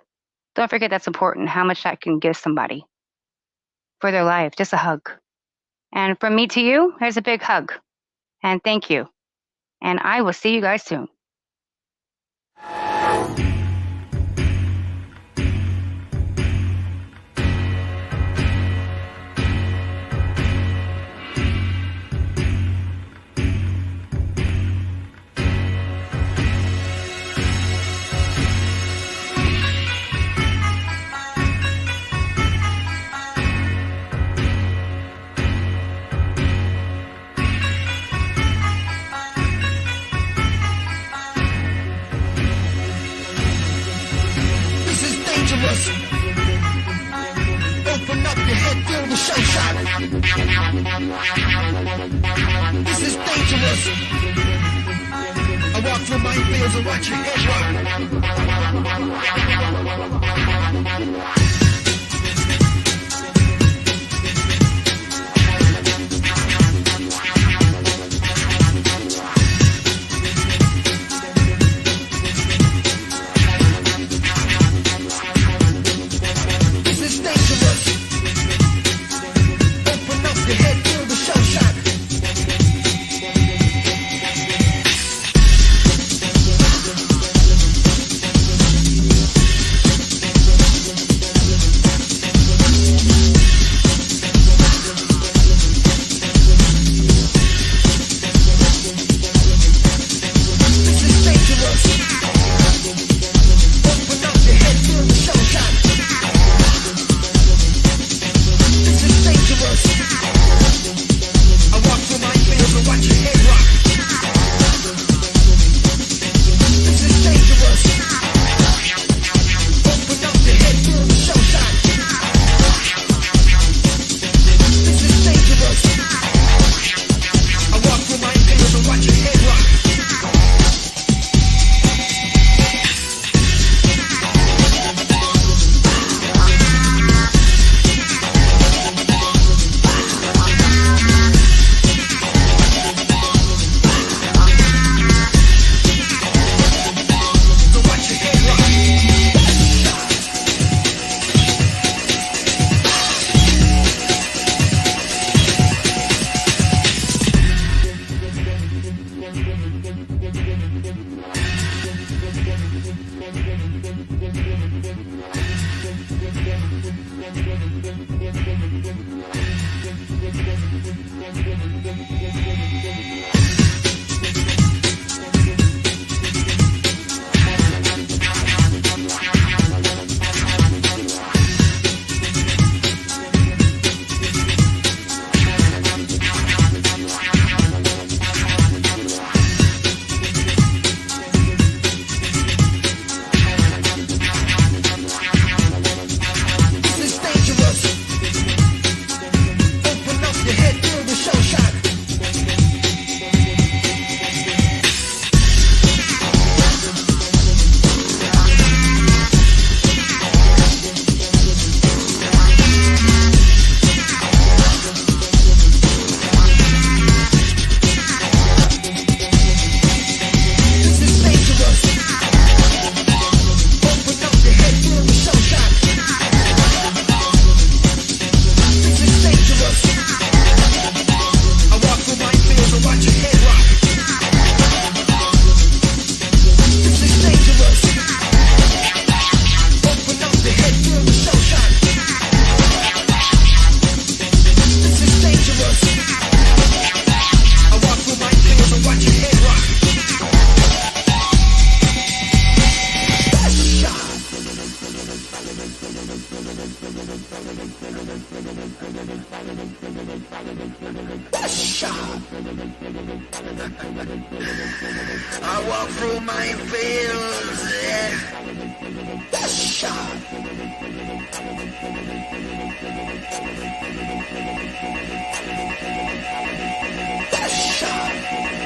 Don't forget that's important, how much that can give somebody for their life, just a hug. And from me to you, here's a big hug. And thank you. And I will see you guys soon. Open up your head, feel the show shot. This is dangerous. I walk through minefields and watch your head rock. I walk through my fields, that's shot. That's shot.